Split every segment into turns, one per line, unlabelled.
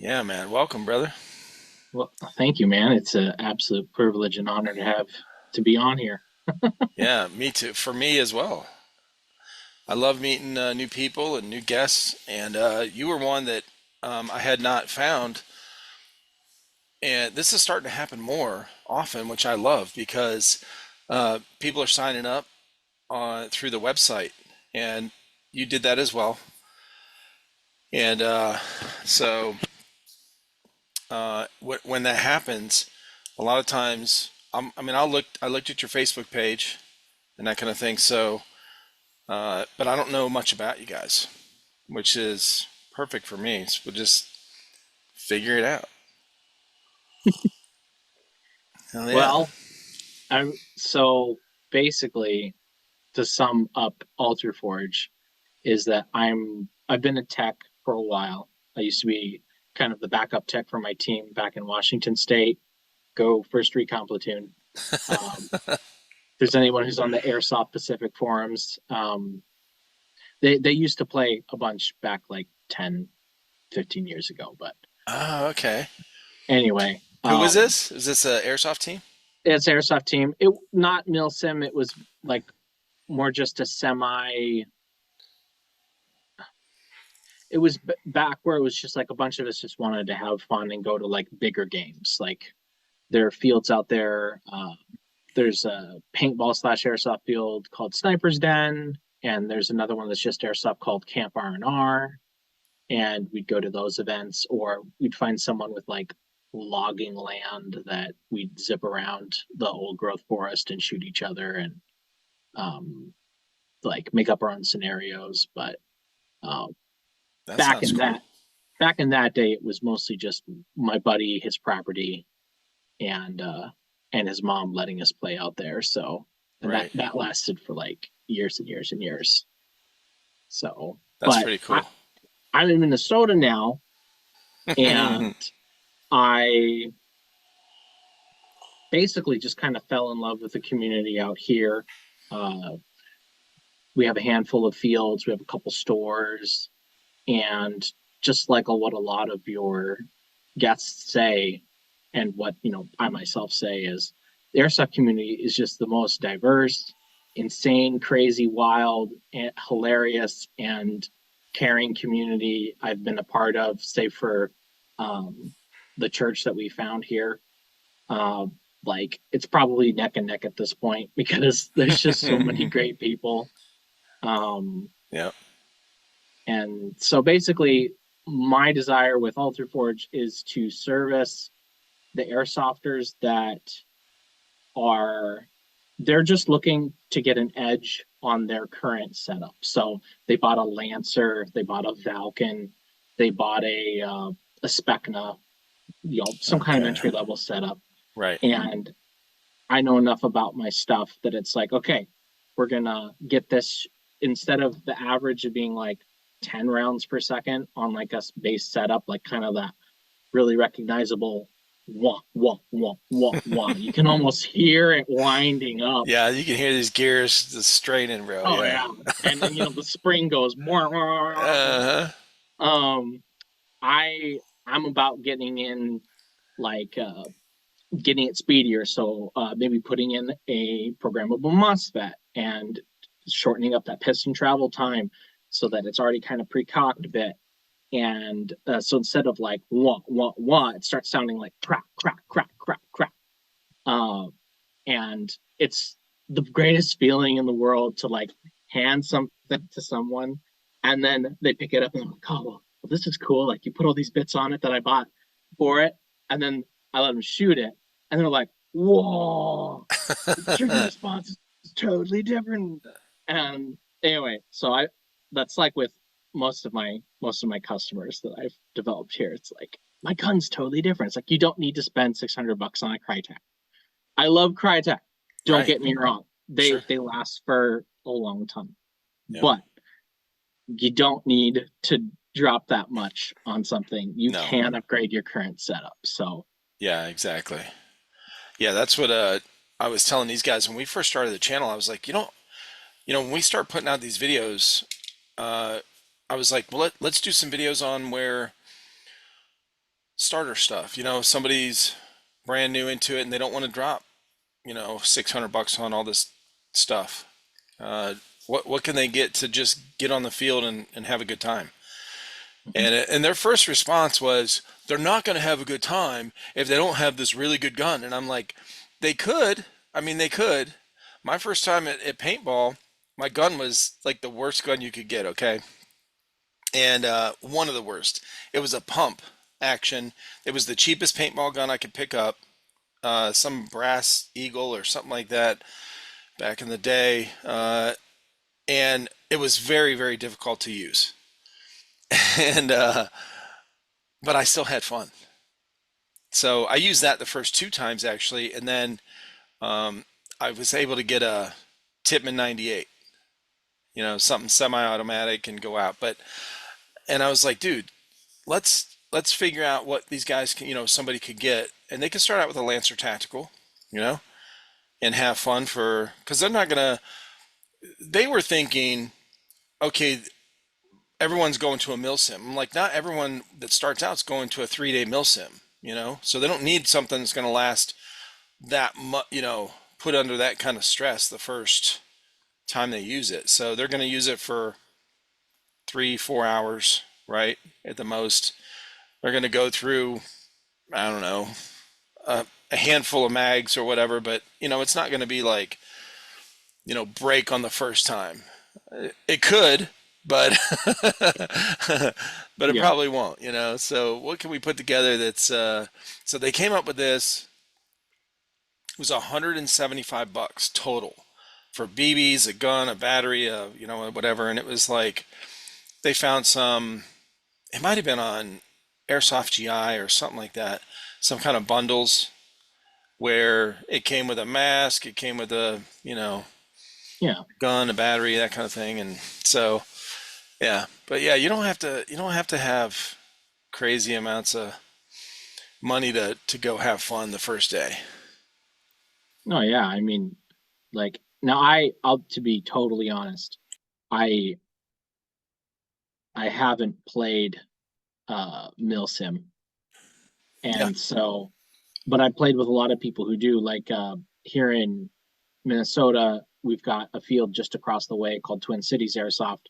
Yeah, man. Welcome, brother.
Well, thank you, man. It's an absolute privilege and honor to be on here.
Yeah, me too. For me as well. I love meeting new people and new guests, and you were one that I had not found. And this is starting to happen more often, which I love because people are signing up through the website, and you did that as well. And so when that happens, a lot of times, I mean, I looked at your Facebook page and that kind of thing. So but I don't know much about you guys, which is perfect for me. So we'll just figure it out. Hell yeah.
Well, so basically to sum up Alter Forge is that I've been a tech for a while. I used to be kind of the backup tech for my team back in Washington State. Go first recount platoon. If there's anyone who's on the Airsoft Pacific forums, they used to play a bunch back like 10, 15 years ago. But
Oh, okay.
anyway,
Who was this? Is this a airsoft team?
it's Airsoft team. It not Milsim. It was like more just a semi. It was back where it was just like a bunch of us just wanted to have fun and go to like bigger games. Like there are fields out there. There's a paintball slash airsoft field called Sniper's Den, and there's another one that's just airsoft called Camp R&R. And we'd go to those events, or we'd find someone with like logging land that we'd zip around the old growth forest and shoot each other and um, like make up our own scenarios. But uh,
That
back
sounds
in
cool.
that day, it was mostly just my buddy, his property, and and his mom letting us play out there. So and
Right.
that lasted for like years and years and years. So,
That's
but
pretty cool.
I'm in Minnesota now, and I basically just kind of fell in love with the community out here. Uh, we have a handful of fields, we have a couple stores, and just like what a lot of your guests say, and what I myself say is the airsoft community is just the most diverse, insane, crazy, wild, and hilarious, and caring community I've been a part of, save for um, the church that we found here. Uh, like it's probably neck and neck at this point because there's just so many great people. Um,
Yeah.
and so basically, my desire with Alter Forge is to service the airsofters that are they're just looking to get an edge on their current setup. So they bought a Lancer, they bought a Falcon, they bought a Specna, some kind of
Okay.
entry level setup,
Right.
and I know enough about my stuff that it's like, okay, we're gonna get this instead of the average of being like 10 rounds per second on like a base setup, like kind of that really recognizable wah, wah, wah, wah, wah. You can almost hear it winding up.
Yeah, you can hear these gears just straining, bro.
Oh
Yeah.
yeah. And then the spring goes wah, wah, wah.
Uh huh.
Um I'm about getting in like getting it speedier. So maybe putting in a programmable MOSFET and shortening up that piston travel time so that it's already kind of pre-cocked a bit. And so instead of like wah, wah, wah, it starts sounding like crack, crack, crack, crack, crack. Uh, and it's the greatest feeling in the world to like hand something to someone and then they pick it up and I'm like, oh, well, this is cool. Like you put all these bits on it that I bought for it. And then I let them shoot it. And they're like, whoa, the trigger response is totally different. And anyway, so that's like with most of my customers that I've developed here. It's like my gun's totally different. It's like you don't need to spend $600 on a Crytek. I love Crytek. Don't
Right.
get me wrong. They
Sure.
they last for a long time.
Yep.
But you don't need to drop that much on something. You
No.
can upgrade your current setup. So
Yeah, exactly. Yeah, that's what I was telling these guys when we first started the channel. I was like, when we start putting out these videos, uh, I was like, well, let's do some videos on where starter stuff. If somebody's brand new into it and they don't want to drop, 600 bucks on all this stuff. Uh, what can they get to just get on the field and have a good time?
Mhm.
And their first response was, they're not going to have a good time if they don't have this really good gun. And I'm like, they could. I mean, they could. My first time at paintball, my gun was like the worst gun you could get. Okay, and one of the worst. It was a pump action. It was the cheapest paintball gun I could pick up. Some brass eagle or something like that back in the day, and it was very, very difficult to use. and But I still had fun. So I used that the first two times actually, and then um, I was able to get a Tippmann 98, something semi-automatic and go out. And I was like, dude, let's figure out what these guys can, somebody could get, and they can start out with a Lancer Tactical, you know, and have fun because they're not gonna. They were thinking, okay, everyone's going to a mil sim. I'm like, not everyone that starts out is going to a 3 day mil sim, so they don't need something that's going to last that much, put under that kind of stress the first time they use it. So they're going to use it for 3, 4 hours, right? At the most. They're going to go through, I don't know, a handful of mags or whatever, but it's not going to be like, break on the first time. It could, but but it
Yeah.
probably won't, So what can we put together that's so they came up with this. It was 175 bucks total for BBs, a gun, a battery, whatever. And it was like they found some. It might have been on Airsoft GI or something like that. Some kind of bundles where it came with a mask, it came with a
Yeah.
gun, a battery, that kind of thing. And so yeah, but yeah, you don't have to have crazy amounts of money to go have fun the first day.
No, yeah. I mean, like now I'll to be totally honest, I I haven't played Milsim.
Yeah.
And so but I played with a lot of people who do. Like here in Minnesota, we've got a field just across the way called Twin Cities Airsoft,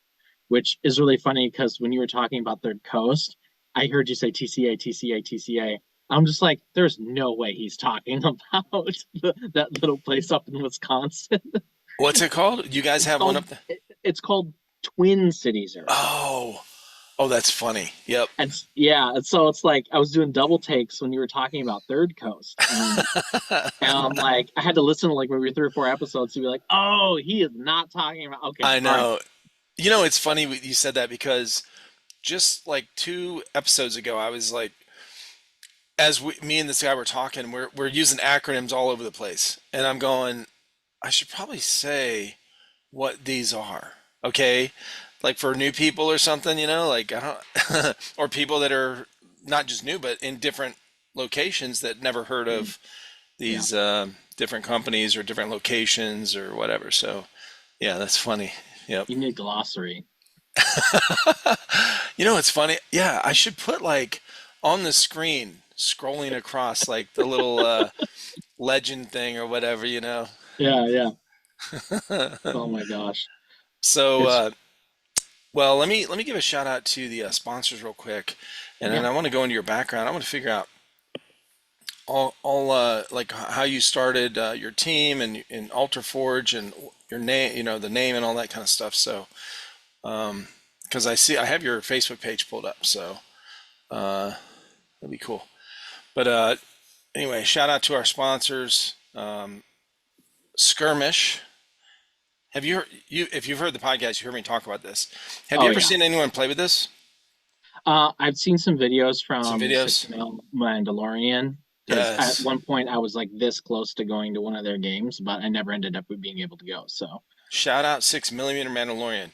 which is really funny because when you were talking about Third Coast, I heard you say TCA, TCA, TCA. I'm just like, there's no way he's talking about that little place up in Wisconsin.
What's it called? You guys
It's
have one
called
up there?
it's called Twin Cities Airsoft.
Oh, oh, that's funny. Yep.
And yeah, and so it's like I was doing double takes when you were talking about Third Coast, and I'm like, I had to listen to like maybe 3 or 4 episodes to be like, oh, he is not talking about. Okay,
I
all right,
know. It's funny you said that because just like 2 episodes ago, I was like, me and this guy were talking, we're using acronyms all over the place, and I'm going, I should probably say what these are, okay? Like for new people or something, like I don't, or people that are not just new, but in different locations that never heard
mm,
of
yeah,
these different companies or different locations or whatever. So yeah, that's funny. Yep.
you need a glossary.
It's funny. Yeah, I should put like on the screen scrolling across like the little legend thing or whatever.
Yeah, yeah. Oh my gosh,
So
it's
well, let me give a shout out to the sponsors real quick, and then
yeah.
I want to go into your background. I want to figure out all like how you started your team and Alter Forge and your name, the name and all that kind of stuff. So because I have your Facebook page pulled up, so that'd be cool. But anyway, shout out to our sponsors, Skirmish. Have you heard, if you've heard the podcast, you heard me talk about this. Have you
Oh
ever
yeah.
seen anyone play with this?
I've seen some videos
Some
from Six
videos?
Mil Mandalorian because at
Yes.
one point I was like this close to going to one of their games, but I never ended up being able to go. So
Shout out 6 millimeter Mandalorian.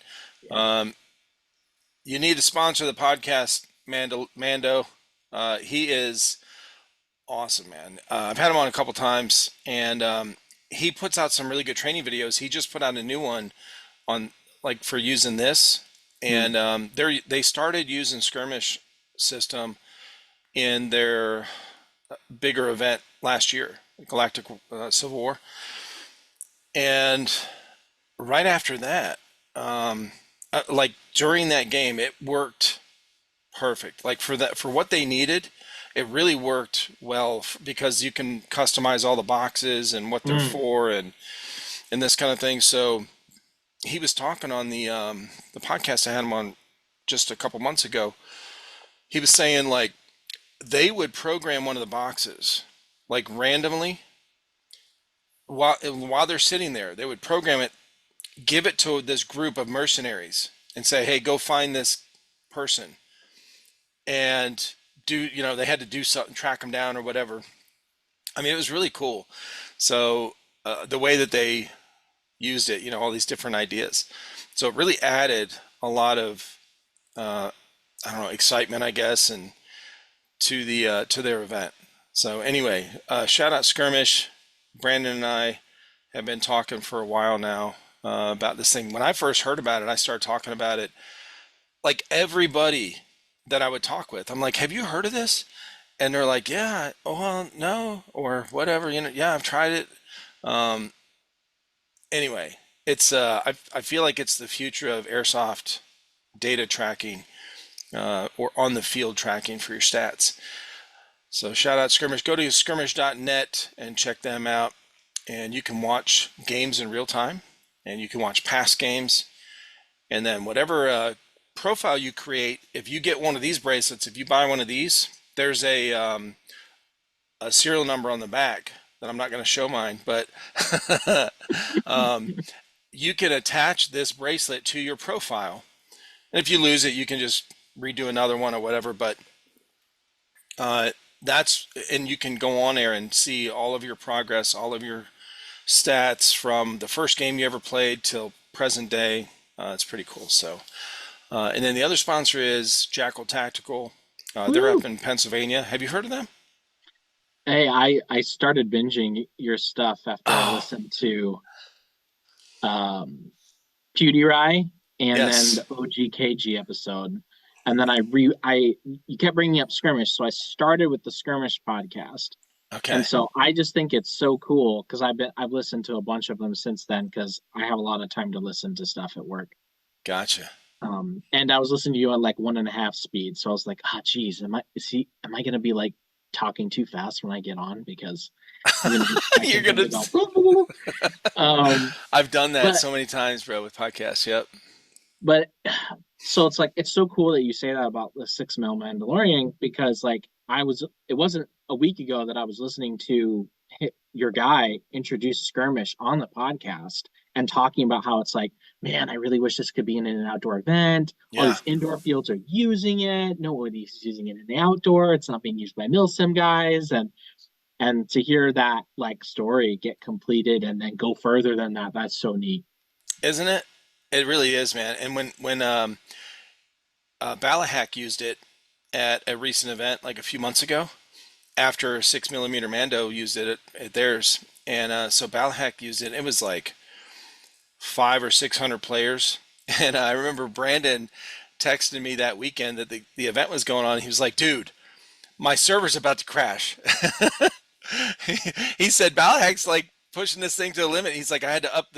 yeah.
Um, you need to sponsor the podcast, Mando. He is awesome, man. I've had him on a couple times, and he puts out some really good training videos. He just put out a new one on like for using this,
Hmm.
and they started using skirmish system in their bigger event last year, Galactic Civil War. And right after that, like during that game, it worked perfect. Like for that, for what they needed, it really worked well because you can customize all the boxes and what they're
Mm.
for and this kind of thing. So he was talking on the podcast I had him on just a couple months ago. He was saying like they would program one of the boxes like randomly while they're sitting there. They would program it, give it to this group of mercenaries, and say, "Hey, go find this person." And they had to do something, track them down or whatever. I mean, it was really cool. So the way that they used it, all these different ideas. So it really added a lot of uh, I don't know, excitement, I guess, and to their event. So anyway, shout out Skirmish. Brandon and I have been talking for a while now about this thing. When I first heard about it, I started talking about it like everybody that I would talk with. I'm like, "Have you heard of this?" And they're like, "Yeah, oh well, no, or whatever. Yeah, I've tried it." Um, anyway, it's I feel like it's the future of airsoft data tracking or on the field tracking for your stats. So shout out Skirmish. Go to skirmish.net and check them out. And you can watch games in real time, and you can watch past games. And then whatever profile you create, if you get one of these bracelets, if you buy one of these, there's a serial number on the back that I'm not going to show mine, but um, you can attach this bracelet to your profile. And if you lose it, you can just redo another one or whatever. But uh, and you can go on there and see all of your progress, all of your stats from the first game you ever played till present day. It's pretty cool. So, and then the other sponsor is Jackal Tactical. They're up
Woo.
in Pennsylvania. Have you heard of them?
Hey, I started binging your stuff after I
Oh,
listened to um PewDiePie and then
yes.
the OGKG episode. And then I you kept bringing up Skirmish, so I started with the Skirmish podcast. And
Okay.
so I just think it's so cool because I've listened to a bunch of them since then because I have a lot of time to listen to stuff at work.
Gotcha.
And I was listening to you on like 1.5 speed, so I was like, ah, geez, am I gonna be like talking too fast when I get on because I'm gonna be
You're
expecting him
gonna.
to go. um,
I've done that
but
so many times, bro, with podcasts. Yep.
but so it's like it's so cool that you say that about the 6 mil Mandalorian because like it wasn't a week ago that I was listening to your guy introduce Skirmish on the podcast and talking about how it's like, man, I really wish this could be in an outdoor event. All
Yeah.
these indoor fields are using it. Nobody's using it in the outdoor. It's not being used by milsim guys, and to hear that like story get completed and then go further than that, that's so neat.
Isn't it? It really is, man. And when Balahak used it at a recent event like a few months ago, after 6 millimeter Mando used it at theirs, and so Balahak used it. It was like 500 or 600 players, and I remember Brandon texted me that weekend that the event was going on. He was like, "Dude, my server's about to crash." He said Balahak's like pushing this thing to the limit. He's like, I had to up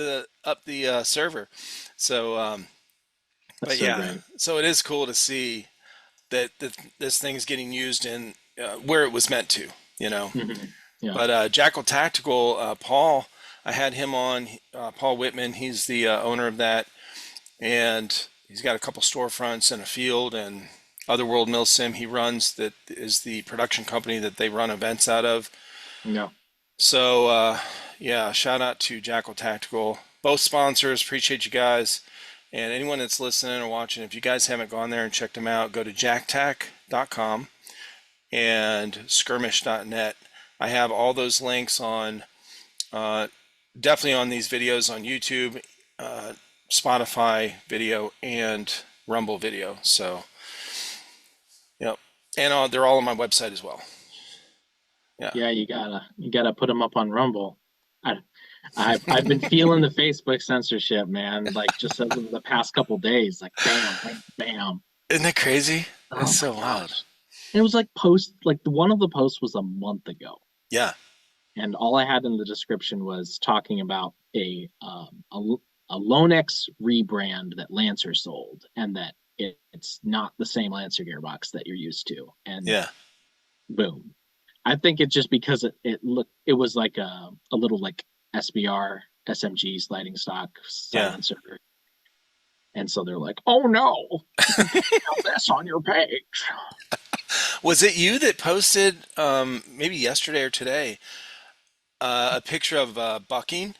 the server. So,
That's
but
so
yeah,
great.
so it is cool to see that this thing's getting used in where it was meant to, you know.
Mhm. Yeah.
But Jackal Tactical, Paul, I had him on. Paul Whitman, he's the owner of that, and he's got a couple storefronts and a field and Otherworld Milsim he runs. That is the production company that they run events out of.
Yeah.
So yeah, shout out to Jackal Tactical, both sponsors. Appreciate you guys, and anyone that's listening or watching. If you guys haven't gone there and checked them out, go to jacktac.com and skirmish.net. I have all those links on uh, definitely on these videos on YouTube, uh, Spotify video, and Rumble video. So, yep. And they're all on my website as well. Yeah.
Yeah, you gotta put them up on Rumble. I, I've been feeling the Facebook censorship, man. Like just over the past couple days, like bam, bam, bam.
Isn't that crazy? That's
Oh my
so wild.
gosh. And it was like post, like one of the posts was a month ago,
Yeah.
and all I had in the description was talking about a Lonex rebrand that Lancer sold, and that it's not the same Lancer gearbox that you're used to. And
Yeah.
boom, I think it's just because it was like a little like SBR SMG sliding stock
Yeah.
silencer, and so they're like, oh no, you can't have this on your page.
Was it you that posted maybe yesterday or today a picture of bucking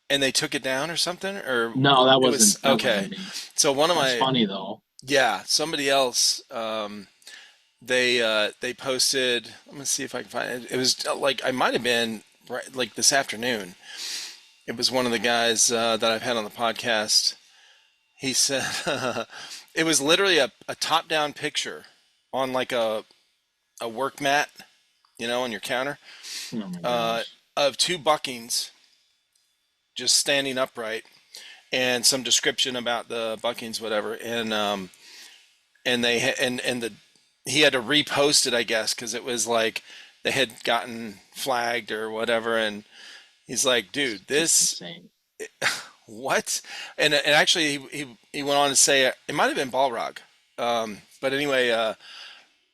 and they took it down or something? Or
No,
it was
that
okay.
wasn't me.
So one of
That's
my
funny though.
yeah, somebody else they posted. Let me see if I can find it. It was like I might have been right like this afternoon. It was one of the guys that I've had on the podcast. He said it was literally a top-down picture on like a work mat, on your counter,
Oh my
uh,
gosh.
of two buckings just standing upright, and some description about the buckings, whatever, and the he had to repost it, I guess, because it was like they had gotten flagged or whatever, and he's like, dude,
Just
this
insane.
what? And actually, he went on to say it might have been Balrog, but anyway,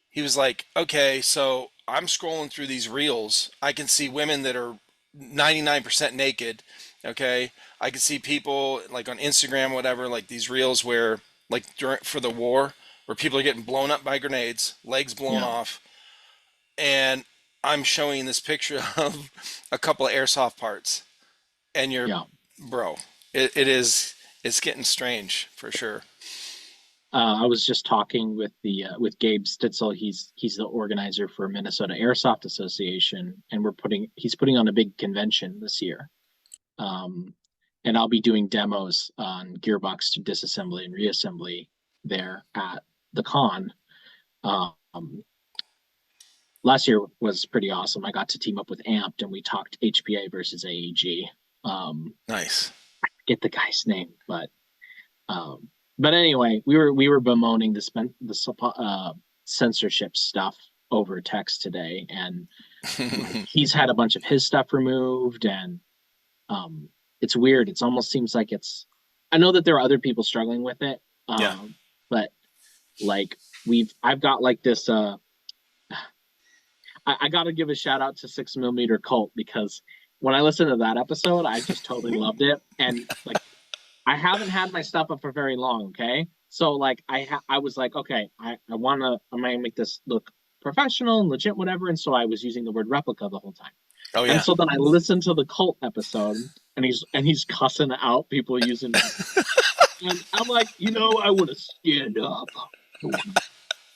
he was like, okay, so I'm scrolling through these reels. I can see women that are 99% naked. Okay. I can see people like on Instagram, whatever, like these reels where, like, for the war, where people are getting blown up by grenades, legs blown
Yeah.
off. And I'm showing this picture of a couple of airsoft parts. And
Yeah.
bro, it's getting strange for sure.
I was just talking with Gabe Stitzel. He's the organizer for Minnesota Airsoft Association, and he's putting on a big convention this year. Um, and I'll be doing demos on gearbox to disassembly and reassembly there at the con. Um, Last year was pretty awesome. I got to team up with Amped, and we talked HPA versus AEG.
Nice.
Get the guy's name, um, but anyway, we were bemoaning the censorship stuff over text today, and like he's had a bunch of his stuff removed, and um, it's weird. It's almost seems like it's. I know that there are other people struggling with it,
Yeah.
but like I've got like this. I got to give a shout out to 6 millimeter Cult, because when I listened to that episode, I just totally loved it, and like I haven't had my stuff up for very long. Okay, so like I was like, okay, I'm gonna make this look professional and legit, whatever. And so I was using the word replica the whole time.
Oh
And
yeah.
so then I listened to the Cult episode, and he's cussing out people using it. And I'm like, I want to stand up. I want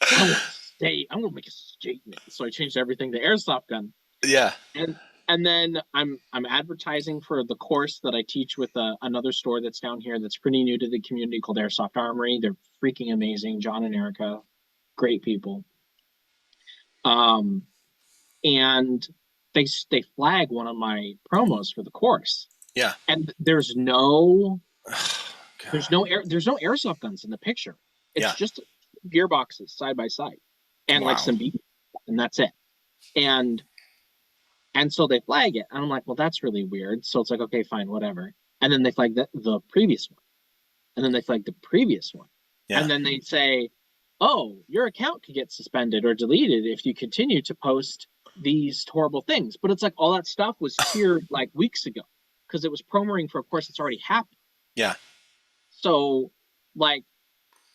to stay. I'm gonna make a statement. So I changed everything to airsoft gun.
Yeah.
and and then I'm advertising for the course that I teach with another store that's down here that's pretty new to the community, called Airsoft Armory. They're freaking amazing, John and Erica, great people. Um, and they flag one of my promos for the course,
Yeah.
and there's
God.
no airsoft guns in the picture. It's
Yeah.
just gearboxes side by side, and like
Wow.
some BB, and that's it. And And so they flag it. And I'm like, well, that's really weird. So it's like, okay, fine, whatever. And then they flag the previous one. And then they flag the previous one.
Yeah.
And then they say, oh, your account could get suspended or deleted if you continue to post these horrible things. But it's like all that stuff was here like weeks ago, because it was promoting for a course that's already happened.
Yeah.
So like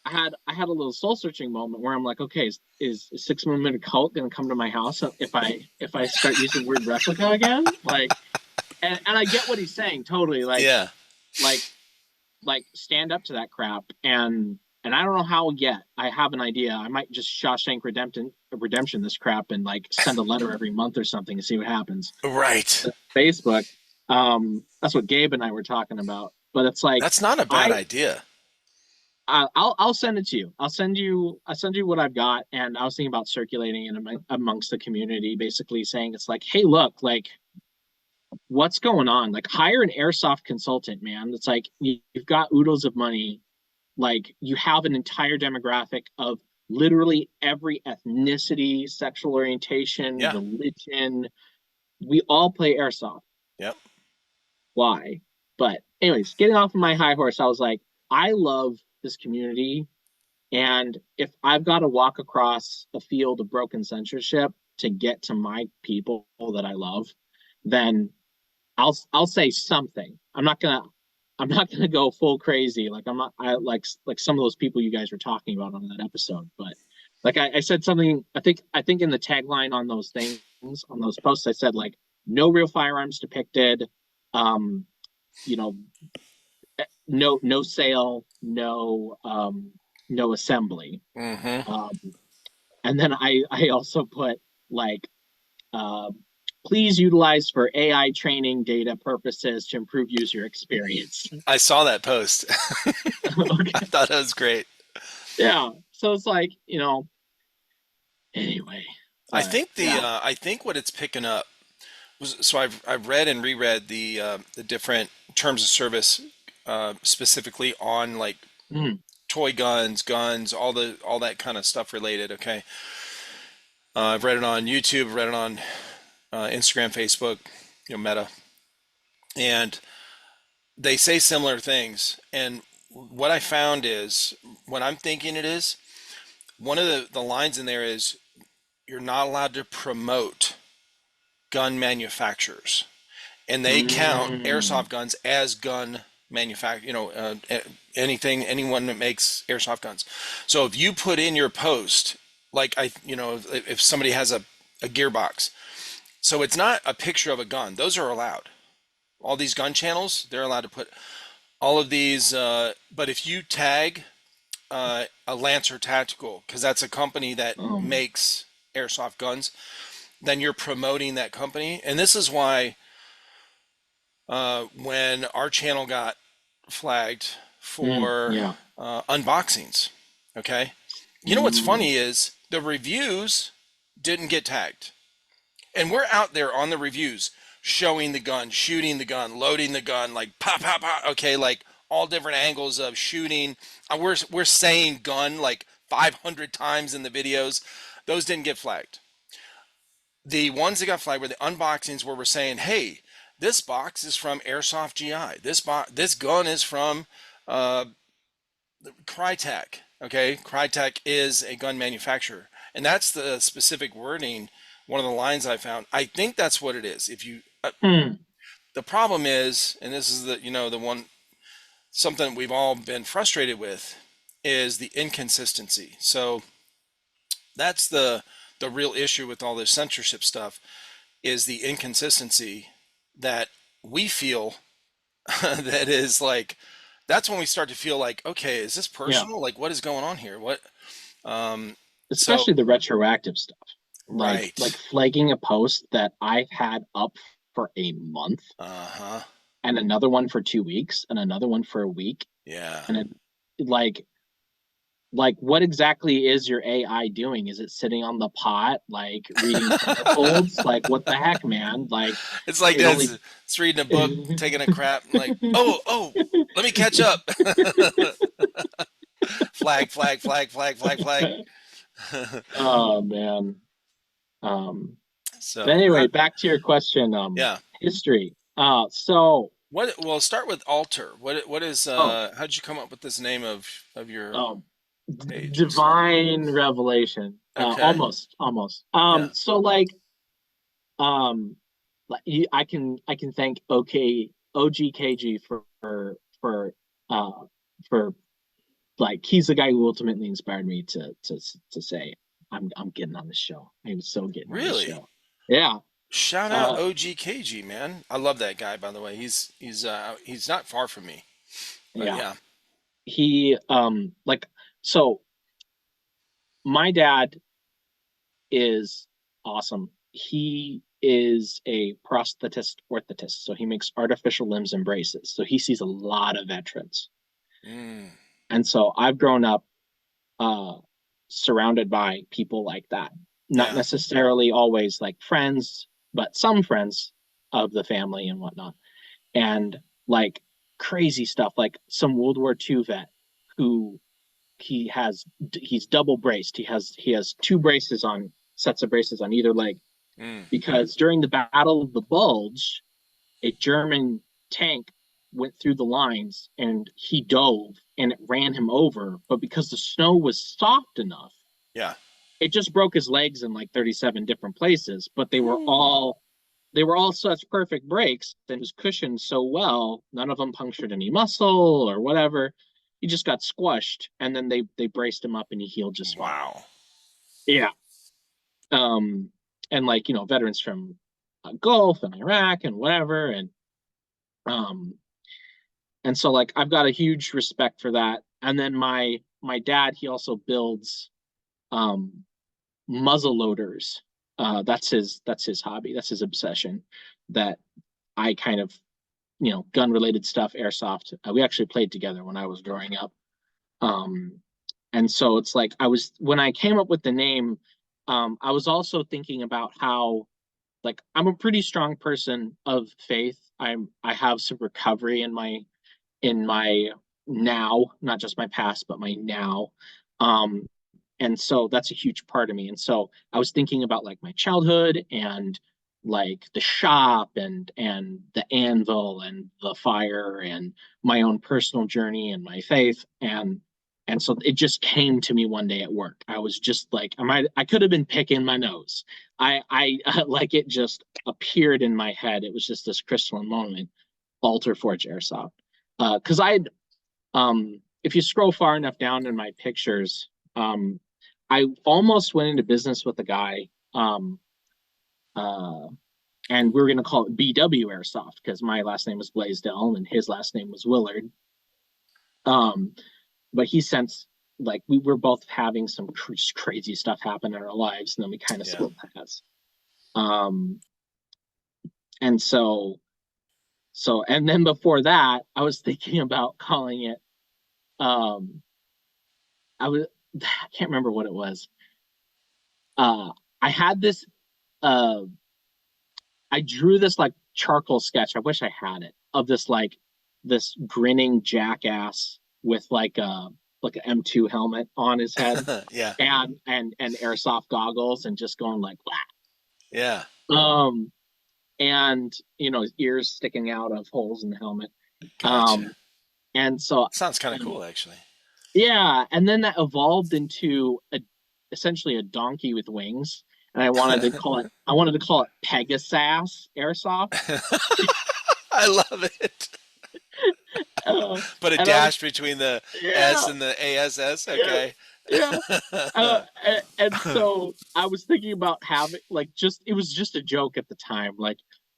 I had a little soul searching moment where I'm like, okay, is 6 millimeter Cult gonna come to my house if I start using the word replica again? Like, and I get what he's saying totally.
Yeah.
Like stand up to that crap. And I don't know how yet. I have an idea. I might just Shawshank Redemption this crap, and like send a letter every month or something and see what happens.
Right.
Facebook. That's what Gabe and I were talking about. But it's like
That's not a bad
I
idea.
I'll send it to you. I'll send you what I've got, and I was thinking about circulating it amongst the community, basically saying it's like, hey, look, like what's going on? Like hire an airsoft consultant, man. It's like you've got oodles of money, like you have an entire demographic of literally every ethnicity, sexual orientation,
Yeah.
religion. We all play airsoft.
Yep.
Why? But anyways, getting off of my high horse, I was like, I love this community. And if I've got to walk across a field of broken censorship to get to my people that I love, then I'll say something. I'm not gonna go full crazy. Like I'm not I like some of those people you guys were talking about on that episode. But like I said something, I think in the tagline on those things, on those posts, I said like no real firearms depicted, um, you know, no sale, no assembly.
Mm-hmm.
Um, and then I also put like uh, please utilize for AI training data purposes to improve user experience.
I saw that post. I
Okay.
thought that was great.
Yeah. So it's like, anyway, but yeah.
I think what it's picking up was, so I've read and reread the different terms of service, specifically on like
Mm,
toy guns, guns, all that kind of stuff related. Okay, I've read it on YouTube, read it on Instagram, Facebook, Meta, and they say similar things. And what I found is, what I'm thinking it is, one of the lines in there is, you're not allowed to promote gun manufacturers, and they count
mm,
airsoft guns as gun manufacture. Anyone that makes airsoft guns. So if you put in your post, like if somebody has a gearbox, so it's not a picture of a gun. Those are allowed. All these gun channels, they're allowed to put all of these. But if you tag a Lancer Tactical, because that's a company that
um,
makes airsoft guns, then you're promoting that company. And this is why when our channel got flagged for
yeah.
unboxings, okay? You know what's
Mm,
funny is the reviews didn't get tagged. And we're out there on the reviews showing the gun, shooting the gun, loading the gun, like pop, pop, pop, okay, like all different angles of shooting. We're saying gun like 500 times in the videos. Those didn't get flagged. The ones that got flagged were the unboxings where we're saying, hey, this box is from Airsoft GI. This gun is from uh, Crytek. Okay, Crytek is a gun manufacturer, and that's the specific wording. One of the lines I found. I think that's what it is. If you,
mm,
the problem is, and this is the one, something we've all been frustrated with, is the inconsistency. So that's the real issue with all this censorship stuff, is the inconsistency that we feel that is like, that's when we start to feel like, okay, is this
yeah.
personal? Like, what is going on here? What? So,
Especially the retroactive stuff. Like
right.
flagging a post that I've had up for a month
Uh-huh.
and another one for 2 weeks and another one for a week.
Yeah.
And it like what exactly is your AI doing? Is it sitting on the pot, like reading centerfolds? Like, what the heck, man? Like,
It's like
it only.
this. It's reading a book, taking a crap, and like, oh, let me catch up. Flag, flag, flag, flag, flag, flag.
Oh man. Um, but
So,
anyway, back to your question.
yeah.
History. So
What? Well, start with altar. What is?
oh
How'd you come up with this name of your
oh,
page and stuff?
divine revelation.
Okay.
Almost.
Yeah.
So um, I can thank OGKG for uh for like he's the guy who ultimately inspired me to say I'm getting on the show. I'm so getting on the
Really?
show. Yeah.
Shout out
Uh
OGKG, man. I love that guy, by the way. He's not far from me. But
yeah.
yeah.
He like so my dad is awesome. He is a prosthetist orthotist, so he makes artificial limbs and braces. So he sees a lot of veterans.
Mm,
And so I've grown up uh, surrounded by people like that. Not
yeah.
necessarily always like friends, but some friends of the family and whatnot. And like crazy stuff, like some World War II vet who he's double braced. He has two braces on sets of braces on either leg
Mm.
because during the Battle of the Bulge, a German tank went through the lines and he dove and it ran him over. But because the snow was soft enough,
Yeah.
it just broke his legs in like 37 different places. But
Ooh.
they were all such perfect breaks and was cushioned so well, none of them punctured any muscle or whatever. He just got squashed, and then they braced him up, and he healed just fine.
Wow.
Yeah. Um, and like veterans from Gulf and Iraq and whatever, um, and so like I've got a huge respect for that. And then my dad, he also builds um muzzle loaders. That's his hobby. That's his obsession. That I kind of gun related stuff, airsoft. We actually played together when I was growing up. Um, and so it's like when I came up with the name, I was also thinking about how like I'm a pretty strong person of faith. I have some recovery in my now, not just my past, but my now. Um, and so that's a huge part of me. And so I was thinking about like my childhood and like the shop and the anvil and the fire and my own personal journey and my faith and so it just came to me one day at work. I was just like I could have been picking my nose. I like it just appeared in my head. It was just this crystalline moment. Alter Forge Airsoft. Because if you scroll far enough down in my pictures, I almost went into business with a guy, uh, and we are going to call it BW Airsoft because my last name was Blaisdell and his last name was Willard. Um, but he since like we were both having some crazy stuff happen in our lives, and then we kind of
Yeah.
split paths. Um, and and then before that, I was thinking about calling it. Um, I was I can't remember what it was. I had this uh I drew this like charcoal sketch. I wish I had it of this grinning jackass with like an M2 helmet on his head
Yeah.
and airsoft goggles and just going like
Yeah.
wow. And his ears sticking out of holes in the helmet.
Gotcha.
Um and so
Sounds kind of
and
cool, actually.
yeah, and then that evolved into essentially a donkey with wings. And I wanted to call it Pegasus Airsoft.
I love it.
Uh,
But a
and I was
dash between the S
yeah,
and the ASS.
yeah,
Okay.
yeah. And so I was thinking about having like just it was just a joke at the time,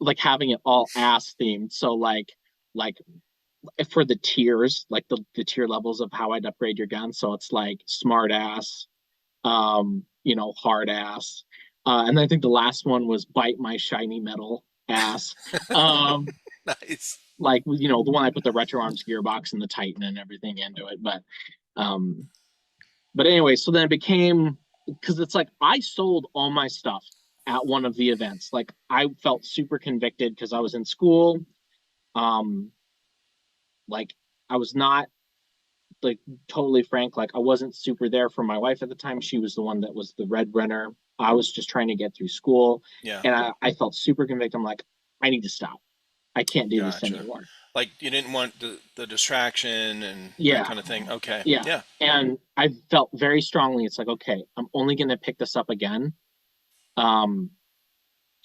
like having it all ass themed. So like for the tiers, like the tier levels of how I'd upgrade your gun. So it's like smart ass, hard ass. And I think the last one was bite my shiny metal ass. Um,
Nice.
like the one I put the retro arms gearbox and the Titan and everything into it. Um, but anyway, so then it became because it's like I sold all my stuff at one of the events. Like I felt super convicted because I was in school. Um, like I was not like totally frank, like I wasn't super there for my wife at the time. She was the one that was the red runner. I was just trying to get through school,
Yeah.
and I felt super convicted. I'm like, I need to stop. I can't do this
Gotcha.
anymore.
Like you didn't want the distraction and that
Yeah,
kind of thing. Okay.
yeah.
Yeah.
And I felt very strongly. It's like, okay, I'm only gonna pick this up again, um,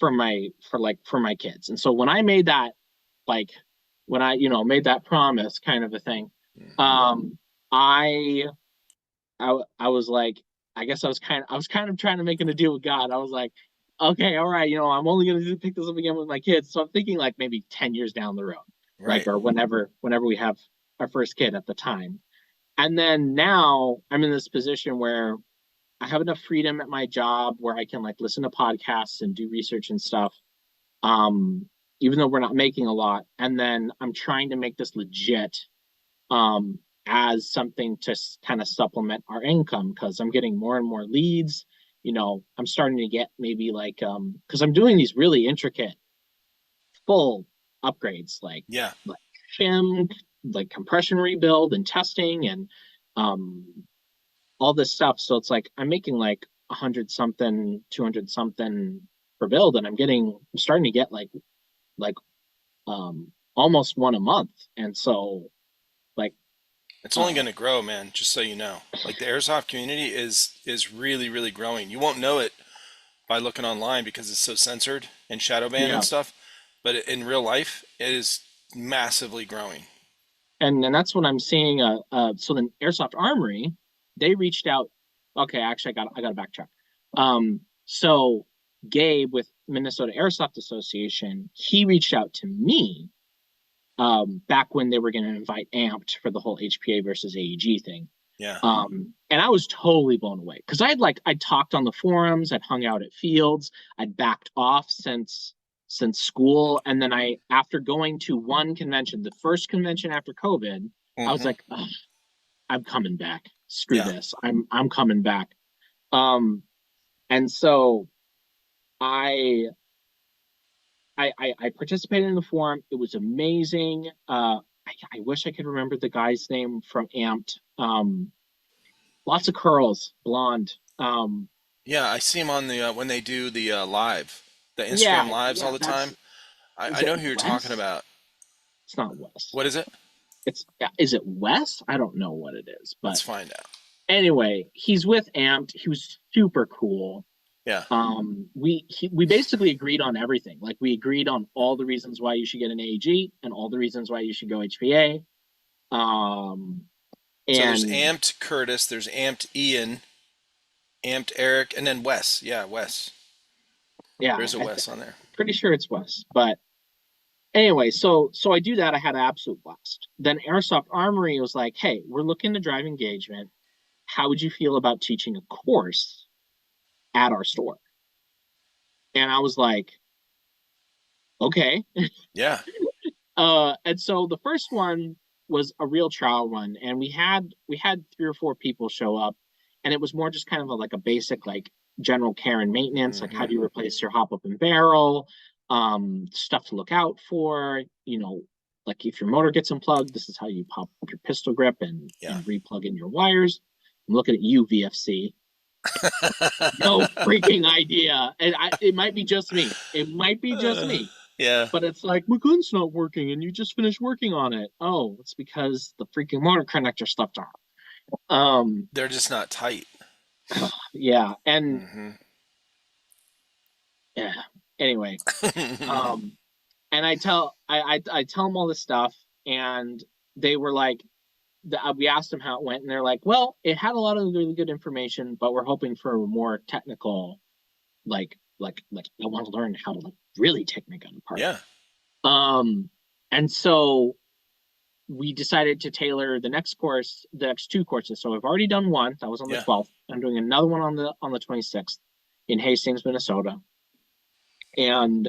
for my kids. And so when I made that, like, when I made that promise, kind of a thing,
Hmm.
um, I I was like, I guess I was kind of trying to make a deal with God. I was like, okay, all right, I'm only gonna pick this up again with my kids. So I'm thinking like maybe 10 years down the road, like
Right.
or whenever we have our first kid at the time. And then now I'm in this position where I have enough freedom at my job where I can like listen to podcasts and do research and stuff. Um, Even though we're not making a lot. And then I'm trying to make this legit um, as something to kind of supplement our income because I'm getting more and more leads. I'm starting to get maybe like because I'm doing these really intricate full upgrades
Yeah.
like shim, like compression rebuild and testing and um all this stuff. So it's like I'm making like 100 something, 200 something per build, and I'm starting to get like almost one a month. And so like
It's only
uh
going to grow, man, just so you know. Like the airsoft community is really, really growing. You won't know it by looking online because it's so censored and shadow banned and
yeah,
stuff, but in real life, it is massively growing.
and that's what I'm seeing. So then Airsoft Armory, they reached out. Okay, actually, I got to backtrack. So Gabe with Minnesota Airsoft Association, he reached out to me back when they were going to invite Amped for the whole HPA versus AEG thing.
Yeah.
And I was totally blown away because I'd talked on the forums, I'd hung out at fields, I'd backed off since school, and then I after going to one convention, the first convention after COVID, I was
Hmm.
like, I'm coming back. Screw
Yeah.
this. I'm coming back. Um, and so I I participated in the forum. It was amazing. I wish I could remember the guy's name from Amped. Lots of curls, blonde.
Yeah, I see them on the when they do the the
Yeah,
Instagram lives all
yeah.
the time.
That's
I
is it
know who you're talking
Wes?
about.
It's not Wes.
What is it?
It's is it Wes? I don't know what it is,
Let's
but
find out.
anyway, he's with Amped. He was super cool.
Yeah.
We basically agreed on everything. Like we agreed on all the reasons why you should get an AG and all the reasons why you should go HPA. Um,
So there's
and
Amped Curtis, there's Amped Ian, Amped Eric, and then Wes. Yeah, Wes.
yeah,
There's a Wes on there.
pretty sure it's Wes. But anyway, so I do that. I had an absolute blast. Then Airsoft Armory was like, "Hey, we're looking to drive engagement. How would you feel about teaching a course at our store?" And I was like, "Okay."
Yeah.
And so the first one was a real trial run, and we had 3 or 4 people show up, and it was more just kind of like a basic like general care and maintenance, like how
Hmm.
do you replace your hop up and barrel, stuff to look out for, like if your motor gets unplugged, this is how you pop up your pistol grip and
Yeah.
and replug in your wires. I'm looking at you, VFC. No freaking idea, and it might be just me. It might be just
Uh,
me,
yeah.
but it's like my gun's not working and you just finished working on it. Oh, it's because the freaking motor connector stuffed on.
They're just not tight.
Yeah, and
Hmm.
yeah. Anyway, um, and I tell them all this stuff, and they were like, we asked them how it went, and they're like, well, it had a lot of really good information, but we're hoping for a more technical, like I want to learn how to like really take my gun apart.
Yeah.
Um, and so we decided to tailor the next 2 courses. So I've already done one. That was on the
Yeah.
12th. I'm doing another one on the 26th in Hastings, Minnesota. And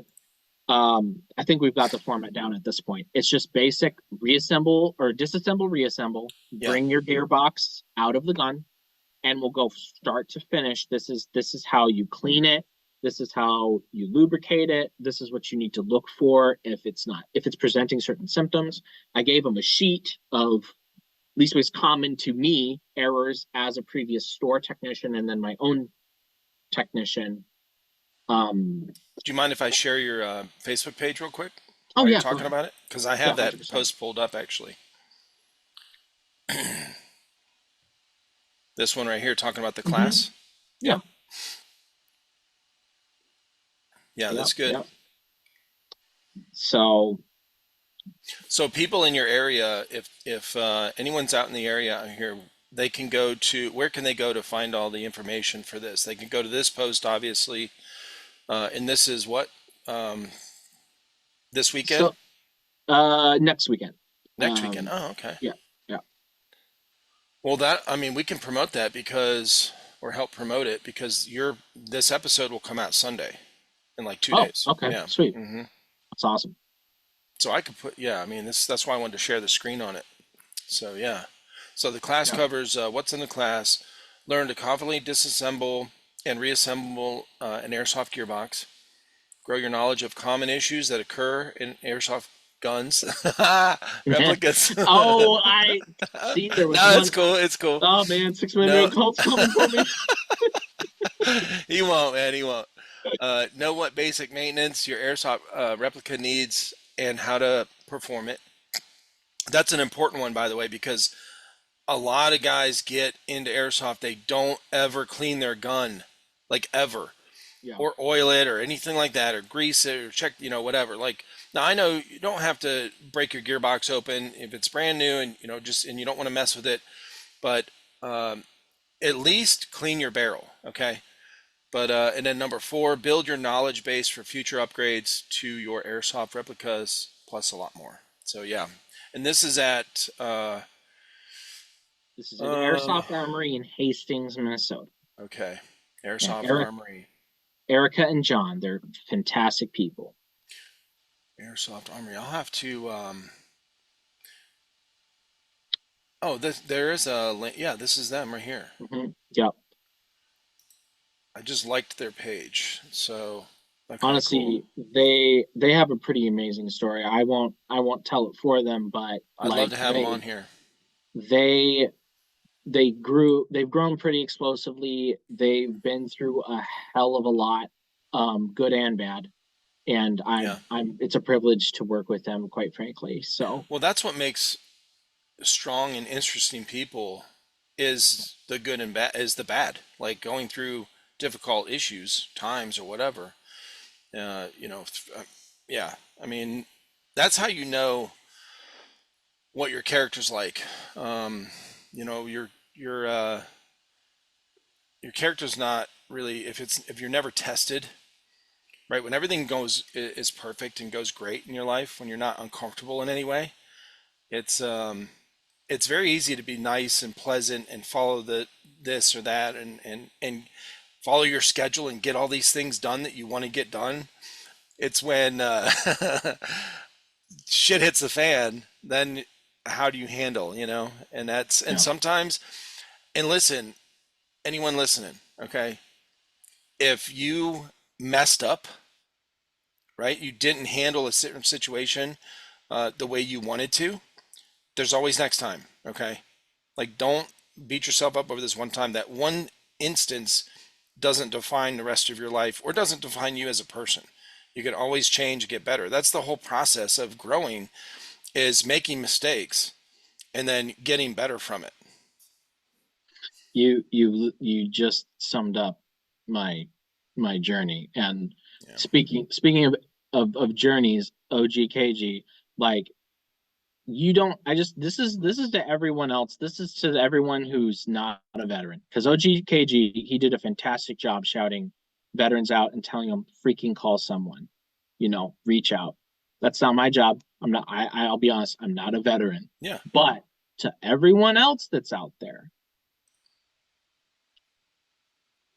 I think we've got the format down at this point. It's just basic reassemble or disassemble, reassemble,
Yeah.
bring your gearbox out of the gun, and we'll go start to finish. This is how you clean it. This is how you lubricate it. This is what you need to look for if it's presenting certain symptoms. I gave them a sheet of least was common to me errors as a previous store technician and then my own technician. Um,
Do you mind if I share your Facebook page real quick
oh
while you're
yeah, go
talking
ahead.
about it? Because I
Yeah,
have that
100%.
post pulled up actually. This one right here talking about the
Mm-hmm.
class.
Yeah,
Yep. Yeah,
yeah,
that's good.
yeah. So
So people in your area, if anyone's out in the area here, they can go to where can they go to find all the information for this? They can go to this post, obviously, and this is what this weekend,
so next weekend.
next weekend.
Um,
Oh, okay.
yeah, yeah,
Well, that I mean, we can promote that because or help promote it because your this episode will come out Sunday in like two
oh,
days.
okay,
Yeah.
sweet.
Hmm.
That's awesome.
So I could put yeah. I mean, this that's why I wanted to share the screen on it. So yeah. So the class
Yeah,
covers what's in the class, learn to confidently disassemble and reassemble an airsoft gearbox, grow your knowledge of common issues that occur in airsoft guns, replicas.
Oh, I see. There was
No, it's
one.
cool. It's cool.
Oh man, 6 minute
No,
cult's coming for me.
he won't, man. He won't. Know what basic maintenance your airsoft replica needs and how to perform it. That's an important one, by the way, because a lot of guys get into airsoft. They don't ever clean their gun, like ever,
Yeah,
or oil it or anything like that, or grease it or check, whatever. Like now, I know you don't have to break your gearbox open if it's brand new, and just and you don't want to mess with it, but at least clean your barrel, okay? But and then number four, build your knowledge base for future upgrades to your airsoft replicas, plus a lot more. So yeah, and this is at
this is at
uh,
Airsoft Armory in Hastings, Minnesota.
okay,
Yeah,
Airsoft Armory,
Erica and John, they're fantastic people.
Airsoft Armory. I'll have to. Oh, there is a link. Yeah, this is them right here.
Yep.
I just liked their page, so okay, cool.
Honestly, they have a pretty amazing story. I won't tell it for them, but
I'd love
like
to have them on here.
they they've grown pretty explosively. They've been through a hell of a lot, good and bad. And
Yeah.
I'm it's a privilege to work with them, quite frankly. So
Well, that's what makes strong and interesting people is the good and bad is the bad, like going through difficult issues, times or whatever. Uh, you know, yeah. I mean, that's how you know what your character's like. Um, you know, your character's not really if you're never tested, right? When everything is perfect and goes great in your life, when you're not uncomfortable in any way, it's it's very easy to be nice and pleasant and follow the this or that and follow your schedule and get all these things done that you want to get done. It's when shit hits the fan, then how do you handle, and
yeah,
sometimes, and listen, anyone listening, okay, if you messed up, right, you didn't handle a certain situation the way you wanted to, there's always next time, okay? Like, don't beat yourself up over this one time. That one instance doesn't define the rest of your life or doesn't define you as a person. You can always change and get better. That's the whole process of growing, is making mistakes and then getting better from it.
you just summed up my my journey. And
Yeah.
speaking of journeys, OGKG, like you don't I just this is to everyone else. This is to everyone who's not a veteran. Because OGKG, he did a fantastic job shouting veterans out and telling them freaking call someone, reach out. That's not my job. I'm not I'll be honest, I'm not a veteran.
Yeah.
But to everyone else that's out there,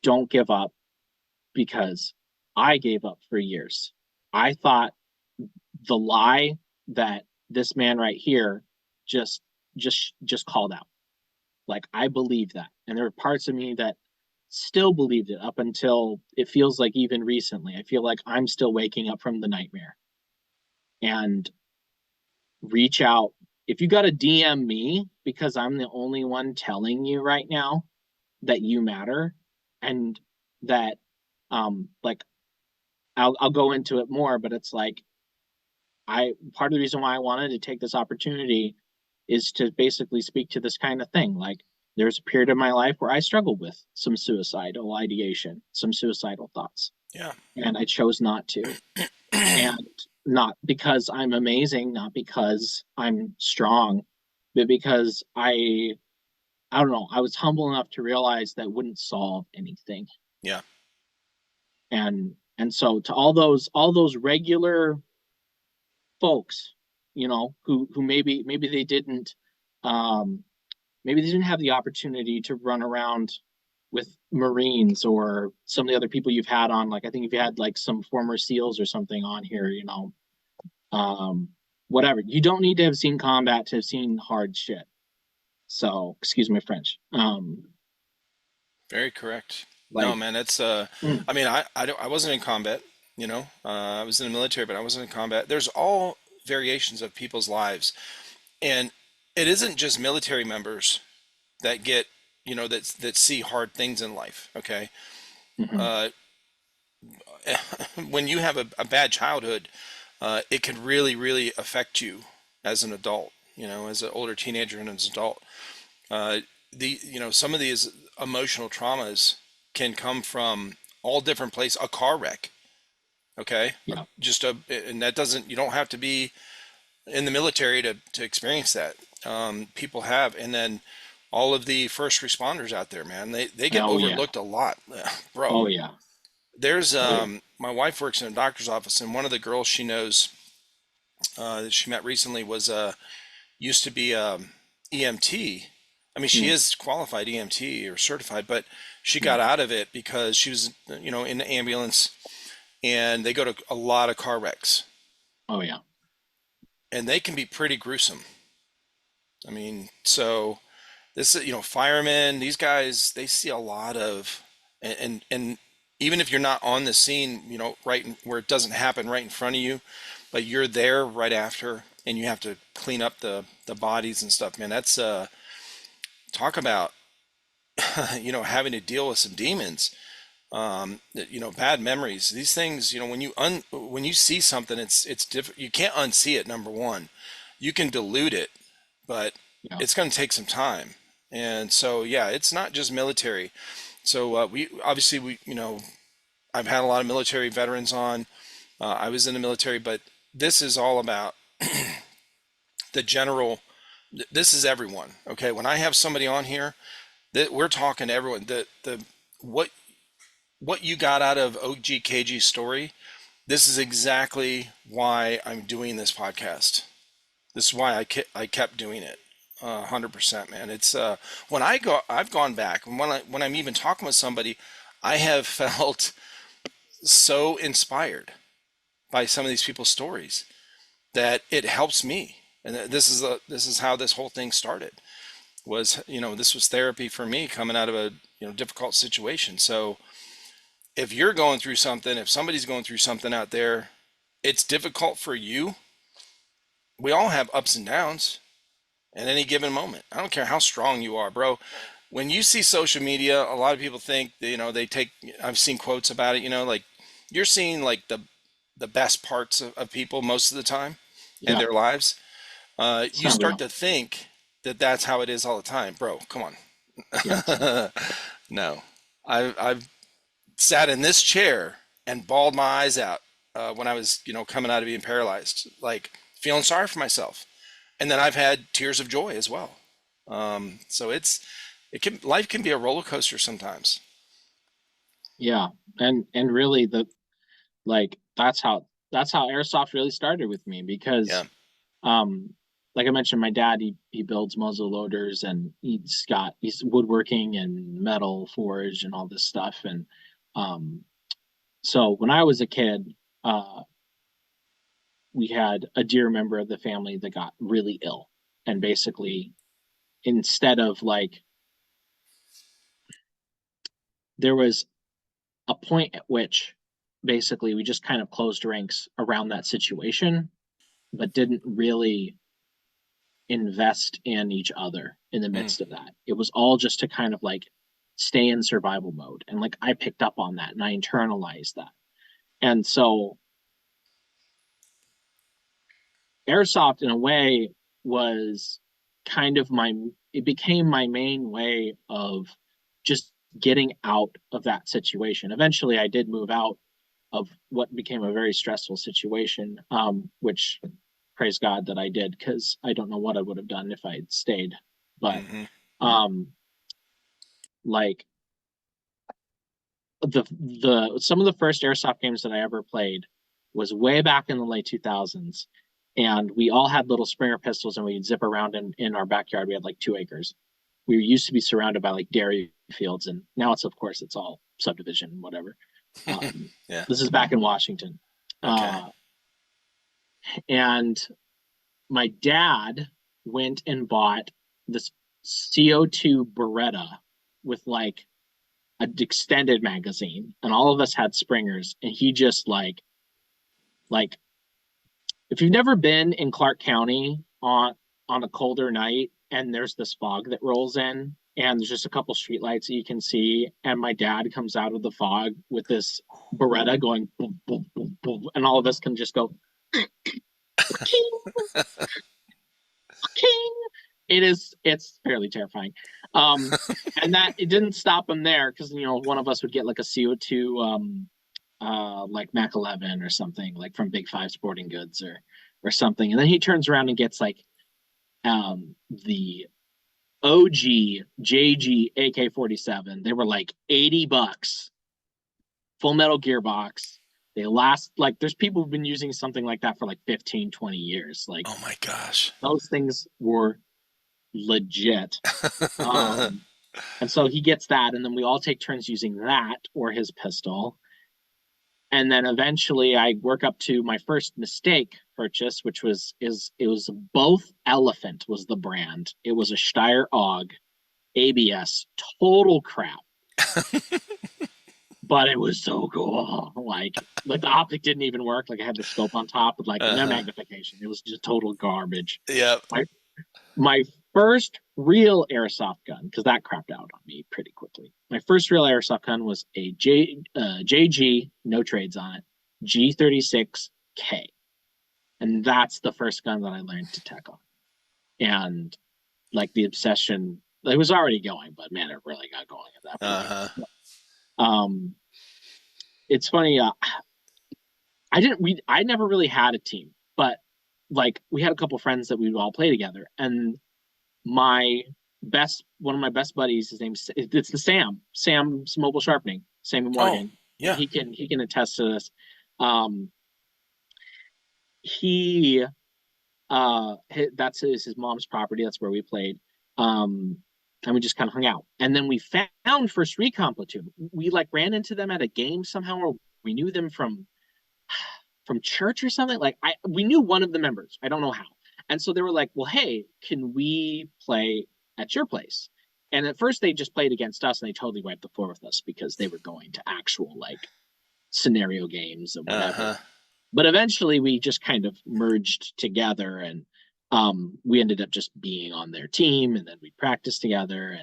don't give up, because I gave up for years. I thought the lie that this man right here just just called out. Like I believed that. And there are parts of me that still believed it up until it feels like even recently. I feel like I'm still waking up from the nightmare. And reach out. If you got to DM me, because I'm the only one telling you right now that you matter, and that like I'll go into it more, but it's like I part of the reason why I wanted to take this opportunity is to basically speak to this kind of thing. Like there's a period of my life where I struggled with some suicidal ideation, some suicidal thoughts,
Yeah.
and I chose not to. And not because I'm amazing, not because I'm strong, but because I don't know, I was humble enough to realize that wouldn't solve anything.
Yeah.
And so to all those regular folks, who maybe they didn't um maybe they didn't have the opportunity to run around with Marines or some of the other people you've had on. Like I think you've had like some former SEALs or something on here, um whatever. You don't need to have seen combat to have seen hard shit. So excuse my French.
Very correct. No,
Like
man, that's
mm,
I mean, I wasn't in combat, I was in the military, but I wasn't in combat. There's all variations of people's lives. And it isn't just military members that get, that see hard things in life. Okay.
Hmm.
Uh, when you have a bad childhood, it can really, really affect you as an adult, as an older teenager and as an adult. Uh, some of these emotional traumas can come from all different places. A car wreck, okay?
Yeah.
And that doesn't, you don't have to be in the military to experience that. People have, and then all of the first responders out there, man, they get
Oh yeah.
overlooked a lot, bro.
Oh yeah.
There's
Oh yeah.
my wife works in a doctor's office, and one of the girls she knows that she met recently was used to be EMT. I mean, she
Mm.
is qualified EMT or certified, but she
Yeah.
got out of it because she was, in the ambulance, and they go to a lot of car wrecks,
Oh yeah.
and they can be pretty gruesome. I mean, so this, firemen, these guys, they see a lot of, and even if you're not on the scene, where it doesn't happen right in front of you, but you're there right after, and you have to clean up the bodies and stuff, man. That's talk about having to deal with some demons, bad memories. These things, when you see something, it's different. You can't unsee it. Number one, you can dilute it, but
Yeah.
it's going to take some time. And so, yeah, it's not just military. So we obviously I've had a lot of military veterans on. I was in the military, but this is all about the general. This is everyone. Okay, when I have somebody on here, that we're talking to everyone. The what what you got out of OGKG's story. This is exactly why I'm doing this podcast. This is why I kept doing it. 100%, man. It's when I've gone back, and when I'm even talking with somebody, I have felt so inspired by some of these people's stories that it helps me. And this is how this whole thing started. Was, this was therapy for me coming out of a, difficult situation. So if you're going through something, if somebody's going through something out there, it's difficult for you. We all have ups and downs at any given moment. I don't care how strong you are, bro. When you see social media, a lot of people think, they take, I've seen quotes about it, like you're seeing like the best parts of people most of the time in
Yeah.
their lives.
It's
You
not
start
real.
to think that that's how it is all the time, bro. Come
Yeah.
on. No, I've sat in this chair and bawled my eyes out when I was, coming out of being paralyzed, like feeling sorry for myself. And then I've had tears of joy as well. So life can be a roller coaster sometimes.
Yeah. And really like that's how airsoft really started with me
Yeah.
because um like I mentioned, my dad he builds muzzle loaders and he's woodworking and metal forge and all this stuff. And um so when I was a kid, uh we had a dear member of the family that got really ill. And basically, instead of like, there was a point at which basically we just kind of closed ranks around that situation, but didn't really invest in each other in the
Mm,
midst of that. It was all just to kind of like stay in survival mode. And like I picked up on that and I internalized that. And so airsoft in a way was kind of it became my main way of just getting out of that situation. Eventually I did move out of what became a very stressful situation, which praise God that I did, because I don't know what I would have done if I had stayed. But
hmm
um like the some of the first airsoft games that I ever played was way back in the late 2000s, and we all had little Springer pistols and we'd zip around in our backyard. We had like 2 acres. We used to be surrounded by like dairy fields, and now it's, of course, it's all subdivision, whatever. Um,
Yeah.
this is back in Washington,
Okay.
uh, and my dad went and bought this CO2 Beretta with like an extended magazine, and all of us had Springers, and he just like if you've never been in Clark County on a colder night and there's this fog that rolls in and there's just a couple streetlights that you can see, and my dad comes out of the fog with this Beretta going boom, boom, boom, boom, and all of us can just go king, king. It's fairly terrifying. And that it didn't stop him there because one of us would get like a CO2 like Mac 11 or something like from Big Five Sporting Goods or something, and then he turns around and gets like the OG JG AK-47. They were like $80, full metal gearbox. They last like there's people who've been using something like that for like 15, 20 years. Like
Oh my gosh.
those things were legit. Um, and so he gets that, and then we all take turns using that or his pistol. And then eventually I work up to my first mistake purchase, which was is it was both Elephant was the brand. It was a Steyr AUG ABS, total crap, but it was so cool. Like the optic didn't even work. Like I had the scope on top with like no
Uh-huh.
magnification. It was just total garbage.
Yep.
My my first real airsoft gun, because that crapped out on me pretty quickly. My first real airsoft gun was a JG, no trades on it, G36K, and that's the first gun that I learned to tech on. And like the obsession, it was already going, but man, it really got going at that point.
Uh-huh.
Um, it's funny. I never really had a team, but like we had a couple friends that we would all play together, and my one of my best buddies, his name's it's the Sam's Mobile Sharpening, Sammy
Oh,
Morgan.
yeah.
He can attest to this. Um, he that's his mom's property. That's where we played. Um, and we just kind of hung out. And then we found First Recon Platoon. We like ran into them at a game somehow, or we knew them from church or something. Like we knew one of the members. I don't know how. And so they were like, "Well, hey, can we play at your place?" And at first they just played against us and they totally wiped the floor with us because they were going to actual like scenario games and whatever.
Uh-huh.
But eventually we just kind of merged together, and we ended up just being on their team, and then we practiced together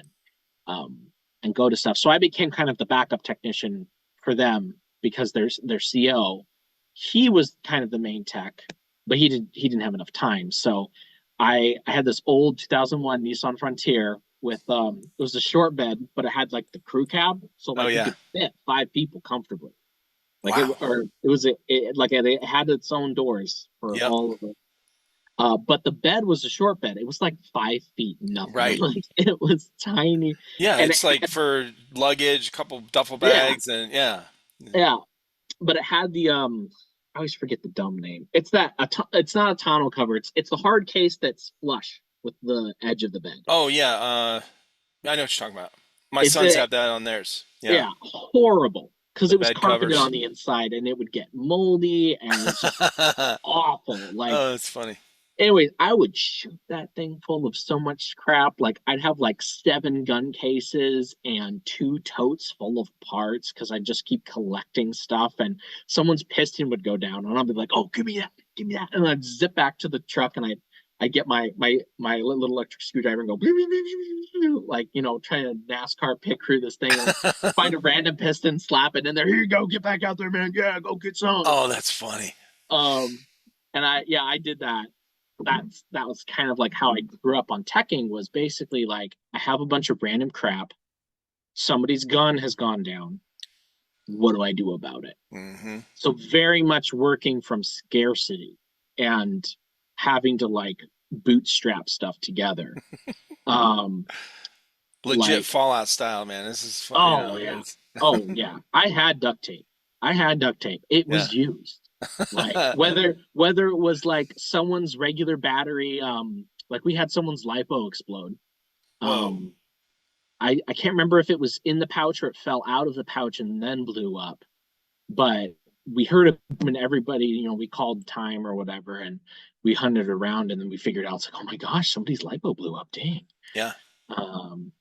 um, and go to stuff. So I became kind of the backup technician for them because their CO, he was kind of the main tech, but he didn't have enough time. So I had this old 2001 Nissan Frontier with it was a short bed, but it had like the crew cab, so
Oh
like you
yeah.
could fit five people comfortably. Like
Wow.
it was like it had its own doors for
Yep.
all of it. But the bed was a short bed. It was like 5 feet nothing.
Right.
Like it was tiny,
Yeah,
and
it's like for luggage, a couple duffel
yeah,
bags, and yeah.
yeah. But it had the I always forget the dumb name. It's that it's not a tonneau cover. It's the hard case that's flush with the edge of the bed.
Oh yeah, I know what you're talking about. My
It's
sons
a
have that on theirs. Yeah.
yeah horrible because
The
it was
bed
carpeted on
covers.
the inside and it would get moldy and it's just awful. Like
Oh, that's funny.
anyways, I would shoot that thing full of so much crap. Like I'd have like 7 gun cases and 2 totes full of parts because I just keep collecting stuff. And someone's piston would go down, and I'll be like, "Oh, give me that," and I'd zip back to the truck, and I get my little electric screwdriver and go like trying to NASCAR pit crew this thing and find a random piston, slap it in there. Here you go, get back out there, man. Yeah, go get some.
Oh, that's funny.
Um, and I did that. That was kind of like how I grew up on teching. Was basically like I have a bunch of random crap. Somebody's gun has gone down. What do I do about it?
Hmm.
So very much working from scarcity and having to like bootstrap stuff together. Um,
Legit
like
Fallout style, man. This is fun. You
oh
know,
yeah,
it's
oh yeah. I had duct tape. I had duct tape. It
yeah.
was used. Like whether it was like someone's regular battery, like we had someone's lipo explode.
Whoa.
Um, I can't remember if it was in the pouch or it fell out of the pouch and then blew up, but we heard it and everybody, we called time or whatever, and we hunted around, and then we figured out it's like, oh my gosh, somebody's lipo blew up. Dang.
Yeah.
Um,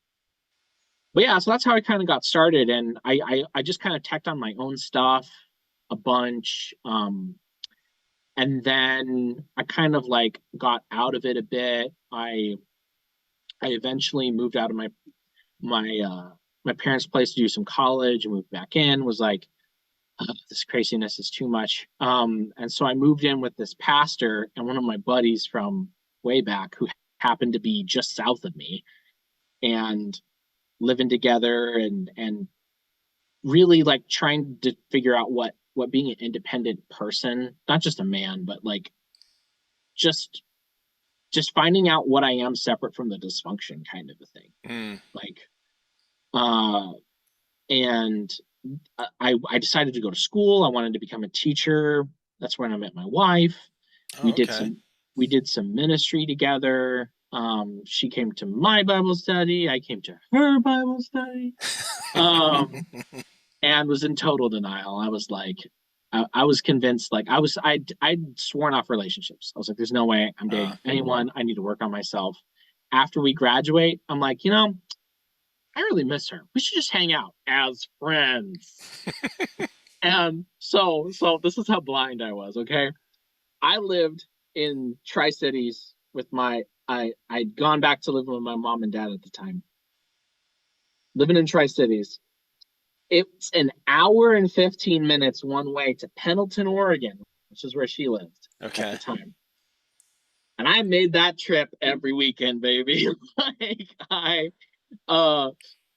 but yeah, so that's how I kind of got started, and I just kind of teched on my own stuff a bunch. And then I kind of like got out of it a bit. I eventually moved out of my parents' place to do some college and moved back in. Was like, this craziness is too much. And so I moved in with this pastor and one of my buddies from way back who happened to be just south of me, and living together and really like trying to figure out what being an independent person, not just a man, but like just just finding out what I am separate from the dysfunction kind of a thing.
Mm.
Like uh and I decided to go to school. I wanted to become a teacher. That's when I met my wife. We
Oh,
did
okay.
some we did some ministry together. She came to my Bible study. I came to her Bible study. Um, and was in total denial. I was like, I was convinced, like I'd sworn off relationships. I was like, there's no way I'm
Uh,
dating anyone. I need to work on myself. After we graduate, I'm like, I really miss her. We should just hang out as friends. And so this is how blind I was. Okay, I lived in Tri Cities with I'd gone back to living with my mom and dad at the time. Living in Tri Cities, it's an hour and 15 minutes one way to Pendleton, Oregon, which is where she lived at the
okay.
time. And I made that trip every weekend, baby. like uh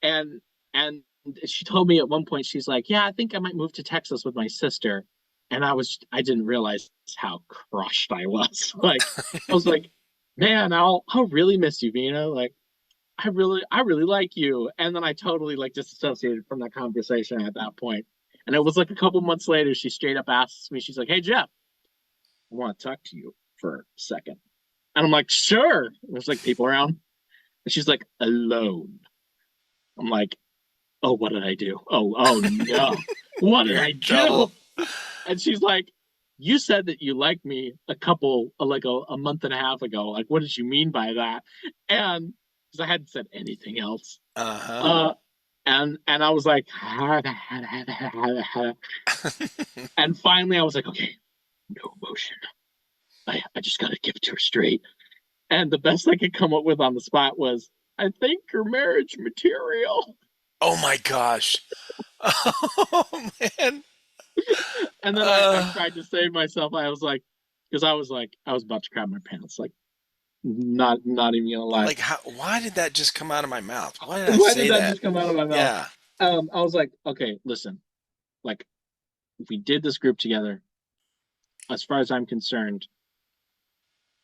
and and she told me at one point, she's like, yeah, I think I might move to Texas with my sister. And I didn't realize how crushed I was. Like I was like, man, I'll really miss you, Vina. Like I really like you. And then I totally like disassociated from that conversation at that point. And it was like a couple months later, she straight up asks me, she's like, hey, Jeff, I want to talk to you for a second. And I'm like, sure. There's like people around. And she's like, alone. I'm like, oh, what did I do? Oh no. What did
You're
I
in trouble.
do? And she's like, you said that you liked me a month and a half ago. Like, what did you mean by that? And because I hadn't said anything else.
Uh-huh.
Uh, and I was like, and finally I was like, okay, no emotion. I just gotta give it to her straight. And the best I could come up with on the spot was, I think you're marriage material.
Oh my gosh. Oh man.
And then I
Uh,
tried to save myself. I was like, because I was about to crap my pants. Like, not even gonna lie.
like why did that just come out of my mouth? Why did I
Why did
say
that
that?
just come out of my mouth?
Yeah.
I was like, okay, listen, like if we did this group together, as far as I'm concerned,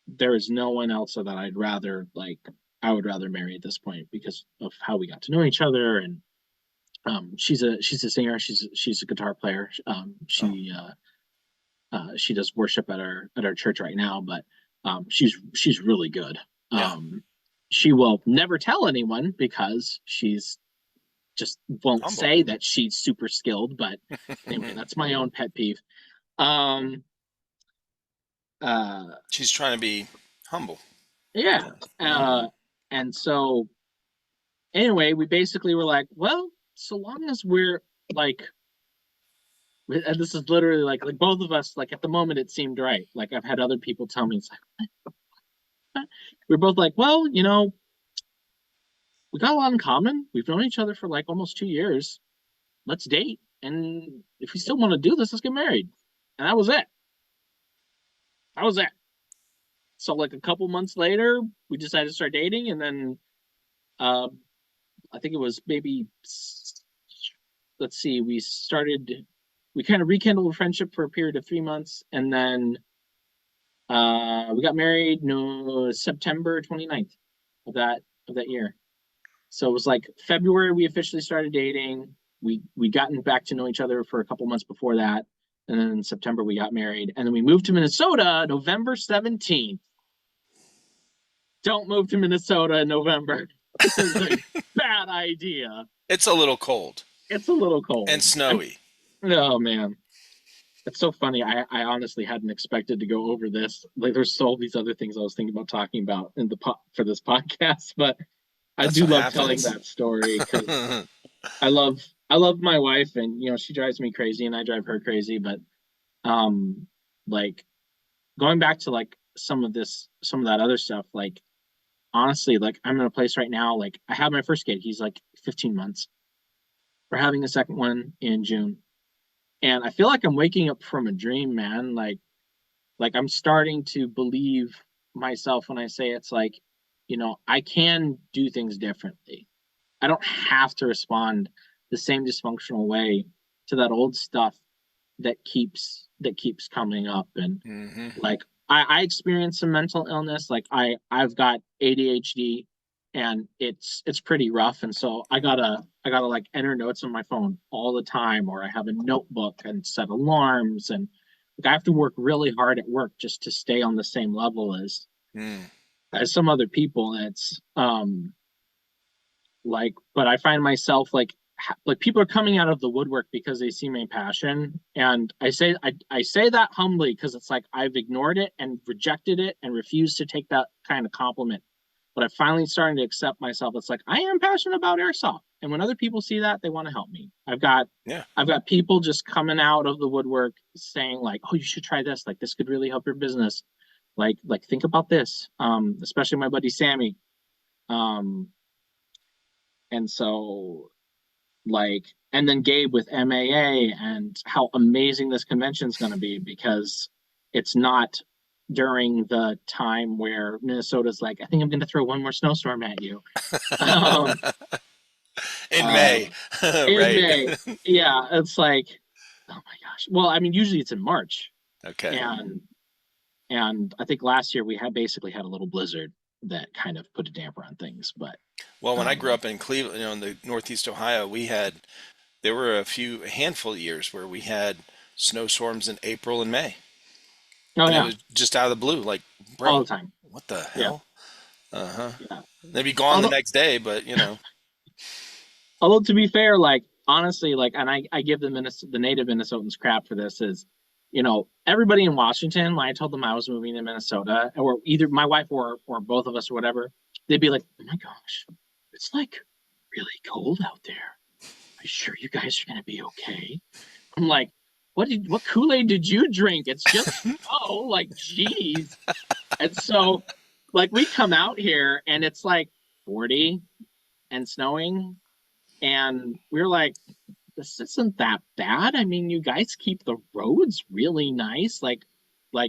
there is no one else that I would rather marry at this point because of how we got to know each other. And she's a singer. She's a guitar player.
Oh,
She does worship at our church right now, but she's really good.
yeah.
She will never tell anyone because she's just won't
Humble.
say that she's super skilled. But anyway, that's my own pet peeve. Um, uh,
She's trying to be humble.
yeah.
Yeah. Yeah.
Uh, and so anyway, we basically were like, well, so long as we're like, and this is literally like both of us, like at the moment it seemed right. Like I've had other people tell me, it's like, what? We're both like, well, we got a lot in common. We've known each other for like almost 2 years. Let's date. And if we still want to do this, let's get married. And that was it. That was it. So like a couple months later, we decided to start dating, and then uh, I think it was maybe, let's see, we kind of rekindled a friendship for a period of 3 months, and then we got married no September 29th of that year. So it was like February we officially started dating. We gotten back to know each other for a couple months before that, and then in September we got married, and then we moved to Minnesota November 17th. Don't move to Minnesota in November. It's a bad idea.
It's a little cold
It's a little
and
cold.
snowy.
Oh man, it's so funny. I honestly hadn't expected to go over this. Like, there's so these other things I was thinking about talking about for this podcast, but I
That's
do
what
love telling
happens.
that story because I love my wife, and she drives me crazy and I drive her crazy, but um like going back to like some of that other stuff, like honestly, like I'm in a place right now, like I have my first kid, he's like 15 months. We're having a second one in June. And I feel like I'm waking up from a dream, man. Like I'm starting to believe myself when I say it's like, I can do things differently. I don't have to respond the same dysfunctional way to that old stuff that keeps coming up. And
Hmm.
like I experienced some mental illness. Like I've got ADHD and it's pretty rough. And so I gotta like enter notes on my phone all the time, or I have a notebook and set alarms. And like I have to work really hard at work just to stay on the same level
Mm.
as some other people. And it's like, but I find myself like people are coming out of the woodwork because they see my passion. And I say that humbly because it's like I've ignored it and rejected it and refused to take that kind of compliment. But I'm finally starting to accept myself. It's like I am passionate about airsoft. And when other people see that, they want to help me.
Yeah.
I've got people just coming out of the woodwork saying like, "Oh, you should try this. Like this could really help your business. Like think about this." Especially my buddy Sammy. Um, and so and then Gabe with MAA and how amazing this convention is going to be because it's not during the time where Minnesota's like, I think I'm going to throw one more snowstorm at you. Um,
In
uh,
May,
in
right?
May, yeah, it's like, oh my gosh. Well, I mean, usually it's in March,
Okay.
and I think last year we had basically had a little blizzard that kind of put a damper on things, but
Well, when I grew
um,
up in Cleveland, in the Northeast Ohio, there were a handful of years where we had snowstorms in April and May,
oh
and it
yeah,
was just out of the blue. Like,
all
bro,
the time,
what the
yeah,
hell? Uh huh.
yeah.
They'd be gone the
Although
next day, but
Although to be fair, like honestly, like, and I give the native Minnesotans crap for this is, everybody in Washington, when I told them I was moving to Minnesota, or either my wife or both of us or whatever, they'd be like, "Oh my gosh, it's like really cold out there. Are you sure you guys are gonna be okay?" I'm like, what Kool-Aid did you drink? It's just snow, like, geez. And so, like, we come out here and it's like 40 and snowing, and we're like, this isn't that bad. I mean, you guys keep the roads really nice. Like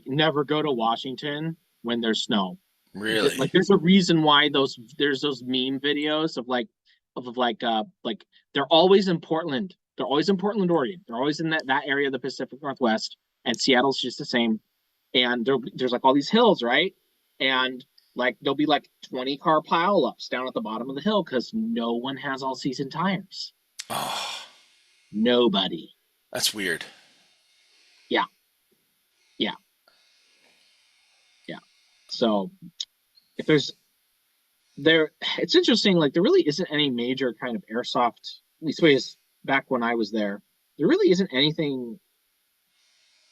never go to Washington when there's snow.
really,
Like there's a reason why there's those meme videos of like they're always in Portland. They're always in Portland, Oregon. They're always in that area of the Pacific Northwest, and Seattle's just the same. And there's like all these hills, right? And like there'll be like 20 car pileups down at the bottom of the hill because no one has all season tires.
oh,
Nobody.
that's weird.
Yeah, yeah, yeah. So if there's there, it's interesting. Like there really isn't any major kind of airsoft. At least ways back when I was there, there really isn't anything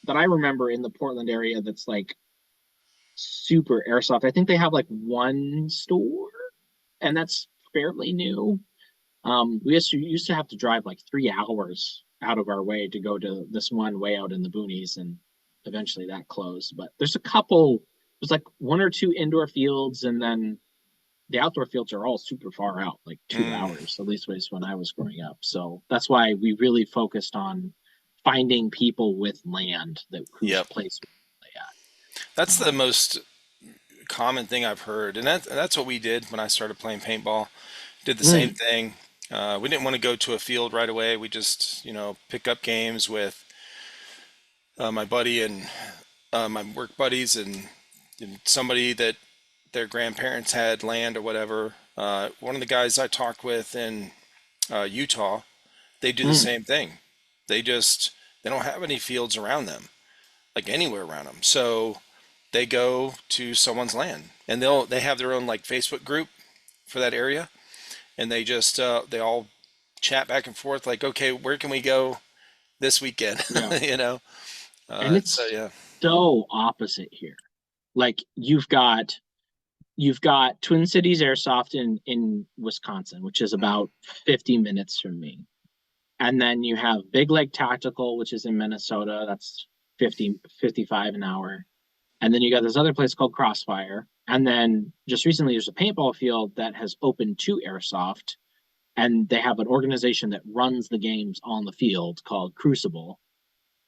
that I remember in the Portland area that's like super airsoft. I think they have like one store, and that's fairly new. We used to have to drive like 3 hours out of our way to go to this one way out in the boonies, and eventually that closed. But there's a couple. There's like one or two indoor fields, and then the outdoor fields are all super far out, like two
Mm,
hours, at least was when I was growing up. So that's why we really focused on finding people with land that whose
yep.
place we play at.
That's the most common thing I've heard, and that's what we did when I started playing paintball. Did the same
Mm,
thing. We didn't want to go to a field right away. We just, pick up games with my buddy and my work buddies and somebody that their grandparents had land or whatever. One of the guys I talked with in Utah, they do the
mm,
same thing. They just they don't have any fields around them, like anywhere around them. So they go to someone's land, and they have their own like Facebook group for that area, and they all chat back and forth like, okay, where can we go this weekend?
yeah.
you know.
And
So
it's
yeah.
so opposite here. Like you've got Twin Cities Airsoft in Wisconsin, which is
Mm,
about 50 minutes from me. And then you have Big Lake Tactical, which is in Minnesota. That's 50, 55 an hour. And then you got this other place called Crossfire. And then just recently, there's a paintball field that has opened to Airsoft, and they have an organization that runs the games on the field called Crucible.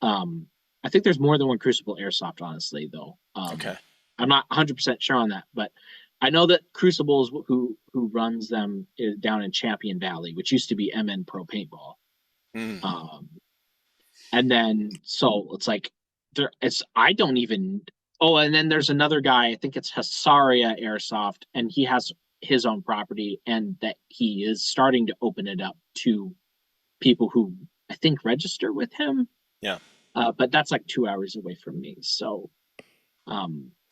Um, I think there's more than one Crucible Airsoft, honestly, though.
Okay.
I'm not 100% sure on that, but I know that Crucible is who runs them is down in Champion Valley, which used to be MN Pro Paintball.
Mm.
Um, and then so it's like there it's I don't even oh, and then there's another guy, I think it's Hasaria Airsoft, and he has his own property, and that he is starting to open it up to people who I think register with him.
Yeah.
But that's like 2 hours away from me. So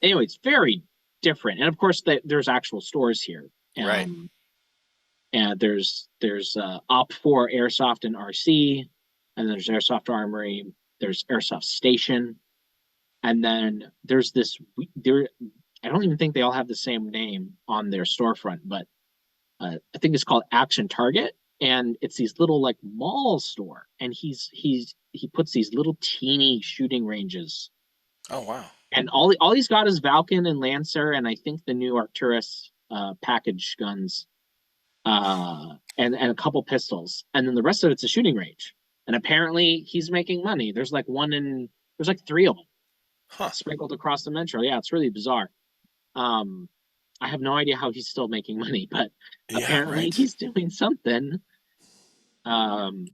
anyway, it's very different. And of course there's actual stores here.
Right.
And there's Op4 Airsoft and RC, and there's Airsoft Armory, there's Airsoft Station, and then there's this there. I don't even think they all have the same name on their storefront, but I think it's called Action Target, and it's these little like mall store, and he puts these little teeny shooting ranges,
Oh wow.
and all he's got is Valken and Lancer, and I think the new Arcturus package guns, and a couple pistols, and then the rest of it's a shooting range. And apparently he's making money. There's like three of them
Huh.
sprinkled across the metro. Yeah, it's really bizarre. Um, I have no idea how he's still making money, but
Yeah.
apparently
Right.
he's doing something. Um,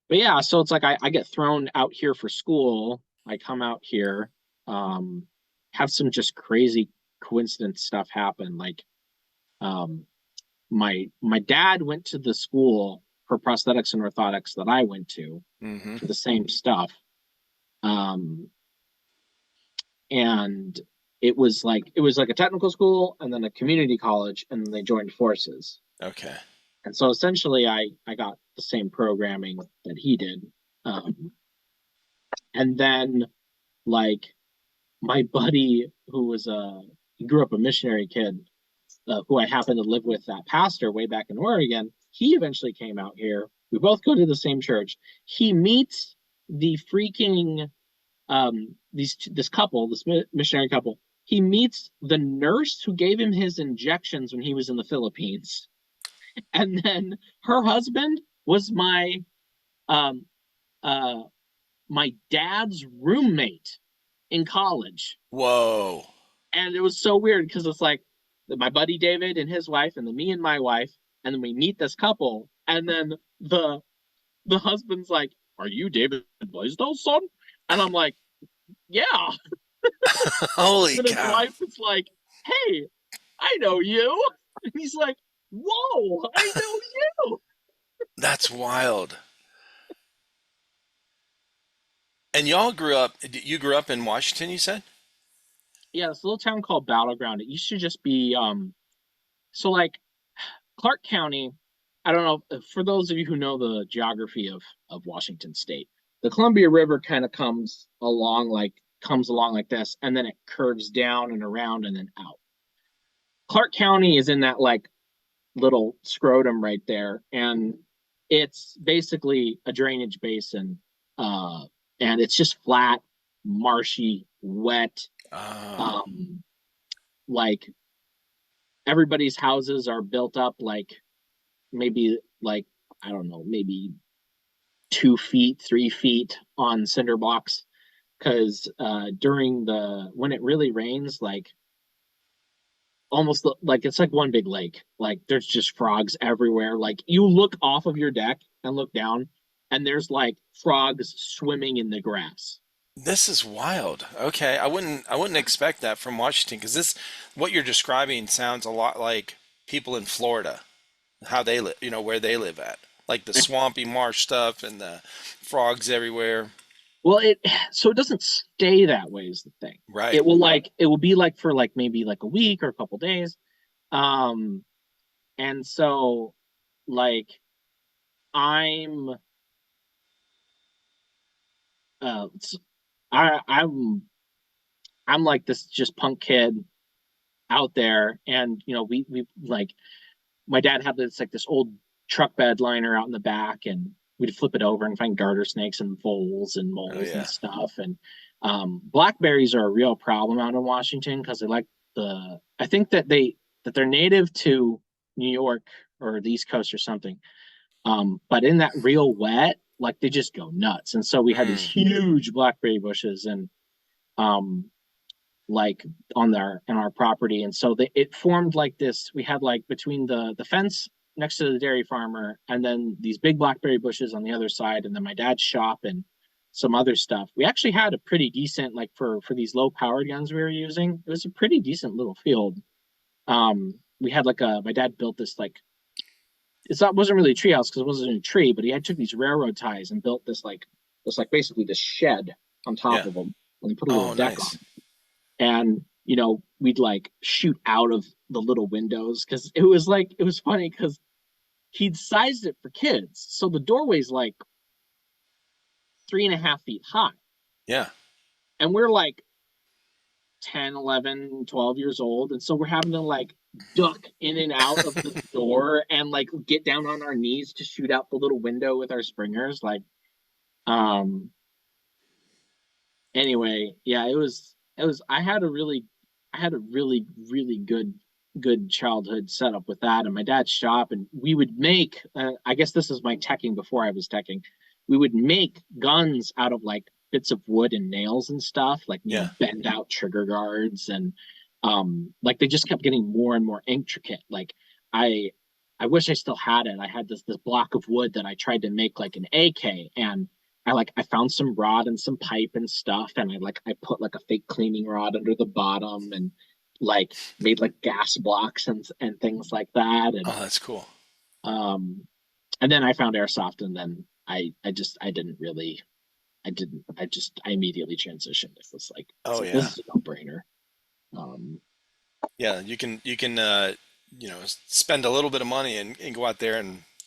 but yeah, so it's like I get thrown out here for school. I come out here, um, have some just crazy coincidence stuff happen. Like, um, my dad went to the school for prosthetics and orthotics that I went to
Mm-hmm.
for the same stuff. Um, and it was like a technical school and then a community college, and then they joined forces.
Okay.
And so essentially I got the same programming that he did. Um, and then like my buddy who was he grew up a missionary kid, who I happened to live with, that pastor way back in Oregon, he eventually came out here. We both go to the same church. He meets the freaking this couple, this missionary couple. He meets the nurse who gave him his injections when he was in the Philippines, and then her husband was um uh my dad's roommate in college.
Whoa.
And it was so weird because it's like my buddy David and his wife, and then me and my wife, and then we meet this couple, and then the husband's like, "Are you David Blaisdell's son?" And I'm like, "Yeah."
Holy
And his
cow.
wife is like, "Hey, I know you." And he's like, "Whoa, I know you."
That's wild. And y'all grew up. You grew up in Washington. You said.
Yeah, this little town called Battleground. It used to just be so like Clark County. I don't know, for those of you who know the geography of Washington State. The Columbia River kind of comes along like this, and then it curves down and around and then out. Clark County is in that like little scrotum right there, and it's basically a drainage basin, uh, and it's just flat, marshy, wet.
Oh.
Um, like everybody's houses are built up like maybe like I don't know, maybe 2 feet, 3 feet on cinder blocks. Because during the when it really rains, like almost like it's like one big lake. Like there's just frogs everywhere. Like you look off of your deck and look down, and there's like frogs swimming in the grass.
This is wild. Okay, I wouldn't expect that from Washington because this what you're describing sounds a lot like people in Florida, how they live, where they live at. Like the swampy marsh stuff and the frogs everywhere.
Well, it so it doesn't stay that way is the thing.
Right.
It will be like for like maybe like a week or a couple days. Um, and so like I'm uh I I'm like this just punk kid out there, and we like my dad had this old truck bed liner out in the back, and we'd flip it over and find garter snakes and voles and
Oh
moles and
yeah.
stuff. And Blackberries are a real problem out in Washington because they like I think that they're native to New York or the East Coast or something. But in that real wet, like they just go nuts. And so we had these
Mm,
huge blackberry bushes and um like on their in our property. And so it formed like this. We had like between the fence next to the dairy farmer and then these big blackberry bushes on the other side, and then my dad's shop and some other stuff. We actually had a pretty decent like for these low powered guns we were using. It was a pretty decent little field. We had like a my dad built this like it's not wasn't really a tree house because it wasn't a tree, but he had took these railroad ties and built this like basically this shed on top
yeah.
of them, and he put a little
Oh,
deck on
nice.
it. And we'd like shoot out of the little windows because it was funny because he'd sized it for kids, so the doorway's like 3.5 feet high,
Yeah.
and we're like 10, 11, 12 years old, and so we're having to like duck in and out of the door and like get down on our knees to shoot out the little window with our springers like um anyway, yeah, it was I had a really good childhood setup with that and my dad's shop, and we would make I guess this is my teching before I was teching. We would make guns out of like bits of wood and nails and stuff, like
Yeah.
bend out trigger guards, and like they just kept getting more and more intricate. Like I I wish I still had it. I had this block of wood that I tried to make like an AK, and I found some rod and some pipe and stuff, and I put like a fake cleaning rod under the bottom, and like made like gas blocks and things like that,
Oh, that's cool.
um and then I found airsoft, and then I just I didn't really I didn't I immediately transitioned. It was like
Oh,
this
yeah.
is a no brainer. um
Yeah. You can spend a little bit of money and go out there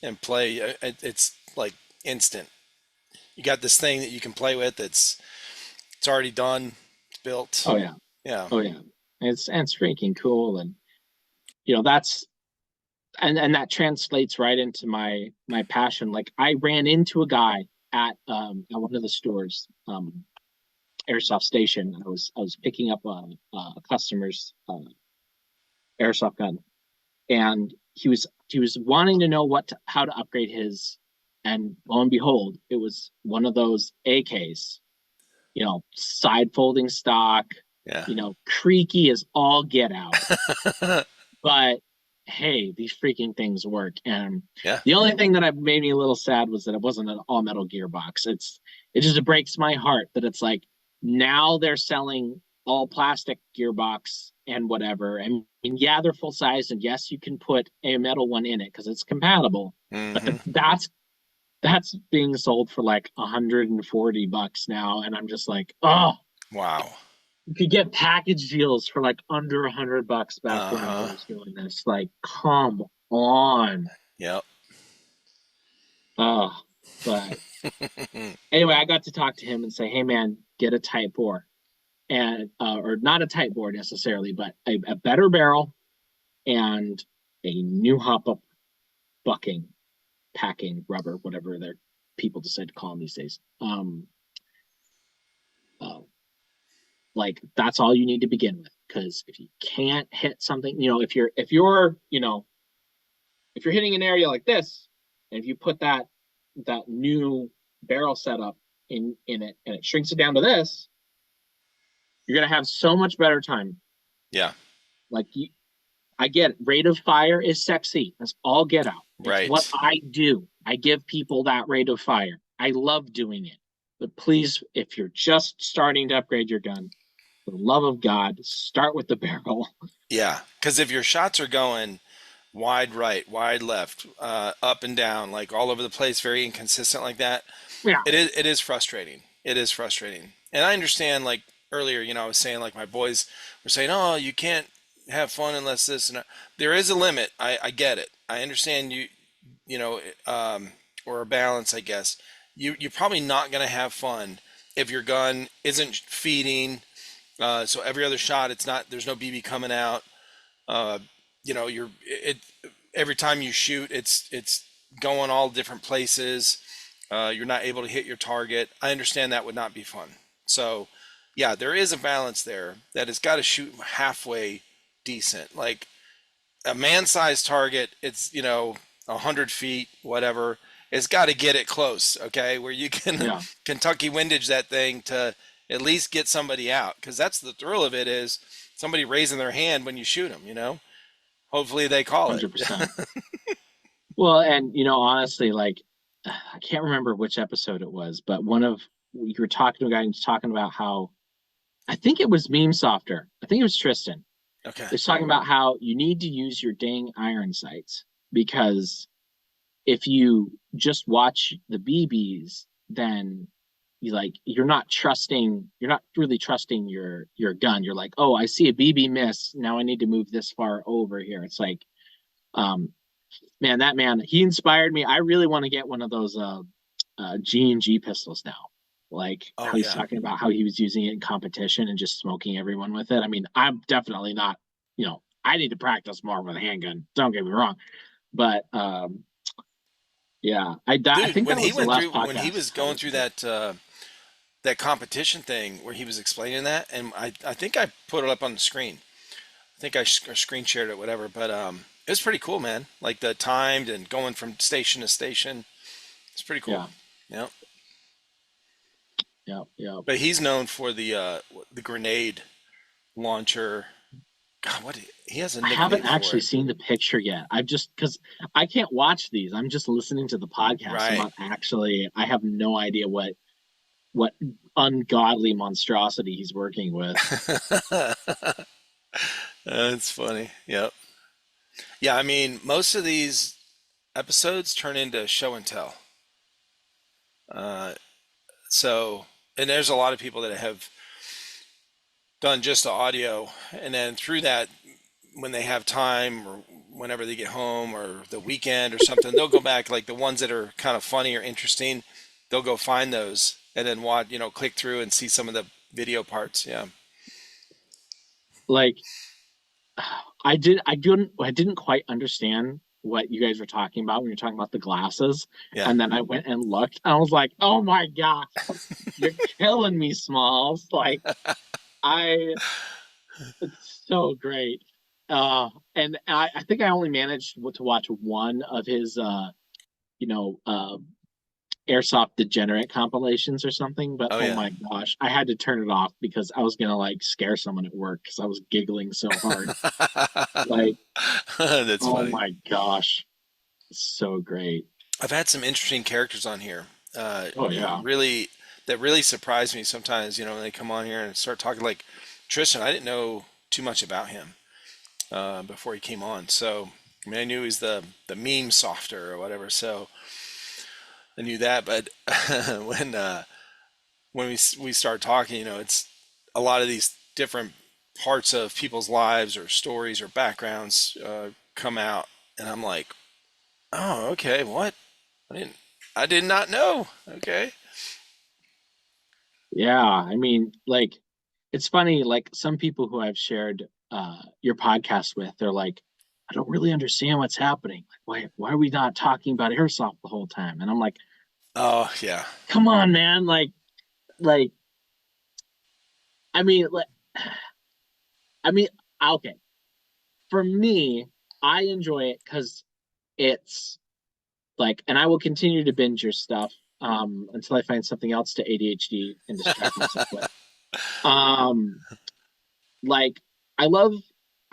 and play. It's like instant. You got this thing that you can play with. It's already done. It's built.
oh yeah,
Yeah.
oh yeah, it's freaking cool. And that's and that translates right into my passion. Like I ran into a guy at one of the stores, airsoft station. I was picking up a customer's airsoft gun, and he was wanting to know how to upgrade his, and lo and behold, it was one of those AKs, side folding stock,
Yeah.
creaky as all get out. But hey, these freaking things work. And
Yeah.
the only thing that made me a little sad was that it wasn't an all metal gearbox. It just breaks my heart that it's like now they're selling all plastic gearbox and whatever. And yeah, they're full size, and yes, you can put a metal one in it because it's compatible. But
Hmm.
that's being sold for like $140 now, and I'm just like, oh,
Wow.
you could get package deals for like under $100 back when I
Uh-huh.
was doing this. Like, come on.
Yep.
Oh, but anyway, I got to talk to him and say, hey man, get a Type 4, and or not a Type 4 necessarily, but a better barrel and a new hop up bucking, packing, rubber, whatever their people decide to call them these days. Uh, like that's all you need to begin with, because if you can't hit something, if you're hitting an area like this, and if you put that new barrel setup in it, and it shrinks it down to this, you're gonna have so much better time.
Yeah.
Like I get it. Rate of fire is sexy. That's all get out. It's what
Right.
I do. I give people that rate of fire. I love doing it. But please, if you're just starting to upgrade your gun, for the love of God, start with the barrel.
Yeah. Because if your shots are going wide right, wide left, up and down, like all over the place, very inconsistent like that,
Yeah.
it is frustrating. It is frustrating. And I understand, like earlier, I was saying like my boys were saying, "Oh, you can't have fun unless this," and there is a limit. I get it. I understand you know, or a balance, I guess. You're probably not going to have fun if your gun isn't feeding. So every other shot, it's not. There's no BB coming out. Uh, you're it every time you shoot, it's going all different places. You're not able to hit your target. I understand that would not be fun. So yeah, there is a balance there that it's got to shoot halfway decent. Like a man-sized target, it's 100 feet, whatever. It's got to get it close, okay, where you can
Yeah,
Kentucky windage that thing to at least get somebody out, because that's the thrill of it is somebody raising their hand when you shoot them. Hopefully they call it.
100%. Well, and honestly, like I can't remember which episode it was, but one of you were talking to a guy and he's talking about how I think it was Meme Softer. I think it was Tristan.
Okay.
It's talking about how you need to use your dang iron sights because if you just watch the BBs, then you're not really trusting your gun. You're like, oh, I see a BB miss. Now I need to move this far over here. It's like, um, man, that man, he inspired me. I really want to get one of those G&G pistols now. Like
Oh
how he's
yeah.
talking about how he was using it in competition and just smoking everyone with it. I mean, I'm definitely not, I need to practice more with a handgun. Don't get me wrong. But yeah, I
Dude,
think
when
that
he
was the
went
last
through when he was
podcast I
going through
listened to.
that competition thing where he was explaining that, and I think I put it up on the screen. I think I screen shared it, whatever. But it was pretty cool, man. Like the timed and going from station to station. It's pretty cool.
Yeah,
Yeah.
yeah, yeah.
But he's known for the grenade launcher. God, he has a
I haven't
nickname for
actually
it.
seen the picture yet. I've just because I can't watch these. I'm just listening to the podcast. I'm
Right.
not actually. I have no idea what ungodly monstrosity he's working with.
That's funny. Yep. Yeah, I mean, most of these episodes turn into show and tell. Uh, so, and there's a lot of people that have done just the audio, and then through that, when they have time or whenever they get home or the weekend or something, they'll go back, like the ones that are kind of funny or interesting, they'll go find those and then watch, click through and see some of the video parts. Yeah.
Like I didn't quite understand what you guys were talking about when you're talking about the glasses.
Yeah.
And then I went and looked and I was like, oh my gosh, you're killing me, Smalls. Like I it's so great. And I think I only managed to watch one of his you know, uh Airsoft degenerate compilations or something, but
Oh
oh
yeah.
my gosh, I had to turn it off because I was gonna like scare someone at work because I was giggling so hard. Like,
That's
oh
funny.
my gosh, so great.
I've had some interesting characters on here.
Oh yeah.
Really, that really surprised me sometimes, when they come on here and start talking like Tristan. I didn't know too much about him before he came on. So, I mean, I knew he's the meme softer or whatever. So I knew that. But when when we start talking, it's a lot of these different parts of people's lives or stories or backgrounds come out, and I'm like, oh, okay, what? I didn't, I did not know. Okay.
Yeah, I mean, like, it's funny, like some people who I've shared your podcast with, they're like, I don't really understand what's happening. Like, why are we not talking about airsoft the whole time? And I'm like,
Oh yeah.
come on, man. Like, I mean, like, I mean, okay. For me, I enjoy it because it's like, and I will continue to binge your stuff until I find something else to ADHD and distract myself with. Um, like I love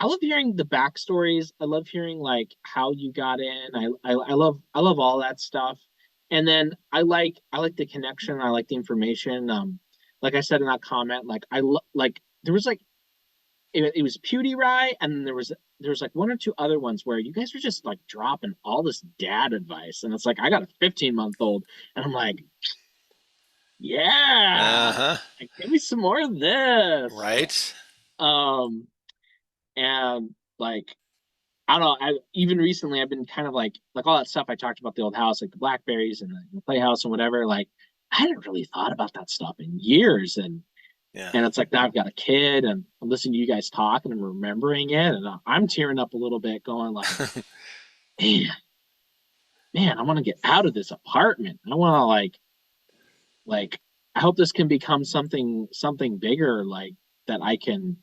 I love hearing the backstories. I love hearing like how you got in. I love all that stuff. And then I like the connection. I like the information. Like I said in that comment, like like there was like it was PewDiePie, and there was like one or two other ones where you guys were just like dropping all this dad advice, and it's like I got a 15-month-old, and I'm like, yeah,
Uh-huh.
like, give me some more of this.
Right.
Um, and like I don't know, even recently I've been kind of like all that stuff I talked about the old house, like the blackberries and the playhouse and whatever. Like I hadn't really thought about that stuff in years,
Yeah.
and it's like now I've got a kid and I'm listening to you guys talk and I'm remembering it, and I'm tearing up a little bit, going like, man, man, I want to get out of this apartment. I want to like I hope this can become something bigger, like that I can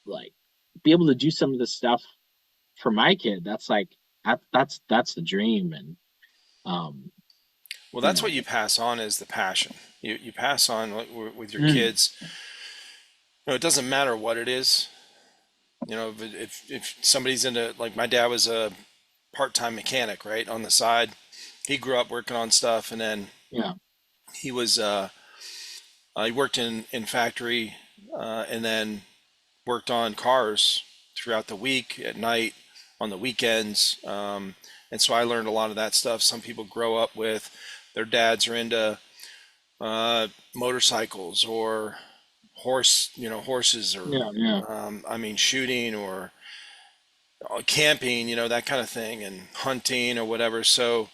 like be able to do some of this stuff for my kid. That's like that's the dream. And um,
Well,
you
that's
know,
what you pass on is the passion. You pass on with your
mm,
kids. It doesn't matter what it is. If somebody's into, like, my dad was a part-time mechanic, right, on the side. He grew up working on stuff, and then
yeah,
he was he worked in factory, and then worked on cars throughout the week, at night, on the weekends. And so I learned a lot of that stuff. Some people grow up with their dads are into motorcycles or horses, or
yeah, yeah.
I mean, shooting, or camping, that kind of thing, and hunting or whatever. So,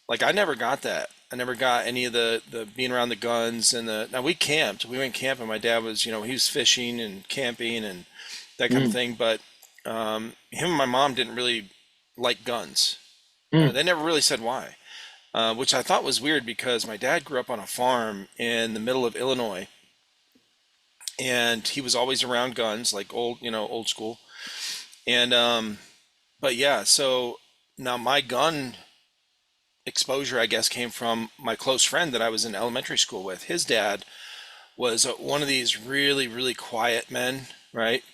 like, I never got that. I never got any of the being around the guns and the. Now, we camped. We went camping. My dad was, he was fishing and camping and that kind of
Mm,
thing. But him and my mom didn't really like guns.
mm,
They never really said why, which I thought was weird because my dad grew up on a farm in the middle of Illinois, and he was always around guns, like old school. And but yeah, so now my gun exposure, I guess, came from my close friend that I was in elementary school with. His dad was one of these really, really quiet men, right?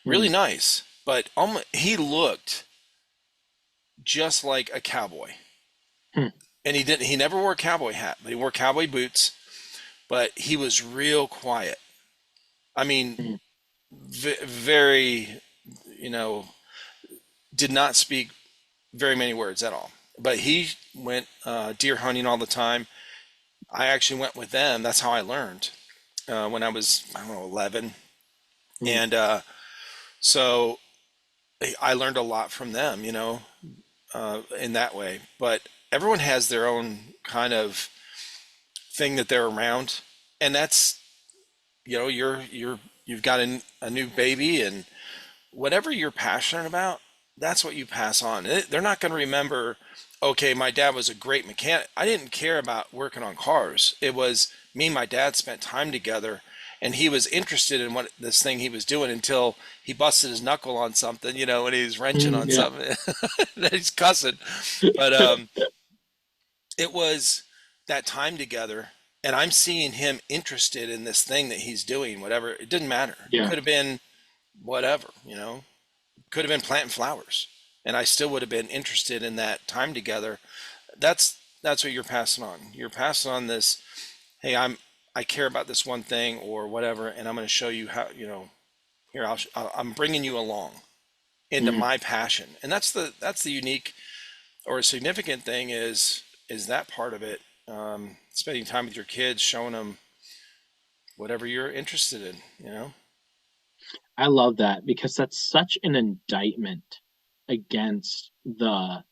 Really
mm,
nice, but he looked just like a cowboy.
mm,
And he never wore a cowboy hat, but he wore cowboy boots, but he was real quiet. I mean,
mm,
very, you know, did not speak very many words at all. But he went deer hunting all the time. I actually went with them. That's how I learned when I was, I don't know, 11.
mm.
And so I learned a lot from them, in that way. But everyone has their own kind of thing that they're around. And that's, you've got a new baby, and whatever you're passionate about, that's what you pass on. They're not going to remember, okay, my dad was a great mechanic. I didn't care about working on cars. It was me and my dad spent time together, and he was interested in what this thing he was doing until he busted his knuckle on something, when he was wrenching
Mm,
on
yeah.
something. Then he's cussing. But it was that time together, and I'm seeing him interested in this thing that he's doing, whatever. It didn't matter. It
Yeah.
could have been whatever, could have been planting flowers, and I still would have been interested in that time together. That's what you're passing on. You're passing on this, hey, I care about this one thing or whatever, and I'm going to show you how, here, I'm bringing you along into
Mm.
my passion. And that's the unique or significant thing, is that part of it. Spending time with your kids, showing them whatever you're interested in.
I love that because that's such an indictment against the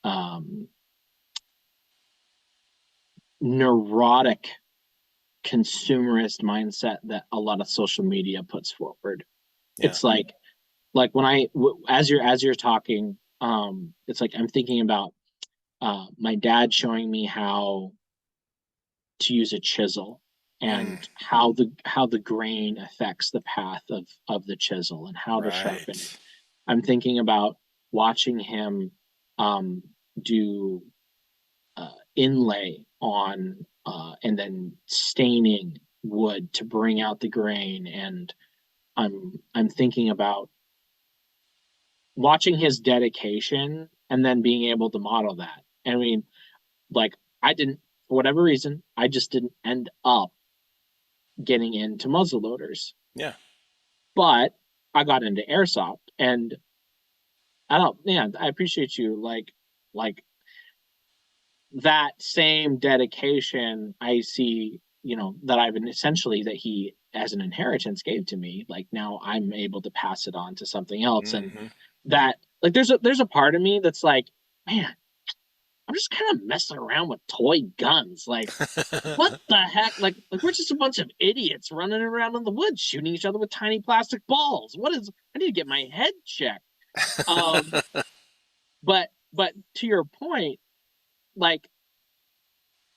um, neurotic consumerist mindset that a lot of social media puts forward.
Yeah.
It's like when as you're talking, it's like I'm thinking about my dad showing me how to use a chisel
Mm,
and how the grain affects the path of the chisel and how to sharpen it.
right.
I'm thinking about watching him um, do inlay on and then staining wood to bring out the grain. And I'm thinking about watching his dedication and then being able to model that. I mean, like I didn't, for whatever reason, I just didn't end up getting into muzzle loaders,
Yeah.
but I got into airsoft. And I don't, yeah, I appreciate you like that same dedication I see, that I've been essentially that he as an inheritance gave to me. Like now I'm able to pass it on to something else. And
Hmm.
that like there's a part of me that's like, man, I'm just kind of messing around with toy guns. Like, what the heck? Like we're just a bunch of idiots running around in the woods shooting each other with tiny plastic balls. What is I need to get my head checked. Um, but to your point, like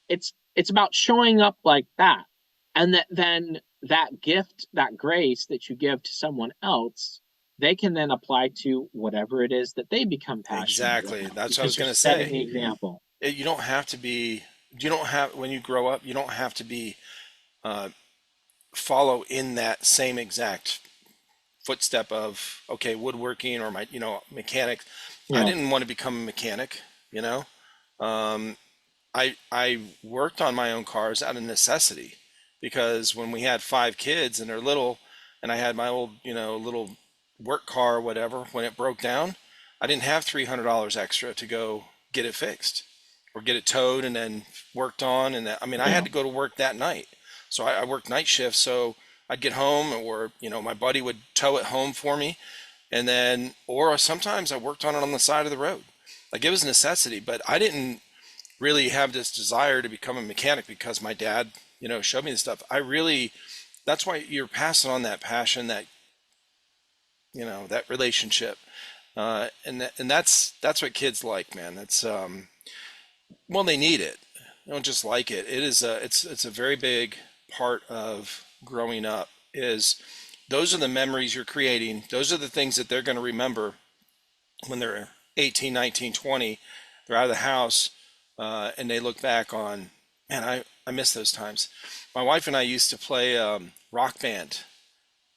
it's it's about showing up like that. And that then that gift, that grace that you give to someone else, they can then apply to whatever it is that they become passionate
Exactly.
about
That's what I was
because you're
going to
setting
say.
the example.
You don't have to be, you don't have, when you grow up, you don't have to be, follow in that same exact footstep of, okay, woodworking or my, mechanic. I
Yeah.
didn't want to become a mechanic, you know. I worked on my own cars out of necessity because when we had 5 kids and they're little, and I had my old, little work car or whatever, when it broke down, I didn't have $300 extra to go get it fixed or get it towed and then worked on. And that, I mean, I had
Yeah.
to go to work that night. So I worked night shifts. So I'd get home or, my buddy would tow it home for me. And then, or sometimes I worked on it on the side of the road. Like it was a necessity, but I didn't really have this desire to become a mechanic because my dad, showed me this stuff. I really, that's why you're passing on that passion, that, that relationship. And that's what kids like, man. That's, well, they need it. They don't just like it. It is it's a very big part of growing up is those are the memories you're creating. Those are the things that they're going to remember when they're 18, 19, 20. They're out of the house, and they look back on, man, I miss those times. My wife and I used to play rock band.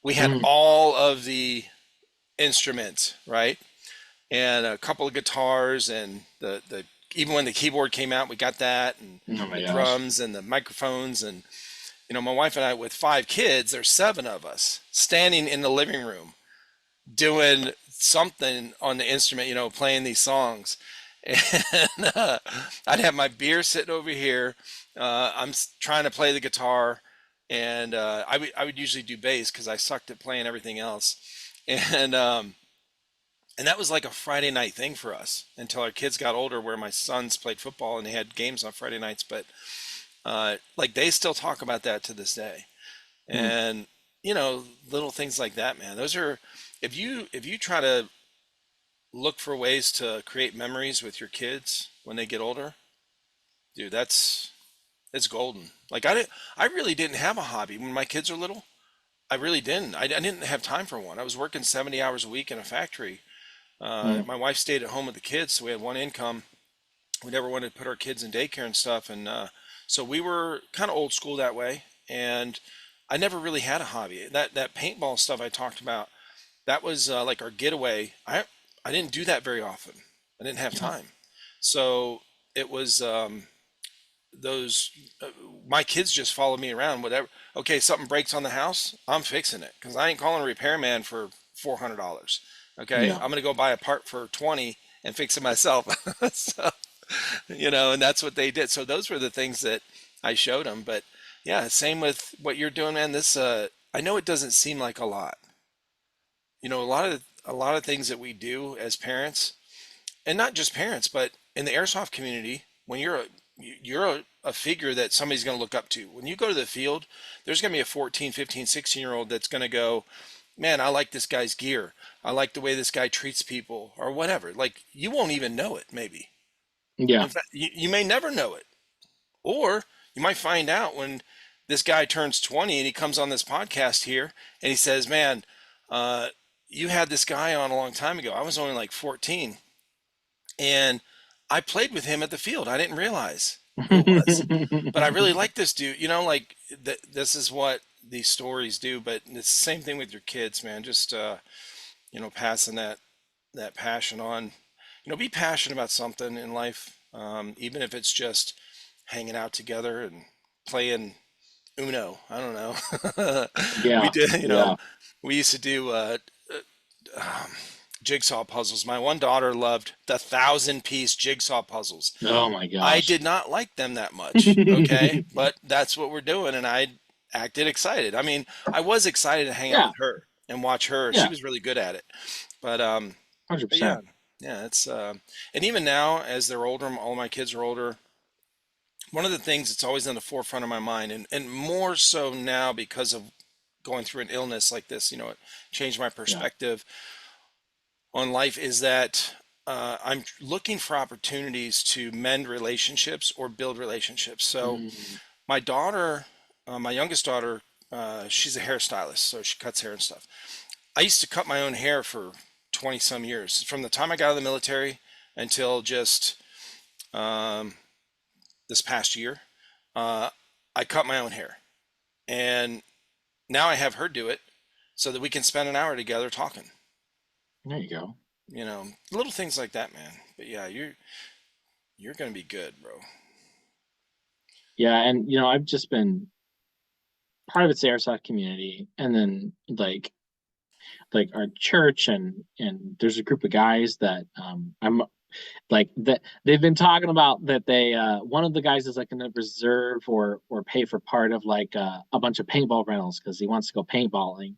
We had
Mm.
all of the instruments, right? And a couple of guitars and the even when the keyboard came out, we got that and
Oh
the
my gosh.
drums and the microphones and my wife and I with 5 kids, there's 7 of us standing in the living room doing something on the instrument, playing these songs. And I'd have my beer sitting over here. I'm trying to play the guitar, and I would usually do bass because I sucked at playing everything else. And and that was like a Friday night thing for us until our kids got older, where my sons played football and they had games on Friday nights. But like they still talk about that to this day,
Mm.
and little things like that, man. Those are if you try to look for ways to create memories with your kids when they get older, dude, it's golden. Like I really didn't have a hobby when my kids were little. I really didn't. I didn't have time for one. I was working 70 hours a week in a factory.
Mm.
My wife stayed at home with the kids, so we had one income. We never wanted to put our kids in daycare and stuff, and so we were kind of old school that way. And I never really had a hobby. That paintball stuff I talked about, that was like our getaway. I didn't do that very often. I didn't have
Yeah.
time. So it was those uh, my kids just follow me around. Whatever. Okay, something breaks on the house, I'm fixing it because I ain't calling a repairman for $400. Okay,
Yeah.
I'm gonna go buy a part for 20 and fix it myself. So, and that's what they did. So those were the things that I showed them. But yeah, same with what you're doing, man. This I know it doesn't seem like a lot. A lot of things that we do as parents, and not just parents, but in the airsoft community, when you're a figure that somebody's going to look up to. When you go to the field, there's going to be a 14, 15, 16-year-old that's going to go, man, I like this guy's gear. I like the way this guy treats people or whatever. Like you won't even know it, maybe.
Yeah.
In fact, you may never know it. Or you might find out when this guy turns 20 and he comes on this podcast here and he says, man, uh, you had this guy on a long time ago. I was only like 14 and I played with him at the field. I didn't realize who it was, but I really like this dude. Like this is what these stories do. But it's the same thing with your kids, man. Just passing that passion on. Be passionate about something in life, even if it's just hanging out together and playing Uno. I don't know. We
Yeah.
did,
Yeah.
we used to do jigsaw puzzles. My one daughter loved the 1,000-piece jigsaw puzzles.
Oh my
I
gosh.
did not like them that much, okay? But that's what we're doing, and I acted excited. I mean, I was excited to hang out
Yeah.
with her and watch her. She
Yeah.
was really good at it. But but yeah,
100%.
yeah, it's and even now as they're older, all my kids are older. One of the things that's always on the forefront of my mind, and more so now because of going through an illness like this, it changed my
Yeah.
perspective on life, is that I'm looking for opportunities to mend relationships or build relationships. So
Mm,
my daughter, my youngest daughter, she's a hairstylist, so she cuts hair and stuff. I used to cut my own hair for 20 some years, from the time I got out of the military until just um, this past year. Uh, I cut my own hair, and now I have her do it so that we can spend an hour together talking.
there you go.
Little things like that, man. But yeah, you're gonna be good, bro.
Yeah, and I've just been part of its Airsoft community, and then like our church, and there's a group of guys that I'm like that they've been talking about that they one of the guys is like going to reserve or pay for part of like a bunch of paintball rentals because he wants to go paintballing.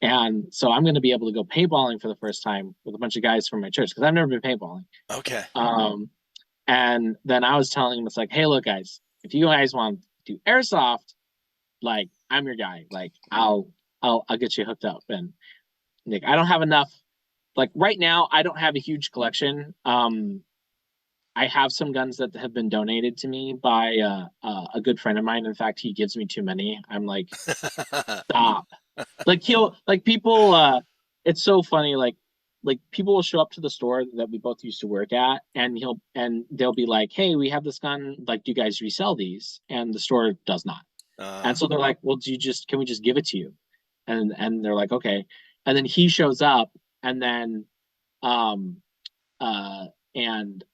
And so I'm going to be able to go paintballing for the first time with a bunch of guys from my church because I've never been paintballing.
Okay.
Um, and then I was telling him, it's like, hey, look, guys, if you guys want to do airsoft, like I'm your guy. Like I'll get you hooked up. And Nick, I don't have enough. Like right now, I don't have a huge collection. I have some guns that have been donated to me by a good friend of mine. In fact, he gives me too many. I'm like, stop. Like he'll like people. It's so funny. Like people will show up to the store that we both used to work at, and they'll be like, "Hey, we have this gun. Like, do you guys resell these?" And the store does not.
uh,
And so they're like, "Well, do you just can we just give it to you?" And they're like, "Okay." And then he shows up, and then um uh and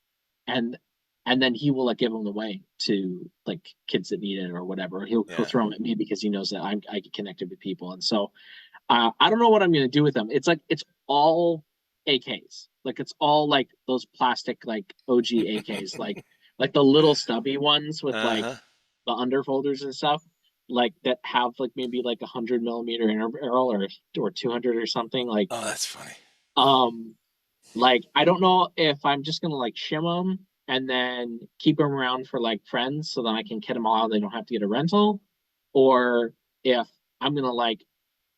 and and then he will like give them away to like kids that need it or whatever. He'll
yeah.
throw them at me because he knows that I get connected with people, and so I don't know what I'm gonna do with them. It's like it's all AKs, like it's all like those plastic like OG AKs, like the little stubby ones with like
Uh-huh.
the underfolders and stuff, like that have like maybe like 100 millimeter inner barrel or 200 or something like
Oh, that's funny.
um like I don't know if I'm just gonna like shim them and then keep them around for like friends so then I can kit them all out. They don't have to get a rental, or if I'm gonna like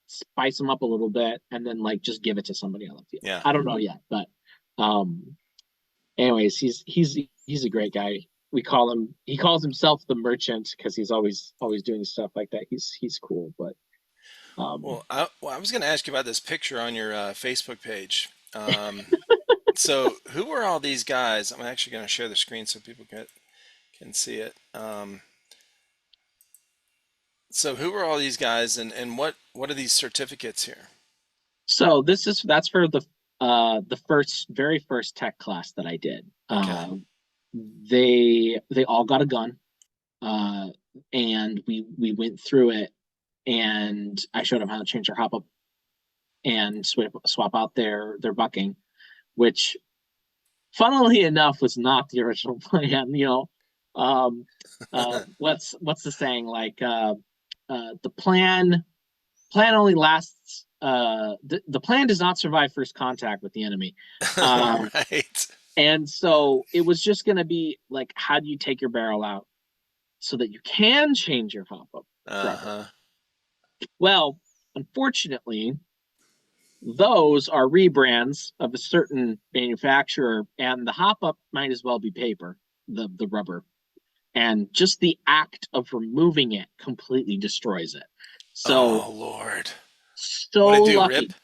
spice them up a little bit and then like just give it to somebody on the field.
Yeah.
I don't know yet, but um, anyways, he's a great guy. We call him. He calls himself the merchant because he's always doing stuff like that. He's cool, but um,
I was gonna ask you about this picture on your Facebook page. So who were all these guys? I'm actually gonna share the screen so people can see it. So who were all these guys, and what are these certificates here?
so that's for the very first tech class that I did.
Okay.
They all got a gun, uh, and we went through it, and I showed them how to change their hop up and swap out their bucking, which funnily enough was not the original plan. Um, what's the saying? Like the plan only lasts. The plan does not survive first contact with the enemy. Um,
Right.
and so it was just going to be like, how do you take your barrel out so that you can change your hop up rubber?
Uh-huh.
Well, unfortunately, those are rebrands of a certain manufacturer, and the hop up might as well be paper, the rubber. And just the act of removing it completely destroys it. So
Oh Lord. What
so
did it do? Rip
lucky.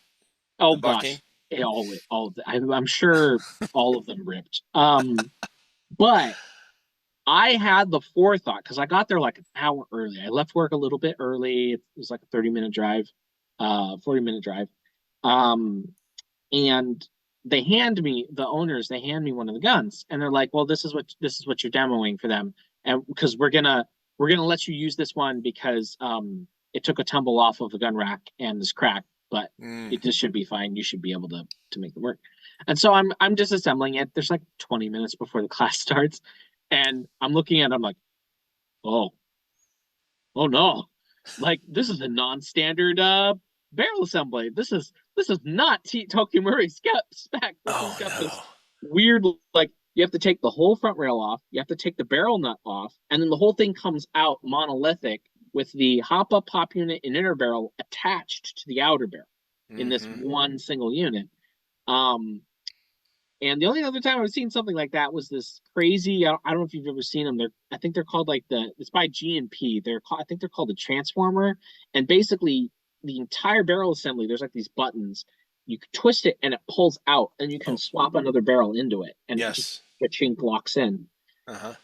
Oh
the bucking?
gosh, all of the, I'm sure all of them ripped. But I had the forethought because I got there like an hour early. I left work a little bit early. It was like a 30-minute drive, 40-minute drive. Um, and the owners, they hand me one of the guns, and they're like, "Well, this is what you're demoing for them, and because we're gonna let you use this one because it took a tumble off of the gun rack and is cracked, but
Mm.
it just should be fine. You should be able to make it work." And so I'm disassembling it. There's like 20 minutes before the class starts, and I'm looking at it, I'm like, "Oh, oh no, like this is a non-standard barrel assembly. This is not Tokyo Murray spec. This has
Oh
got this
no.
weird, like you have to take the whole front rail off, you have to take the barrel nut off, and then the whole thing comes out monolithic with the hop up pop unit and inner barrel attached to the outer barrel in this
Mm-hmm.
one single unit. Um, And the only other time I've seen something like that was this crazy. I don't know if you've ever seen them. I think they're called like it's by G&P. I think they're called the Transformer. And basically, the entire barrel assembly, there's like these buttons. You can twist it and it pulls out, and you can
Oh,
swap another barrel into it, and it just
yes.
the chink locks in.
Uh-huh.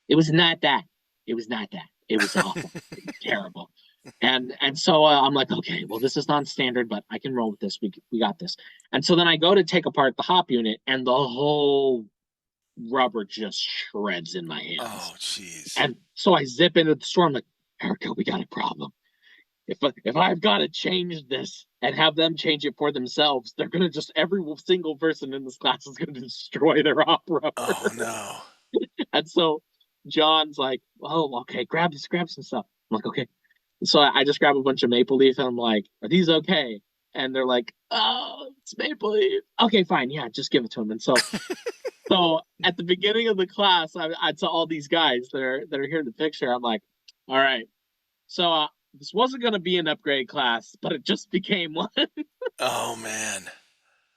It was not that. It was not that. It was awful. It was terrible. And so I'm like, okay, well, this is non-standard, but I can roll with this. We got this. And so then I go to take apart the hop unit, and the whole rubber just shreds in my hands.
Oh, jeez.
And so I zip into the store. I'm like, Erica, we got a problem. If I've got to change this and have them change it for themselves, they're gonna just every single person in this class is gonna destroy their hop
Oh,
rubber.
no.
And so John's like, "Oh, okay, grab some stuff." I'm like, "Okay." So I just grab a bunch of maple leaf and I'm like, "Are these okay?" And they're like, "Oh, it's maple leaf." Okay, fine, yeah, just give it to them. And so at the beginning of the class, I to all these guys that are here in the picture, I'm like, "All right, so this wasn't going to be an upgrade class, but it just became one."
Oh, man.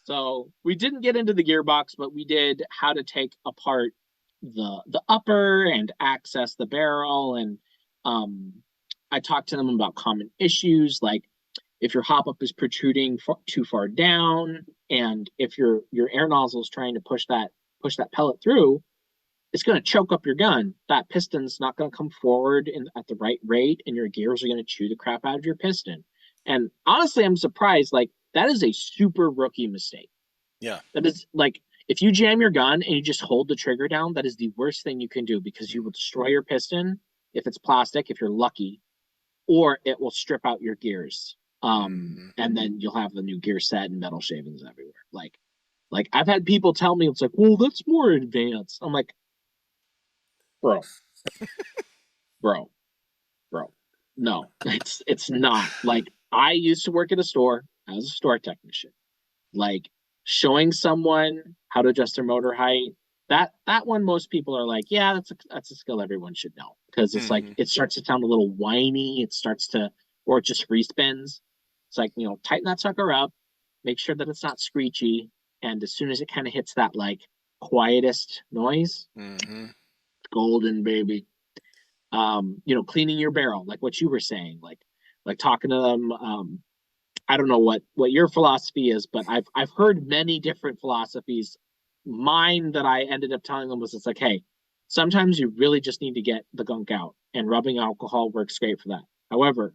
So we didn't get into the gearbox, but we did how to take apart the upper and access the barrel. And um, I talked to them about common issues like if your hop up is protruding too far down, and if your air nozzle is trying to push that pellet through, it's going to choke up your gun. That piston's not going to come forward at the right rate, and your gears are going to chew the crap out of your piston. And honestly, I'm surprised. Like that is a super rookie mistake.
Yeah.
That is like if you jam your gun and you just hold the trigger down, that is the worst thing you can do because you will destroy your piston if it's plastic, if you're lucky, or it will strip out your gears.
Mm-hmm.
And then you'll have the new gear set and metal shavings everywhere. Like I've had people tell me it's like, well, that's more advanced. I'm like, bro, bro, bro. No, it's not. Like I used to work at a store as a store technician. Like showing someone how to adjust their motor height. That one most people are like, yeah, that's a skill everyone should know because it's like
Mm-hmm.
it starts to sound a little whiny. It starts to or it just free spins. It's like, tighten that sucker up, make sure that it's not screechy, and as soon as it kind of hits that like quietest noise,
Mm-hmm.
golden baby. Cleaning your barrel, like what you were saying, like talking to them. I don't know what your philosophy is, but I've heard many different philosophies. Mine that I ended up telling them was it's like, hey, sometimes you really just need to get the gunk out, and rubbing alcohol works great for that. However,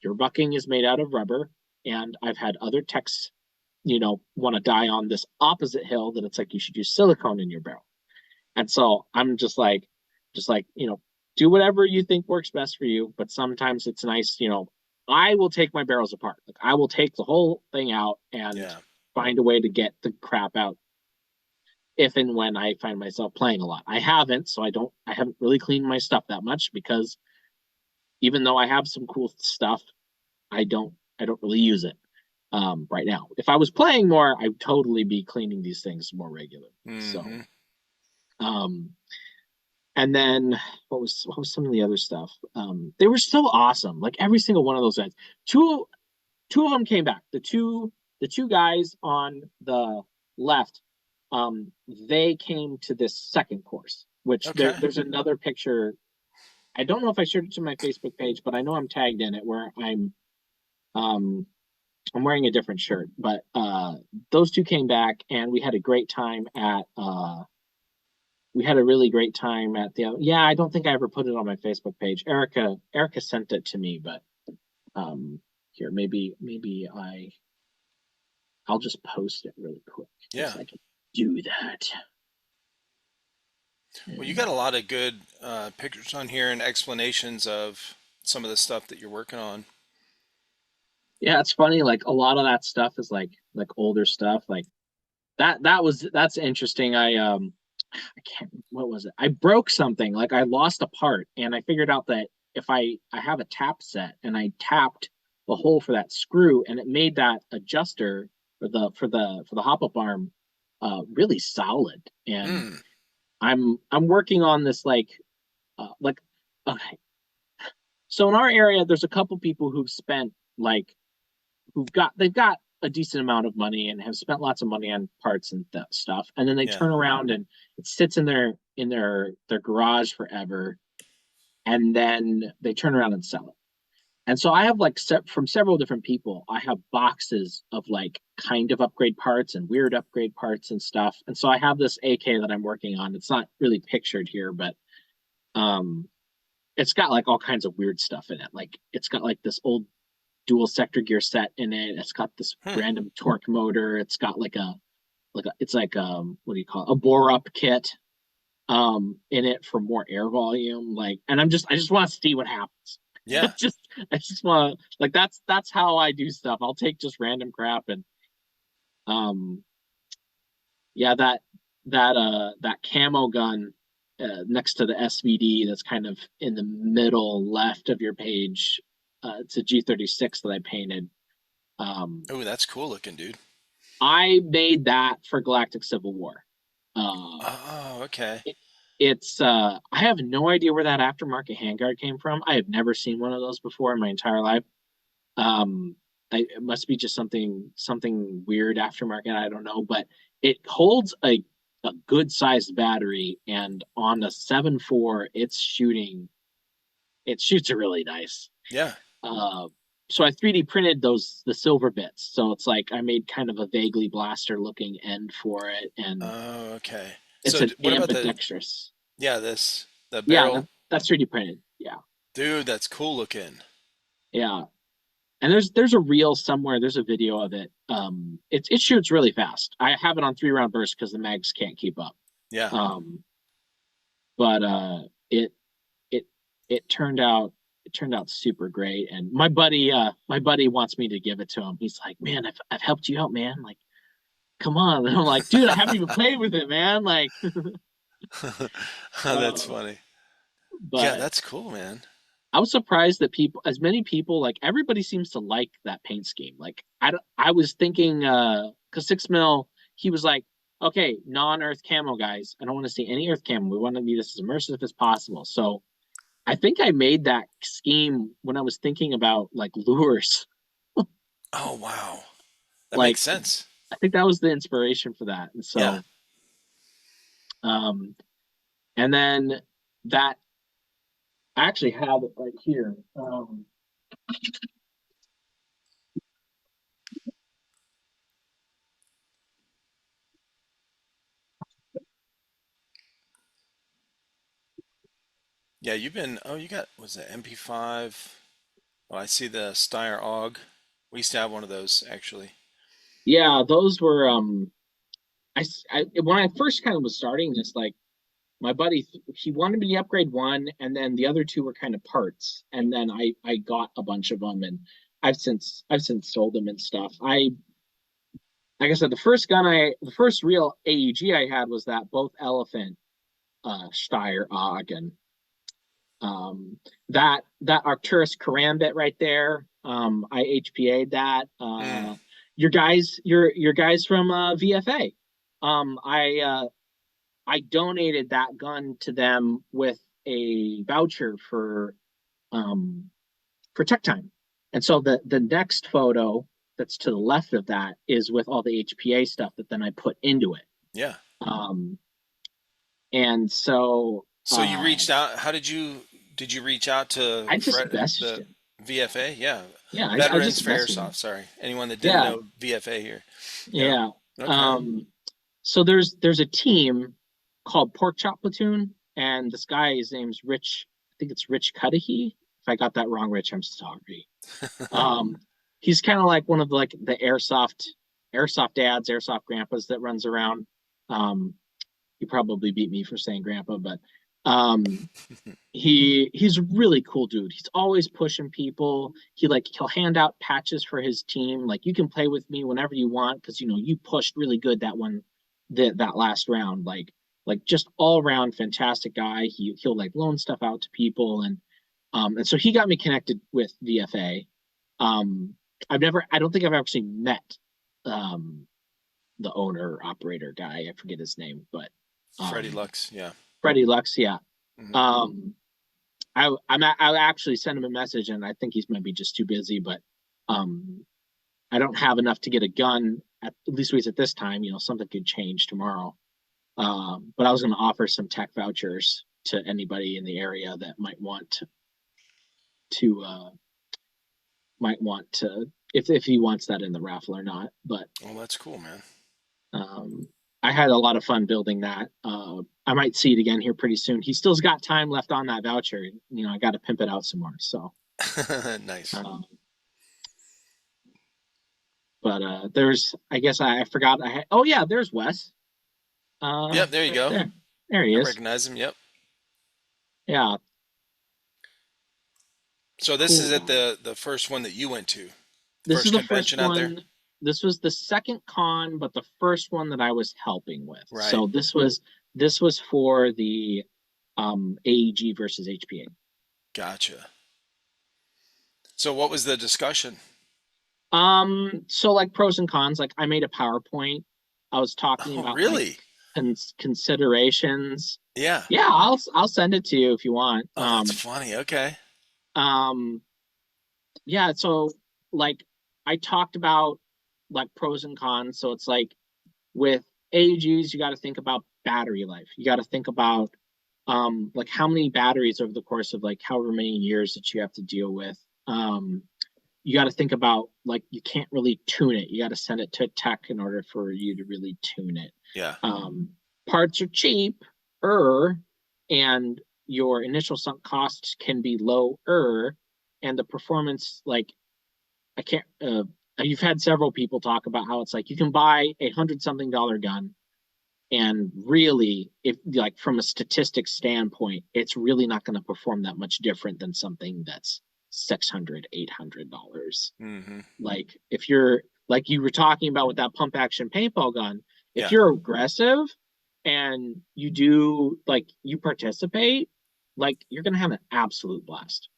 your bucking is made out of rubber, and I've had other techs, want to die on this opposite hill that it's like you should use silicone in your barrel. And so I'm just like, do whatever you think works best for you. But sometimes it's nice, I will take my barrels apart. Like I will take the whole thing out and
Yeah.
find a way to get the crap out if and when I find myself playing a lot. I haven't, so I haven't really cleaned my stuff that much because even though I have some cool stuff, I don't really use it right now. If I was playing more, I'd totally be cleaning these things more regularly. So
Mm-hmm.
um and then what was some of the other stuff? They were so awesome. Like every single one of those guys. Two of them came back. The two guys on the left, they came to this second course, which
Okay.
there's another picture. I don't know if I shared it to my Facebook page, but I know I'm tagged in it where um I'm wearing a different shirt. But those two came back and we had a really great time at the yeah, I don't think I ever put it on my Facebook page. Erica sent it to me, but um here maybe I'll just post it really quick because
Yeah.
I can do that.
Well, you
And
got a lot of good pictures on here and explanations of some of the stuff that you're working on.
yeah, it's funny, like a lot of that stuff is like older stuff. Like that's interesting. I can't what was it? I broke something, like I lost a part, and I figured out that if I have a tap set and I tapped the hole for that screw and it made that adjuster for the hop up arm really solid. And
Mm.
I'm working on this like okay. So in our area there's a couple people who've spent like they've got a decent amount of money and have spent lots of money on parts and that stuff, and then they
Yeah.
turn around and it sits in their garage forever, and then they turn around and sell it. And so I have like from several different people, I have boxes of like kind of upgrade parts and weird upgrade parts and stuff. And so I have this AK that I'm working on. It's not really pictured here, but um it's got like all kinds of weird stuff in it. Like it's got like this old dual sector gear set in it. It's got this
Hmm.
random torque motor. It's got it's like what do you call it? A bore up kit in it for more air volume. Like, and I just want to see what happens.
Yeah.
just I just want to like that's how I do stuff. I'll take just random crap and um yeah, that camo gun next to the SVD that's kind of in the middle left of your page. It's a G36 that I painted. Um,
Oh, that's cool looking, dude.
I made that for Galactic Civil War. Uh,
Oh, okay.
it, it's I have no idea where that aftermarket handguard came from. I have never seen one of those before in my entire life. Um, it must be just something weird aftermarket. I don't know, but it holds a good sized battery, and on a 7.4, it shoots it really nice.
Yeah.
Uh, so I 3D printed the silver bits. So it's like I made kind of a vaguely blaster looking end for it, and
Oh, okay.
it's
So
an
what about
ambidextrous.
the
Yeah,
barrel?
that's 3D printed. Yeah,
Dude, that's cool looking.
yeah. And there's a reel somewhere. There's a video of it. It shoots really fast. I have it on 3 round bursts because the mags can't keep up.
Yeah.
Um, but it it it turned out super great. And my buddy wants me to give it to him. He's like, man, I've helped you out, man. Like, come on. And I'm like, dude, I haven't even played with it, man. Like,
That's
uh,
funny. Yeah,
but
that's cool, man.
I was surprised that as many people, like everybody seems to like that paint scheme. Like I was thinking, cause 6 mil, he was like, okay, non-earth camo guys, I don't want to see any earth camo. We want to be this as immersive as possible. So I think I made that scheme when I was thinking about like lures.
Oh, wow. That
Like
makes sense.
I think that was the inspiration for that. And
Yeah.
so, um, and then that I actually have it right here.
Yeah, you got, was it MP5? Oh, I see the Steyr AUG. We used to have one of those, actually.
Yeah, those were I when I first kind of was starting this, like my buddy he wanted me to upgrade one, and then the other two were kind of parts, and then I got a bunch of them, and I've since sold them and stuff. I like I said, the first real AEG I had was that both elephant Steyr Og, and that Arcturus Karambit right there. I HPA'd that.
Mm,
Your guys from VFA. Um, I uh, I donated that gun to them with a voucher for Tech Time, and so the next photo that's to the left of that is with all the HPA stuff that then I put into it.
yeah.
Um, and so
So you reached out. Did you reach out to
I just messaged
the
him.
VFA? Yeah.
Yeah, I
Veterans
just
for
messaged
Airsoft.
him.
Sorry. Anyone that didn't
Yeah,
know VFA here. Yeah.
yeah.
Okay.
Um, so there's a team called Pork Chop Platoon, and this guy, his name's Rich. I think it's Rich Cudahy. If I got that wrong, Rich, I'm sorry. Um, he's kind of like one of the airsoft dads, airsoft grandpas that runs around. Um, he probably beat me for saying grandpa, but um, he's a really cool dude. He's always pushing people. He'll hand out patches for his team. Like you can play with me whenever you want because you pushed really good that last round. Like just all around fantastic guy. He'll like loan stuff out to people and so he got me connected with VFA. Um, I don't think I've actually met um the owner operator guy. I forget his name, but
Freddie
um
Lux. Yeah.
Freddie Lux, yeah.
Hmm.
Um, I actually sent him a message, and I think he's maybe just too busy. But um, I don't have enough to get a gun at least at this time. Something could change tomorrow. But I was going to offer some tech vouchers to anybody in the area that to might want to if he wants that in the raffle or not. But
Well, that's cool, man.
um, I had a lot of fun building that. I might see it again here pretty soon. He still's got time left on that voucher. I got to pimp it out some more. So,
Nice.
um, but there's, I guess I forgot. Oh yeah, there's Wes.
Yep, there you
Right
go.
there. There he
I
is.
recognize him. Yep.
Yeah,
So this is
cool
at
guy.
the first one that you went to,
This is
first
the first
convention out there.
one. This was the second con, but the first one that I was helping with.
Right.
So this was for the AEG versus HPA.
Gotcha. So what was the discussion?
So like pros and cons, like I made a PowerPoint. I was talking
Oh,
about like
really?
considerations.
Yeah.
Yeah, I'll send it to you if you want.
Oh, that's funny. Okay.
Um, yeah, so like I talked about like pros and cons. So it's like with AEGs, you got to think about battery life. You got to think about like how many batteries over the course of like however many years that you have to deal with. You got to think about like you can't really tune it. You got to send it to tech in order for you to really tune it.
Yeah.
Um, Parts are cheap, and your initial sunk costs can be lower, and the performance like I can't. You've had several people talk about how it's like you can buy $100-something gun, and really, if like from a statistics standpoint, it's really not going to perform that much different than something that's $600, $800.
Mm-hmm.
Like if you're like you were talking about with that pump action paintball gun, if
Yeah.
you're aggressive and you participate, like you're gonna have an absolute blast,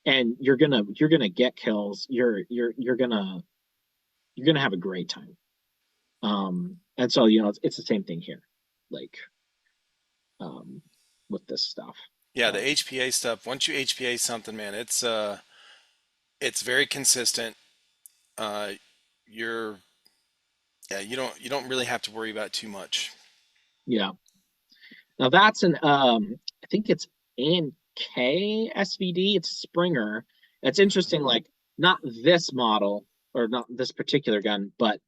and you're gonna get kills. You're gonna have a great time. And so it's the same thing here, like um, with this stuff.
Yeah, the
But
HPA stuff, once you HPA something, man, it's very consistent. Uh you're yeah, you don't really have to worry about too much.
yeah, now that's an I think it's ANK SVD. It's Springer. It's
Mhm.
interesting. Like not this model or not this particular gun, but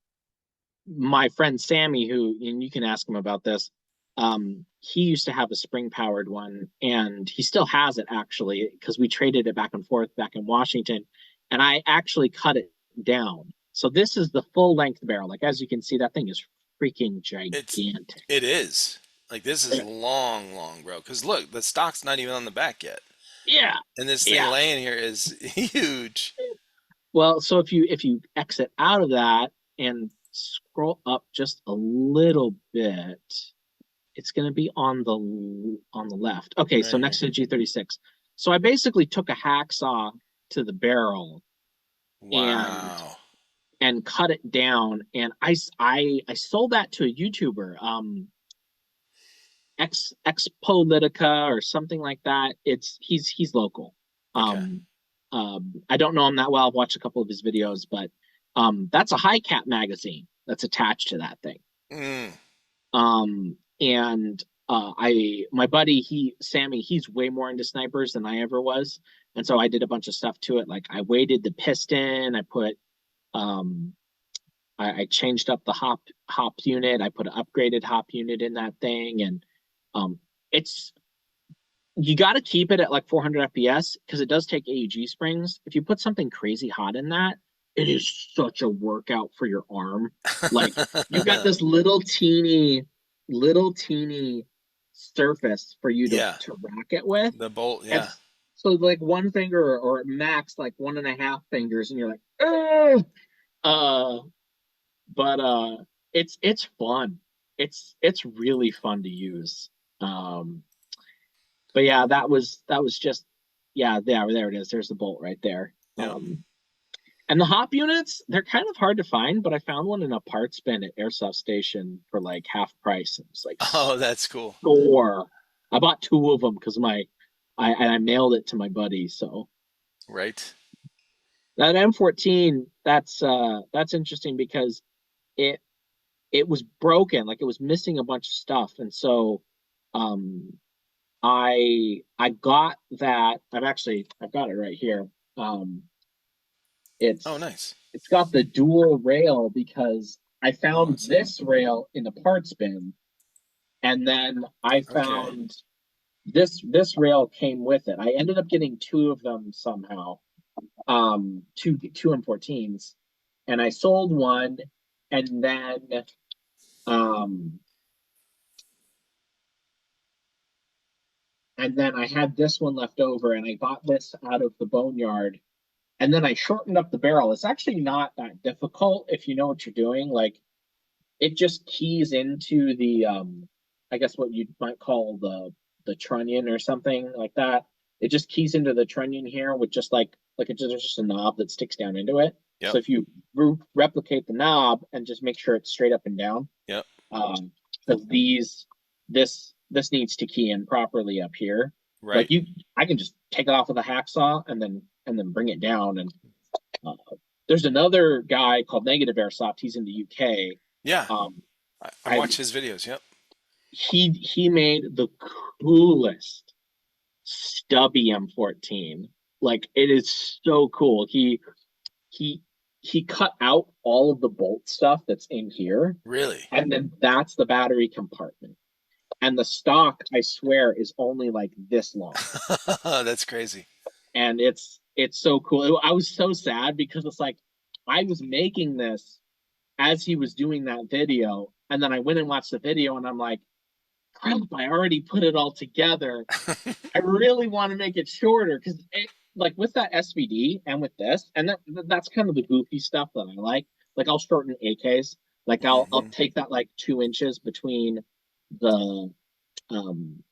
my friend Sammy, who and you can ask him about this. He used to have a spring powered one, and he still has it actually because we traded it back and forth back in Washington, and I actually cut it down. So this is the full length barrel. Like as you can see, that thing is freaking
It's
gigantic.
it is. Like this is long, long, bro. Cause look, the stock's not even on the back yet.
Yeah,
And this thing
yeah.
laying here is huge.
Well, so if you exit out of that and scroll up just a little bit, it's going to be on the left. Okay, so
Right
next
here.
to the G36. So I basically took a hacksaw to the barrel and
Wow.
cut it down, and I sold that to a YouTuber, X Politica or something like that. He's local.
Okay.
Um, I don't know him that well. I've watched a couple of his videos, but that's a high cap magazine that's attached to that thing.
Mm,
And my buddy, Sammy, he's way more into snipers than I ever was. And so I did a bunch of stuff to it. Like I weighted the piston, um I changed up the hop unit, I put an upgraded hop unit in that thing, and it's you got to keep it at like 400 FPS because it does take AEG springs. If you put something crazy hot in that, it is such a workout for your arm. Like you got this little teeny surface for you to
yeah.
rack it with.
The bolt,
And
yeah.
so like one finger or max like one and a half fingers, and you're like, oh, uh, but it's fun. It's really fun to use. Um, but yeah, that was just yeah, there it is. There's the bolt right there.
Yep.
And the hop units, they're kind of hard to find, but I found one in a parts bin at Airsoft Station for like half price. It was like
Oh, that's cool.
score. I bought two of them because I mailed it to my buddy. So
Right?
that M14 that's interesting because it it was broken, like it was missing a bunch of stuff, and so um I got that. I've got it right here. Um,
Oh,
it's
nice.
it's got the dual rail because I
Oh,
found
let's see.
this rail in the parts bin, and then I
Okay.
found this rail came with it. I ended up getting two of them somehow, two M14s, and I sold one, and then um I had this one left over, and I got this out of the boneyard, and then I shortened up the barrel. It's actually not that difficult if you know what you're doing. Like it just keys into the I guess what you might call the trunnion or something like that. It just keys into the trunnion here with just like it's just a knob that sticks down into it. So
Yep.
if you replicate the knob and just make sure it's straight up and down,
Yep.
um, because this needs to key in properly up here. Like
Right.
I can just take it off with a hacksaw and then bring it down. And uh, there's another guy called Negative Airsoft. He's in the UK.
Yeah.
Um,
I
I
watch his videos. Yep.
he made the coolest stubby M14. Like it is so cool. He he cut out all of the bolt stuff that's in here,
Really.
and then that's the battery compartment. And the stock, I swear, is only like this long,
That's crazy.
and it's so cool. I was so sad because it's like I was making this as he was doing that video, and then I went and watched the video, and I'm like, crap, I already put it all together. I really want to make it shorter because like with that SVD and with this, and that's kind of the goofy stuff that I like. Like I'll shorten AKs. Like I'll
Hmm.
take that like 2 inches between the um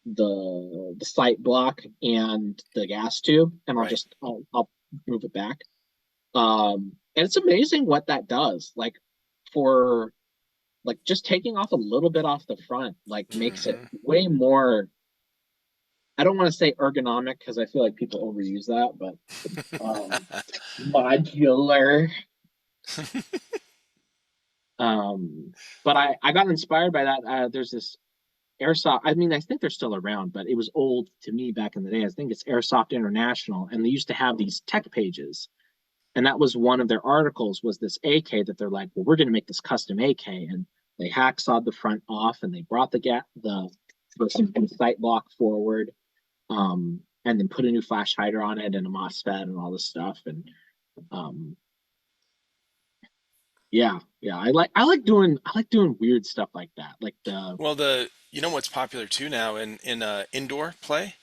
the sight block and the gas tube, and
Right.
I'll move it back. And it's amazing what that does. Like for like just taking off a little bit off the front, like makes it
Hmm.
way more. I don't want to say ergonomic because I feel like people overuse that, but um, modular. Um, but I got inspired by that. There's this Airsoft. I mean, I think they're still around, but it was old to me back in the day. I think it's Airsoft International, and they used to have these tech pages, and that was one of their articles was this AK that they're like, well, we're going to make this custom AK, and they hacksawed the front off, and they brought the sight block forward, and then put a new flash hider on it and a MOSFET and all this stuff, and um, yeah, I like doing weird stuff like that, like the
Well, you know what's popular too now in indoor play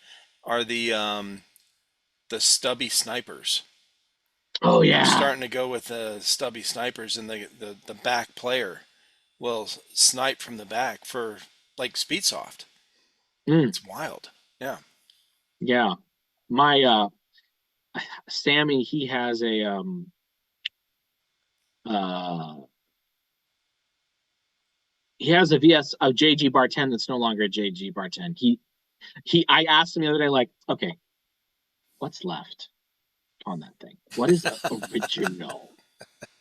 are the stubby snipers.
oh
They're
yeah,
starting to go with the stubby snipers, and the back player will snipe from the back for like Speedsoft.
mm,
It's wild. Yeah.
yeah. My Sammy, uh he has a VS a JG Bar 10 that's no longer a JG Bar 10. He I asked him the other day, like, okay, what's left on that thing? What is original?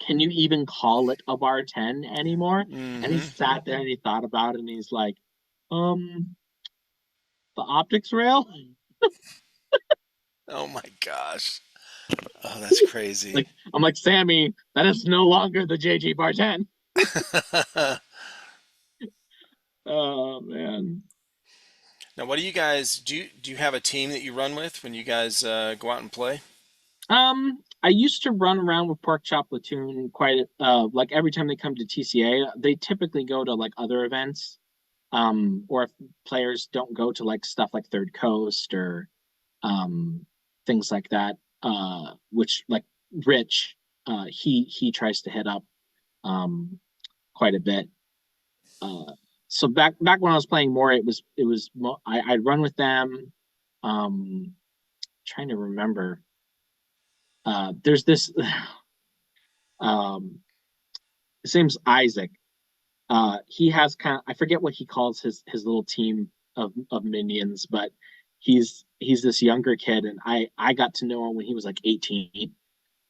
Can you even call it a Bar 10 anymore? And he
Hmm.
sat there and he thought about it and he's like, um, the optics rail?
Oh my gosh. Oh, that's crazy.
Like, I'm like, Sammy, that is no longer the JG Bar 10. Oh man.
Now, what do you guys do? You have a team that you run with when you guys go out and play?
I used to run around with Pork Chop Platoon quite like every time they come to TCA, they typically go to like other events. Or if players don't go to like stuff like Third Coast or um things like that, which like Rich, he tries to hit up um quite a bit. Uh so back when I was playing more, I'd run with them. Um Trying to remember. There's this um his name's Isaac. He has kind of I forget what he calls his little team of minions, but he's this younger kid, and I got to know him when he was like 18,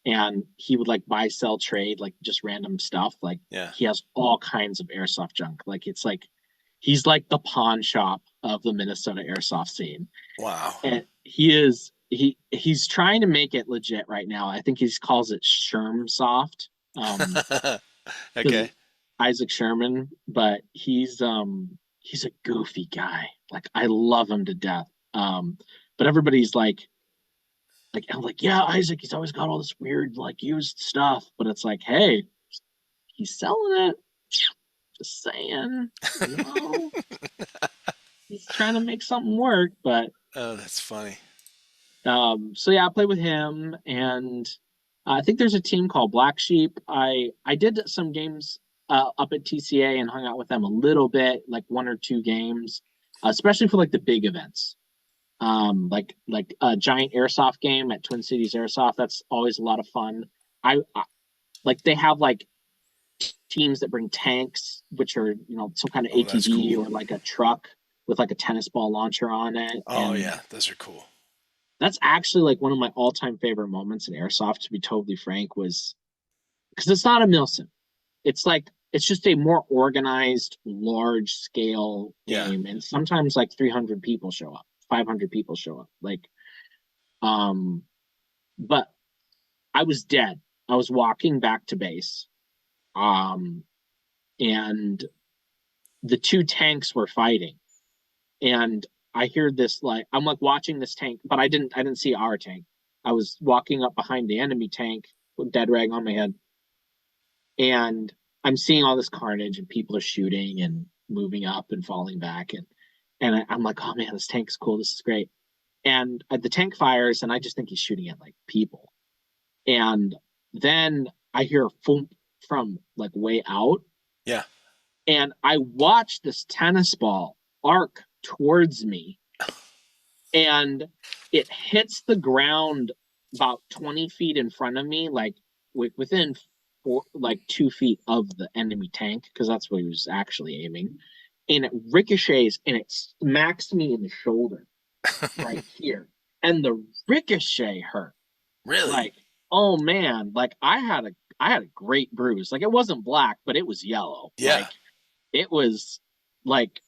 and he would like buy, sell, trade, like just random stuff. Like
Yeah.
he has all kinds of airsoft junk. Like it's like he's like the pawn shop of the Minnesota airsoft scene.
Wow.
And he's trying to make it legit right now. I think he calls it Sherm Soft. Because
Okay.
Isaac Sherman, but he's a goofy guy. Like I love him to death. But everybody's like I'm like, yeah, Isaac, he's always got all this weird like used stuff, but it's like, hey, he's selling it. Just saying, you know, he's trying to make something work. But
Oh, that's funny.
so yeah, I played with him, and I think there's a team called Black Sheep. I did some games up at TCA and hung out with them a little bit, like one or two games, especially for like the big events. Like a giant airsoft game at Twin Cities Airsoft. That's always a lot of fun. I like they have like teams that bring tanks, which are some kind of
Oh, that's
ATV
cool.
or like a truck with like a tennis ball launcher on it,
Oh,
and
yeah, those are cool.
that's actually like one of my all-time favorite moments in airsoft. To be totally frank, was because it's not a milsim. It's like it's just a more organized, large scale
Yeah.
game, and sometimes like 300 people show up, 500 people show up. Like, um, but I was dead. I was walking back to base, um, and the two tanks were fighting, and I hear this like I'm like watching this tank, but I didn't see our tank. I was walking up behind the enemy tank with dead rag on my head, and I'm seeing all this carnage and people are shooting and moving up and falling back, and I'm like, oh man, this tank is cool. This is great. And the tank fires, and I just think he's shooting at like people. And then I hear a thump from like way out,
Yeah.
and I watch this tennis ball arc towards me, and it hits the ground about 20 feet in front of me, like within like 2 feet of the enemy tank, because that's what he was actually aiming. And it ricochets and it smacks me in the shoulder right here. And the ricochet hurt.
Really?
Like, oh man, like I had a great bruise. Like it wasn't black, but it was yellow.
Yeah.
Like it was like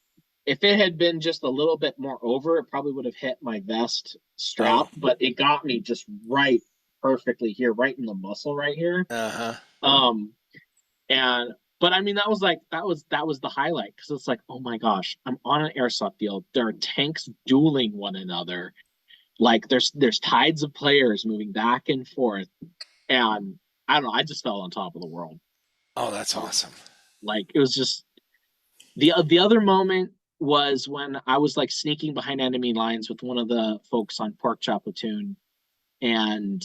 if it had been just a little bit more over, it probably would have hit my vest
Oh.
strap, but it got me just right perfectly here, right in the muscle right here.
Uh-huh.
Um and but I mean that was the highlight because it's like, oh my gosh, I'm on an airsoft field. There are tanks dueling one another. Like there's tides of players moving back and forth. And I don't know, I just felt on top of the world.
Oh, that's
Um,
awesome.
like it was just the other moment was when I was like sneaking behind enemy lines with one of the folks on Pork Chop Platoon, and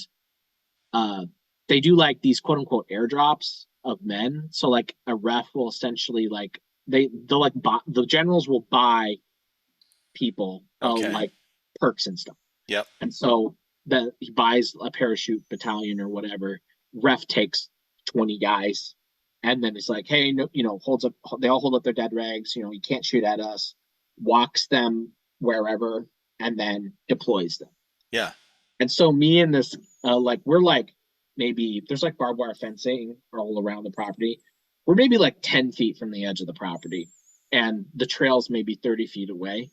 uh, they do like these quote unquote airdrops of men. So like a ref will essentially like they'll like buy, the generals will buy people
Okay.
like perks and stuff,
Yep.
and so that he buys a parachute battalion or whatever. Ref takes 20 guys, and then it's like, hey, no, holds up. They all hold up their dead rags. You can't shoot at us. Walks them wherever, and then deploys them.
Yeah.
And so me and this, like, we're like maybe there's like barbed wire fencing all around the property. We're maybe like 10 feet from the edge of the property, and the trail's maybe 30 feet away.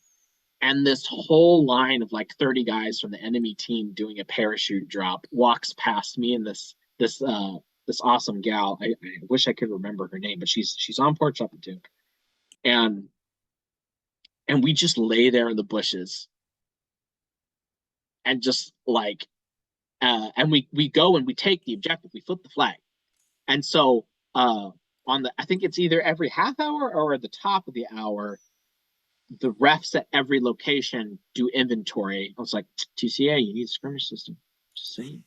And this whole line of like 30 guys from the enemy team doing a parachute drop walks past me and this awesome gal. I wish I could remember her name, but she's on Porch Up too. And and we just lay there in the bushes and just like and we go and we take the objective, we flip the flag. And so on the I think it's either every half hour or at the top of the hour, the refs at every location do inventory. I was like, TCA, you need a skirmish system. Just saying,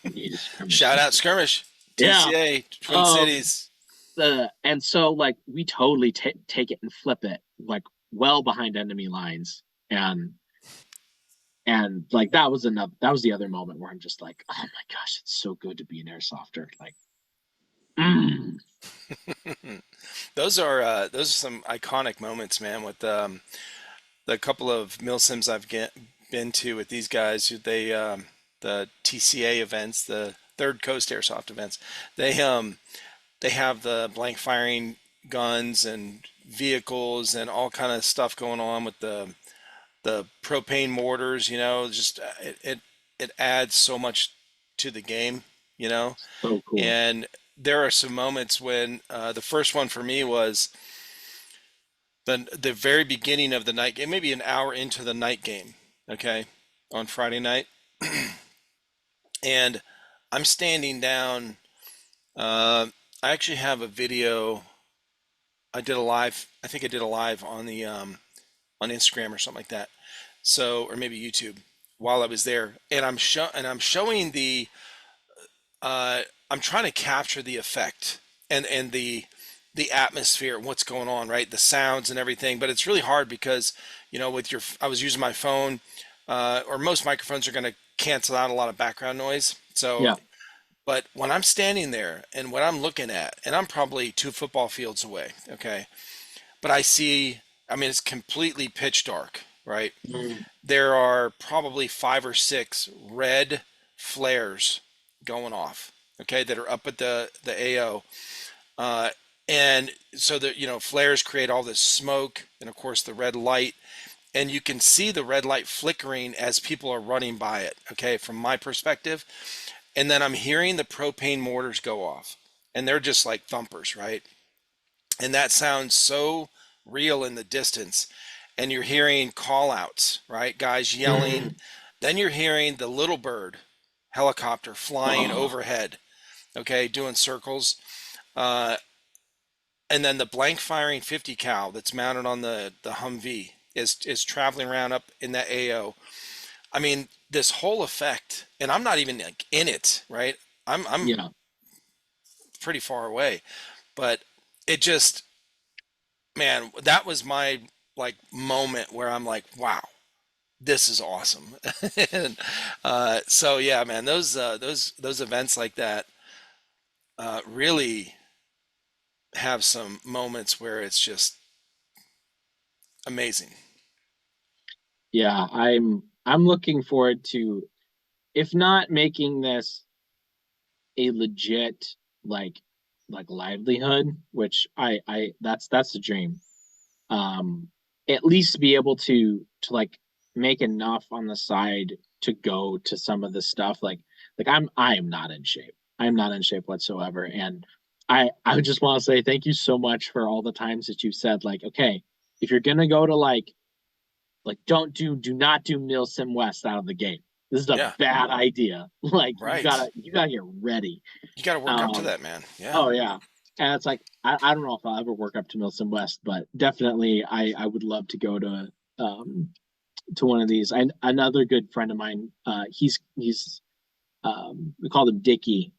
you need a skirmish
Shout out
system.
skirmish.
Yeah.
TCA Twin
Um.
Cities.
And so like we totally take it and flip it like well behind enemy lines, and like that was the other moment where I'm just like, oh my gosh, it's so good to be an airsofter. Like, mm,
Those are some iconic moments, man. With the couple of milsims been to with these guys, the TCA events, the Third Coast Airsoft events. They they have the blank firing guns and vehicles and all kind of stuff going on with the propane mortars. Just it adds so much to the game. You know,
So cool.
and there are some moments when the first one for me was the very beginning of the night game, maybe an hour into the night game, okay, on Friday night, and I'm standing down. I actually have a video. I did a live. I think I did a live on Instagram or something like that. So, or maybe YouTube while I was there, and I'm showing I'm trying to capture the effect and the atmosphere and what's going on, right? The sounds and everything. But it's really hard because, with I was using my phone, or most microphones are going to cancel out a lot of background noise. So,
Yeah.
but when I'm standing there and what I'm looking at, and I'm probably 2 football fields away, okay, but I mean, it's completely pitch dark, right?
Mm.
There are probably 5 or 6 red flares going off, okay, that are up at the AO. Uh, and so the flares create all this smoke and of course the red light, and you can see the red light flickering as people are running by it, okay, from my perspective. And then I'm hearing the propane mortars go off, and they're just like thumpers, right? And that sounds so real in the distance. And you're hearing call outs, right? Guys yelling.
Mm.
Then you're hearing the little bird helicopter flying
Oh,
overhead, okay, doing circles. Uh, and then the blank firing 50 cal that's mounted on the Humvee is traveling around up in that AO. I mean, this whole effect, and I'm not even like in it, right? I'm
yeah.
pretty far away, but it just, man, that was my like moment where I'm like, wow, this is awesome. And so yeah, man, those events like that really have some moments where it's just amazing.
Yeah. I'm looking forward to, if not making this a legit like livelihood, which I that's the dream. Um, at least be able to like make enough on the side to go to some of the stuff. Like I am not in shape. I'm not in shape whatsoever. And I just want to say thank you so much for all the times that you said like, okay, if you're gonna go to do not do Milsim West out of the gate. This is a
Yeah,
bad idea. Like
right.
you gotta get ready.
You got to work up to
Um,
that, man. Yeah,
oh yeah. And it's like I don't know if I'll ever work up to Milsim West, but definitely I would love to go um to one of these. And another good friend of mine, he's we called him Dickie.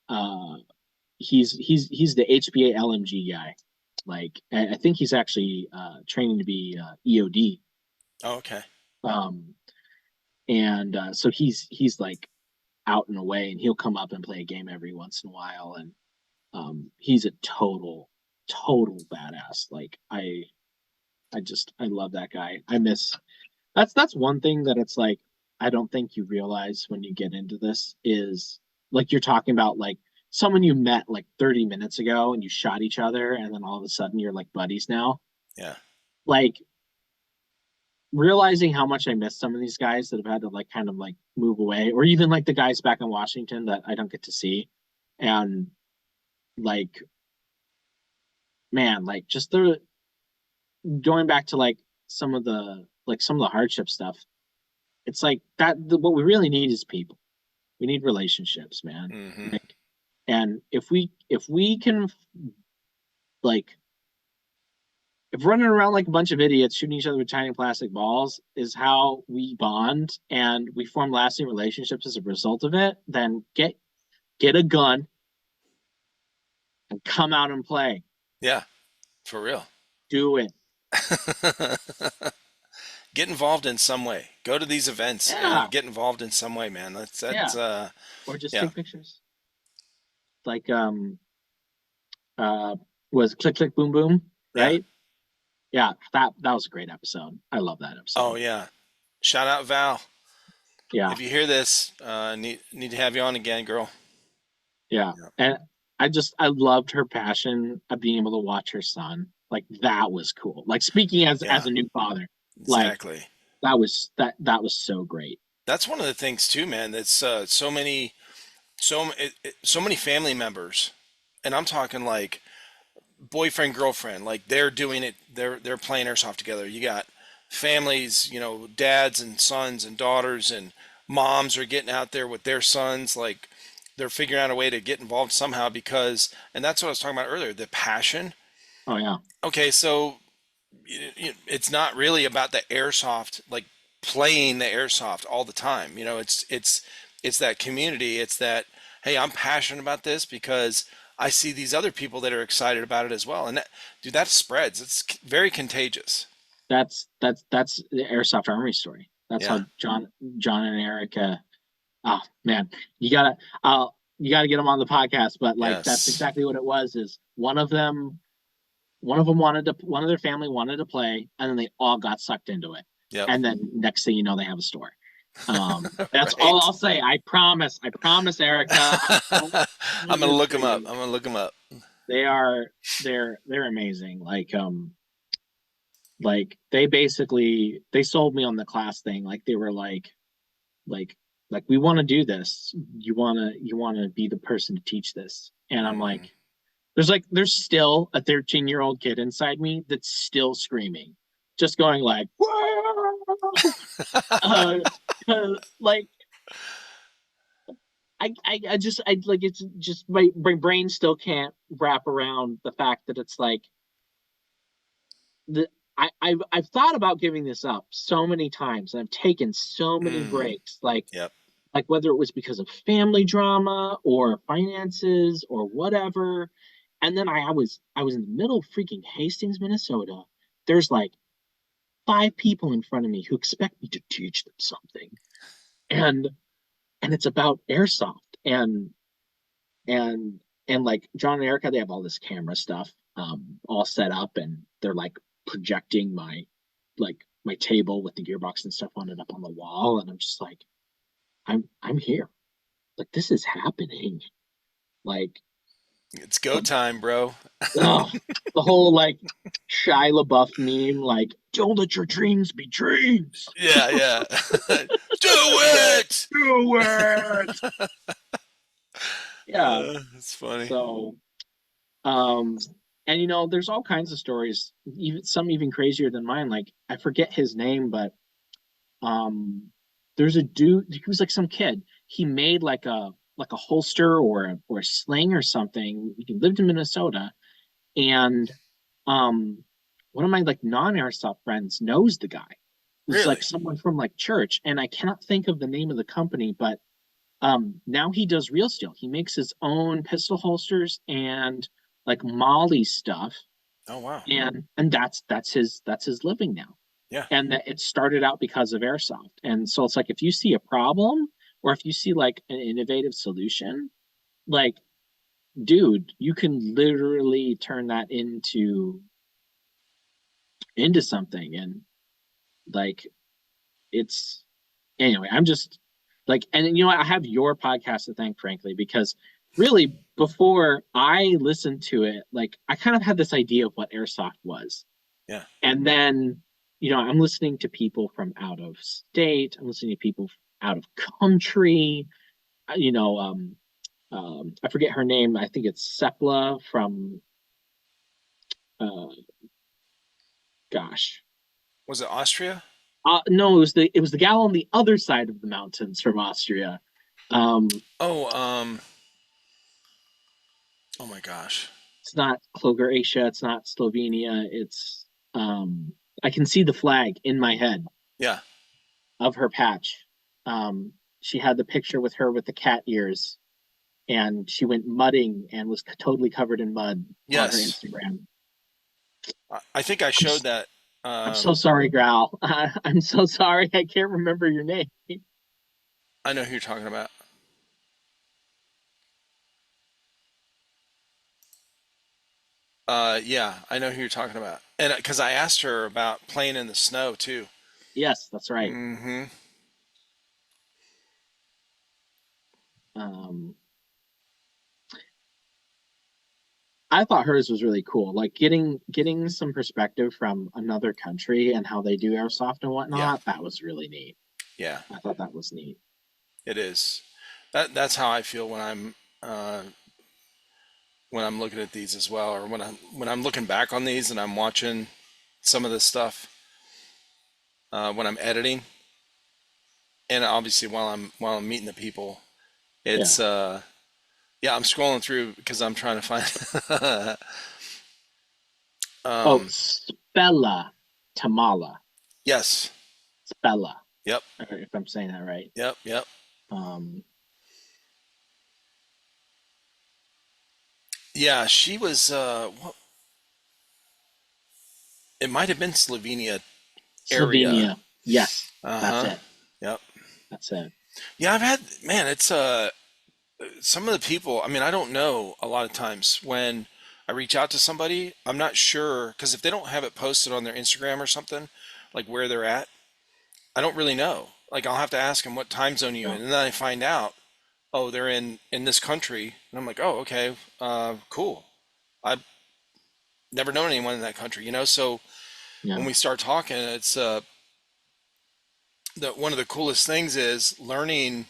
Uh he's the HBA LMG guy. Like I think he's actually training to be EOD.
oh, okay.
Um and so he's like out and away, and he'll come up and play a game every once in a while. And he's a total badass. Like I love that guy. I miss that's one thing that it's like I don't think you realize when you get into this is like you're talking about like someone you met like 30 minutes ago and you shot each other and then all of a sudden you're like buddies now.
Yeah,
Like realizing how much I miss some of these guys that have had to like kind of like move away, or even like the guys back in Washington that I don't get to see. And like, man, like just the going back to like some of the hardship stuff. It's like what we really need is people. We need relationships, man.
mm-hmm.
Like, and if we can like if running around like a bunch of idiots shooting each other with tiny plastic balls is how we bond and we form lasting relationships as a result of it, then get a gun and come out and play.
Yeah, for real.
Do it.
Get involved in some way. Go to these events
Yeah.
and get involved in some way, man. That's
Yeah. Or just
yeah,
take pictures. Like was Click Click Boom Boom,
yeah.
right? Yeah, that was a great episode. I love that
Oh
episode.
yeah. Shout out Val.
Yeah.
If you hear this, need to have you on again, girl.
Yeah.
Yeah.
And I loved her passion of being able to watch her son. Like that was cool. Like speaking as
Yeah,
a new father, like
exactly.
that was so great.
That's one of the things too, man. That's so many family members, and I'm talking like boyfriend girlfriend, like they're doing it. They're playing airsoft together. You got families, dads and sons and daughters, and moms are getting out there with their sons. Like they're figuring out a way to get involved somehow because, and that's what I was talking about earlier. The passion.
Oh yeah.
Okay, so it's not really about the airsoft, like playing the airsoft all the time. It's that community. It's that, hey, I'm passionate about this because I see these other people that are excited about it as well. And that, dude, that spreads. It's very contagious.
That's the Airsoft Army story. That's
Yeah.
how John and Erica. Oh man, you gotta you gotta get them on the podcast. But like that's
Yes.
exactly what it was. Is one of their family wanted to play, and then they all got sucked into it.
Yep.
And then next thing you know, they have a store. That's all
Right.
I'll say. I promise, Erica.
I'm gonna
Promise
look them up.
you.
I'm gonna look them up.
They are they're amazing. Like they basically they sold me on the class thing. Like they were like like we want to do this. You want to be the person to teach this. And I'm
Hmm.
like, there's still a 13-year-old kid inside me that's still screaming, just going like, whoa! Uh, like I just I like it's just my brain still can't wrap around the fact that it's like the I've thought about giving this up so many times and I've taken so many
Mm.
breaks
Yep.
like whether it was because of family drama or finances or whatever. And then I was in the middle of freaking Hastings, Minnesota. There's like 5 people in front of me who expect me to teach them something. And and it's about airsoft and and like John and Erica, they have all this camera stuff all set up and they're like projecting my table with the gearbox and stuff on it up on the wall. And I'm just like, I'm here. Like this is happening. Like
It's go
like
time, bro.
oh, the whole like Shia LaBeouf meme, like don't let your dreams be dreams.
Yeah, yeah. Do it.
Do it. Yeah.
It's funny.
So um and there's all kinds of stories, even some even crazier than mine. Like I forget his name, but um there's a dude, he was like some kid. He made like a holster or a sling or something. He lived in Minnesota and um one of my like non-airsoft friends knows the guy. It's like
Really?
someone from like church, and I cannot think of the name of the company, but now he does real steel. He makes his own pistol holsters and like Molly stuff,
Oh, wow.
and that's his living now.
Yeah.
And that it started out because of airsoft. And so it's like if you see a problem or if you see like an innovative solution, like dude, you can literally turn that into something. And like it's anyway, I'm just like, and I have your podcast to thank, frankly, because really before I listened to it, like I kind of had this idea of what airsoft was.
Yeah.
And then, I'm listening to people from out of state, I'm listening to people out of country, you know, I forget her name. I think it's Sepla from, uh, gosh,
Was it Austria?
no, it was the gal on the other side of the mountains from Austria. Um,
Oh, oh my gosh.
it's not Croatia, it's not Slovenia. It's I can see the flag in my head
Yeah.
of her patch. She had the picture with her with the cat ears, and she went mudding and was totally covered in mud on her
Yes.
Instagram.
I think I
I'm
showed that.
I'm so sorry, Growl. I'm so sorry. I can't remember your name.
I know who you're talking about. Yeah, I know who you're talking about. And because I asked her about playing in the snow too.
Yes, that's right.
Hmm.
Um, I thought hers was really cool. Like getting some perspective from another country and how they do airsoft and
Yeah,
whatnot. That was really neat.
yeah,
I thought that was neat.
it is. That's how I feel uh, when I'm looking at these as well, or when I'm looking back on these and I'm watching some of this stuff when I'm editing, and obviously while I'm meeting the people,
Yeah.
it's yeah, I'm scrolling through because I'm trying to find.
Oh,
um,
Spella Tamala.
yes,
Spella,
yep,
if I'm saying that right.
yep, yep.
Um,
Yeah, she was. What, it might have been Slovenia area.
Slovenia. Yes,
Uh
that's
huh.
it.
Yep.
That's it.
Yeah, I've had man. It's some of the people. I mean, I don't know a lot of times when I reach out to somebody. I'm not sure because if they don't have it posted on their Instagram or something, like where they're at, I don't really know. Like I'll have to ask them what time zone are you
Yeah.
in, and then I find out. Oh, they're in this country, and I'm like, oh, okay, cool. I've never known anyone in that country, you know. So when
Yeah.
we start talking, it's one of the coolest things is learning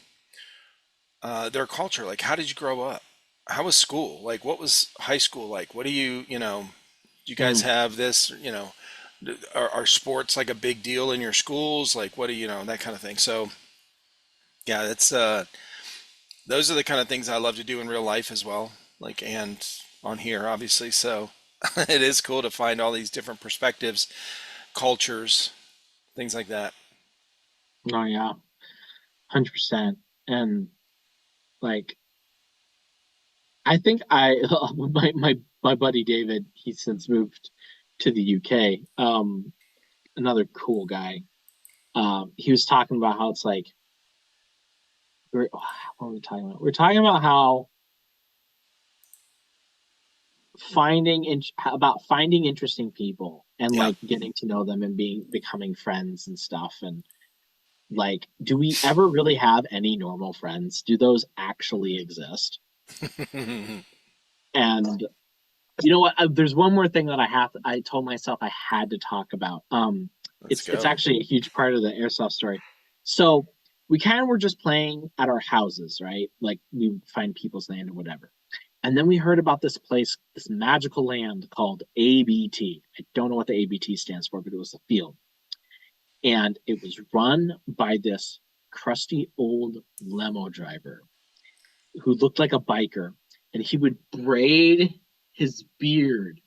their culture. Like, how did you grow up? How was school? Like, what was high school like? What do you know? Do you guys
Mm.
have this? You know, are sports like a big deal in your schools? Like, what do you know? That kind of thing. So, yeah, it's those are the kind of things I love to do in real life as well. Like, and on here, obviously. So, it is cool to find all these different perspectives, cultures, things like that.
Oh yeah, 100%. And like, I think I my buddy David, he's since moved to the UK. Another cool guy. He was talking about how it's like what were we talking about? We're talking about how about finding interesting people and
Yeah.
like getting to know them and becoming friends and stuff. And like, do we ever really have any normal friends? Do those actually exist? And you know what? There's one more thing that I told myself I had to talk about.
Let's
It's
go.
actually a huge part of the airsoft story. So we kind of were just playing at our houses, right? Like we would find people's land or whatever. And then we heard about this place, this magical land called ABT. I don't know what the ABT stands for, but it was a field. And it was run by this crusty old limo driver who looked like a biker. And he would braid his beard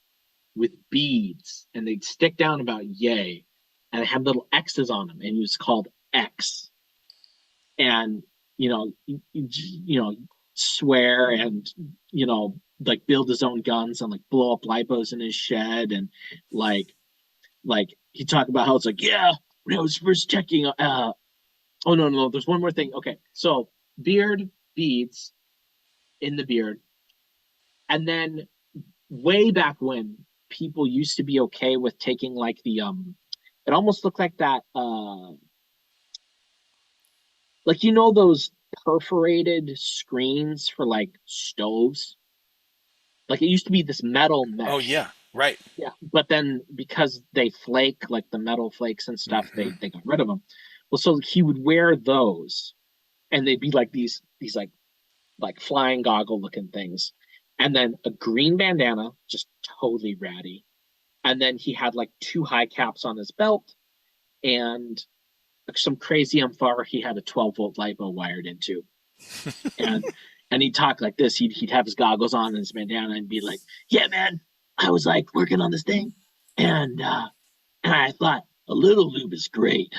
with beads and they'd stick down about yay and it had little X's on them and he was called X. And you know swear and like build his own guns and like blow up lipos in his shed and like he talked about how it's like yeah when I was first checking oh no there's one more thing. Okay, so beard, beads in the beard, and then way back when people used to be okay with taking like the it almost looked like that like those perforated screens for like stoves. Like it used to be this metal
Oh
mesh.
yeah, right.
Yeah. But then because they flake, like the metal flakes and stuff,
Hmm.
they got rid of them. Well, so he would wear those and they'd be like these like flying goggle looking things. And then a green bandana, just totally ratty. And then he had like two high caps on his belt and some crazy M4 he had a 12-volt lipo wired into. and he'd talk like this. He'd have his goggles on and his bandana and be like, "Yeah, man, I was like working on this thing, and I thought a little lube is great.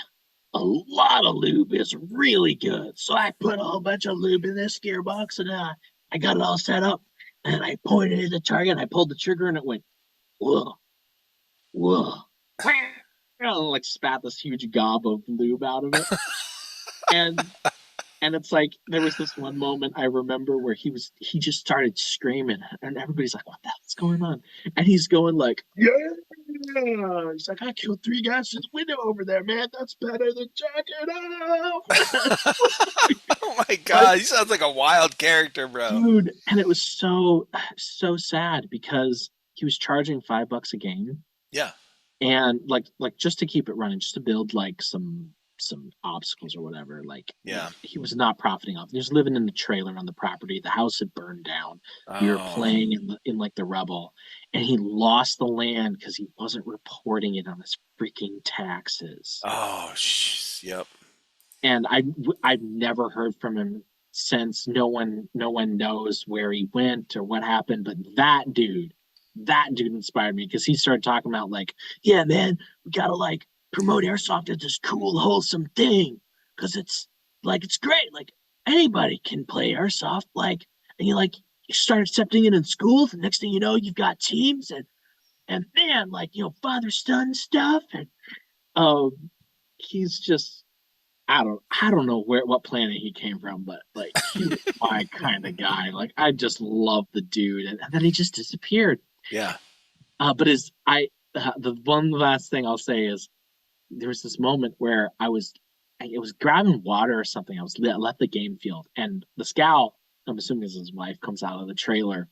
A lot of lube is really good. So I put a whole bunch of lube in this gearbox, and I got it all set up. And I pointed at the target, and I pulled the trigger, and it went whoa, whoa." Like spat this huge gob of lube out of it, and it's like there was this one moment I remember where he just started screaming and everybody's like, what the hell's going on? And he's going like, yeah. yeah. He's like, I killed 3 guys through the window over there, man. That's better than jacking off.
Oh my
Like,
God, he sounds like a wild character, bro.
dude, and it was so sad because he was charging $5 a game,
Yeah.
and like just to keep it running, just to build like some obstacles or whatever. Like
Yeah.
he was not profiting off. He was living in the trailer on the property. The house had burned down. We were
Oh.
playing in like the rubble, and he lost the land because he wasn't reporting it on his freaking taxes.
Oh. Yep.
And I've never heard from him since. No one knows where he went or what happened. But that dude inspired me because he started talking about like, yeah, man, we gotta like promote airsoft as this cool, wholesome thing because it's great. Like anybody can play airsoft. Like, and you start accepting it in schools. The next thing you know, you've got teams and man, like father son stuff. And um, he's just I don't know what planet he came from, but like he was my kind of guy. Like I just love the dude, and then he just disappeared.
Yeah.
But his I the one last thing I'll say is there was this moment where I was grabbing water or something. I left the game field, and the scout, I'm assuming is his wife, comes out of the trailer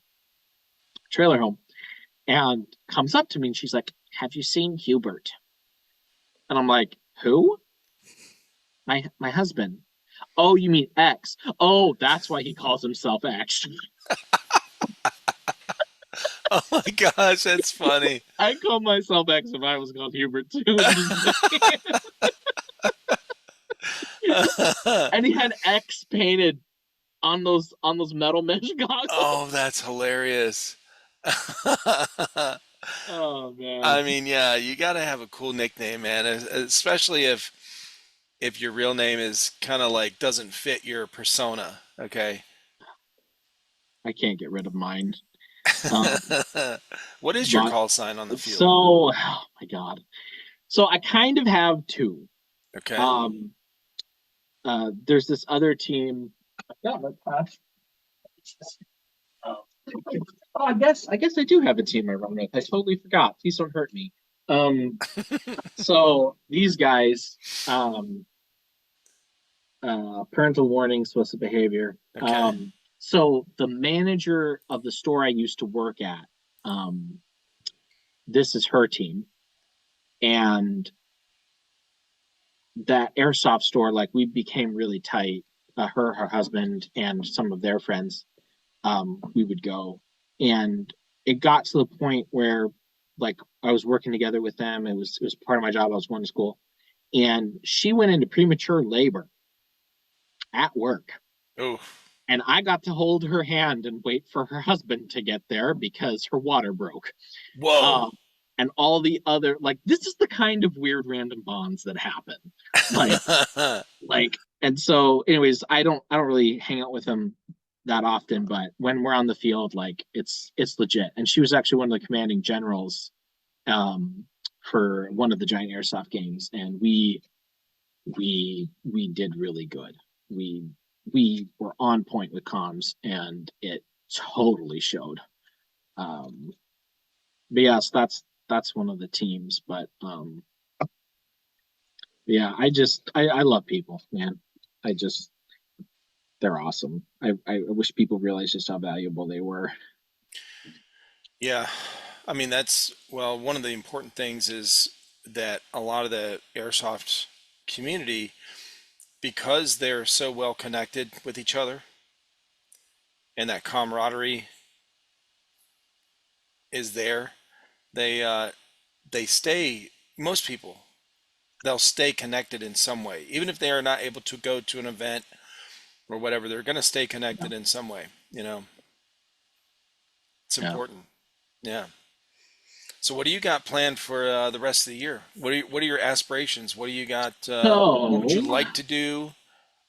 home and comes up to me, and she's like, "Have you seen Hubert?" And I'm like, "Who?" My husband. Oh, you mean X? Oh, that's why he calls himself X.
Oh my gosh, that's funny.
I call myself X if I was called Hubert too. Just saying. And he had X painted on those metal mesh goggles.
Oh, that's hilarious.
Oh
I
man,
mean, yeah, you got to have a cool nickname, man, especially if your real name is kind of like doesn't fit your persona, okay?
I can't get rid of mine. Um,
What is your
but
call sign on the field?
so, oh my god. So I kind of have two.
Okay.
Um, there's this other team. Yeah, oh, I guess I do have a team I run with. I totally forgot. Please don't hurt me. Um, so these guys, um, parental warning, explicit behavior.
Okay.
So the manager of the store I used to work at, um, this is her team, and that airsoft store, like we became really tight. Her husband, and some of their friends, we would go, and it got to the point where, like, I was working together with them. It was part of my job. I was going to school, and she went into premature labor at work,
Oh,
and I got to hold her hand and wait for her husband to get there because her water broke.
whoa.
Um, and all the other like this is the kind of weird random bonds that happen. Like and so anyways, I don't really hang out with him that often, but when we're on the field, like it's legit. And she was actually one of the commanding generals um for one of the giant airsoft games, and we did really good. We we were on point with comms, and it totally showed. Um, but yes, that's one of the teams. But yeah, I love people, man. I just they're awesome. I wish people realized just how valuable they were.
Yeah. I mean, well, one of the important things is that a lot of the airsoft community, because they're so well connected with each other and that camaraderie is there, they they stay, most people, they'll stay connected in some way. Even if they are not able to go to an event or whatever, they're going to stay
Yeah,
connected in some way, you know. It's
yeah.
important. Yeah. So what do you got planned for the rest of the year? What are your aspirations? What do you got? What would you
So
like to do?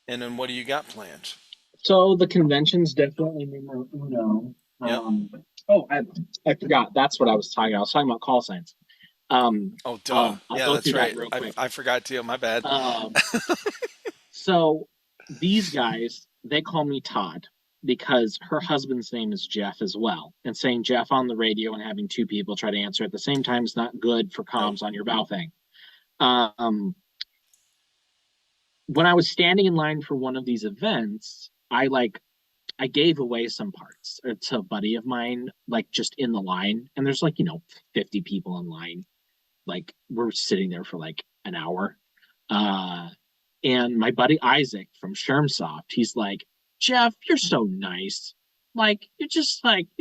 And then what do you got planned?
so the convention's definitely numero uno.
Yep.
Oh, I forgot. That's what I was talking about. I was talking about call signs.
Oh, duh.
I'll
Yeah,
go
that's
through that
right.
real
I,
quick.
I forgot to. My bad.
Um, so these guys, they call me Todd because her husband's name is Jeff as well. And saying Jeff on the radio and having two people try to answer at the same time is not good for
Nope.
comms on your bow thing. Um, when I was standing in line for one of these events, I gave away some parts to a buddy of mine, like just in the line. And there's like, 50 people in line. Like we're sitting there for like an hour. Uh, and my buddy Isaac from Shermsoft, he's like, Jeff, you're so nice. You're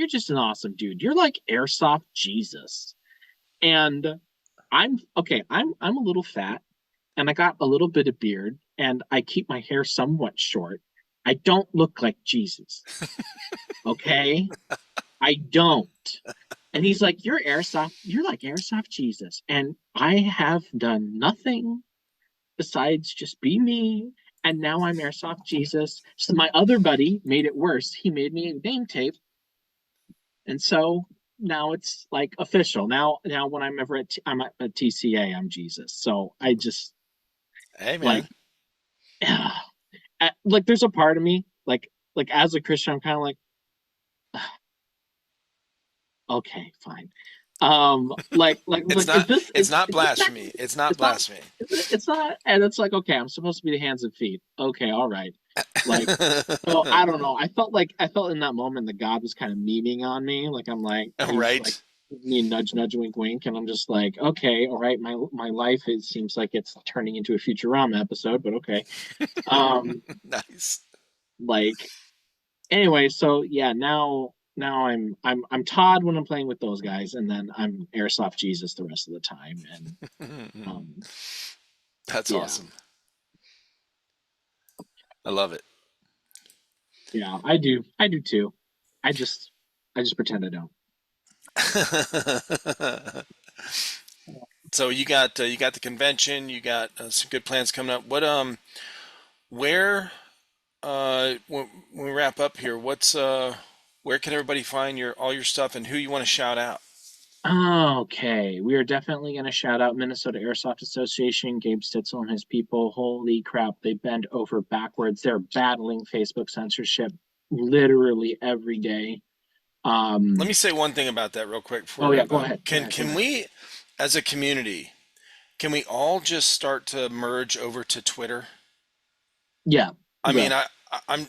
just an awesome dude. You're like Airsoft Jesus. And I'm okay, I'm a little fat and I got a little bit of beard and I keep my hair somewhat short. I don't look like Jesus. Okay? I don't. And he's like, you're like Airsoft Jesus. And I have done nothing besides just be me. And now I'm Airsoft Jesus. So my other buddy made it worse. He made me a name tape. And so now it's like official. Now when I'm at TCA, I'm Jesus. So I just
Hey,
like
man.
like there's a part of me like as a Christian, I'm kind of like, okay, fine.
It's
Is
not.
this
It's not
is this
blasphemy. It's not
it's not
blasphemy.
it's not, and it's like, okay, I'm supposed to be the hands and feet. Okay, all right. Like, so I don't know. I felt in that moment that God was kind of memeing on me. Like I'm like he's like
Right.
me nudge nudge wink wink, and I'm just like, okay, all right. My life, it seems like it's turning into a Futurama episode, but okay. Um,
Nice.
like anyway, so yeah, now I'm Todd when I'm playing with those guys, and then I'm Airsoft Jesus the rest of the time, and um,
That's
yeah,
awesome. I love it.
yeah, I do too. I just I just pretend I don't.
So you got the convention. You got some good plans coming up. What where when we wrap up here, what's where can everybody find your all your stuff and who you want to shout out?
Okay, we are definitely going to shout out Minnesota Airsoft Association, Gabe Stitzel and his people. Holy crap, they bend over backwards. They're battling Facebook censorship literally every day.
Let
Um,
me say one thing about that real quick before
oh
we
yeah,
wrap
go
up.
ahead, go ahead, go
Can
ahead.
we, as a community, can we all just start to merge over to Twitter?
Yeah,
I mean,
really.
I'm,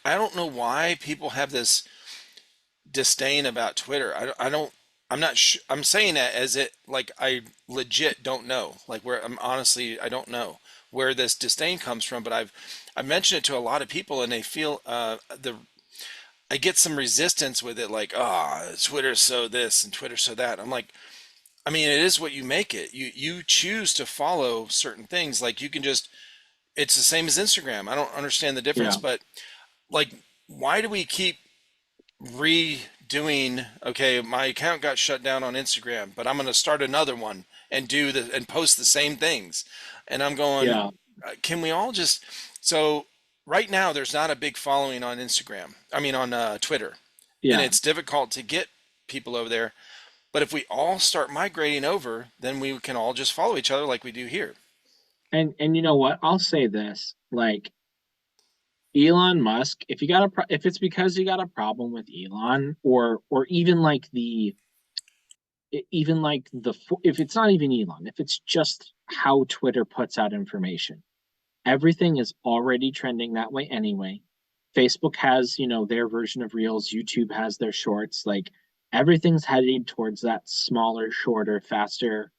I don't know why people have this disdain about Twitter. I don't, I'm not, I'm saying that as it, like, I legit don't know. Like, where I'm honestly, I don't know where this disdain comes from, but I've mentioned it to a lot of people and they feel, I get some resistance with it, like, ah, oh, Twitter's so this and Twitter's so that. I'm like, I mean, it is what you make it. You choose to follow certain things. Like you can just it's the same as Instagram. I don't understand the difference,
Yeah.
but like why do we keep redoing okay, my account got shut down on Instagram, but I'm going to start another one and do the and post the same things. And I'm going,
Yeah,
can we all just so right now there's not a big following on Instagram. I mean on Twitter. And
yeah.
it's difficult to get people over there. But if we all start migrating over, then we can all just follow each other like we do here.
And you know what? I'll say this, like Elon Musk, if it's because you got a problem with Elon, or even like if it's not even Elon, if it's just how Twitter puts out information, everything is already trending that way anyway. Facebook has, their version of Reels, YouTube has their shorts, like everything's heading towards that smaller, shorter, faster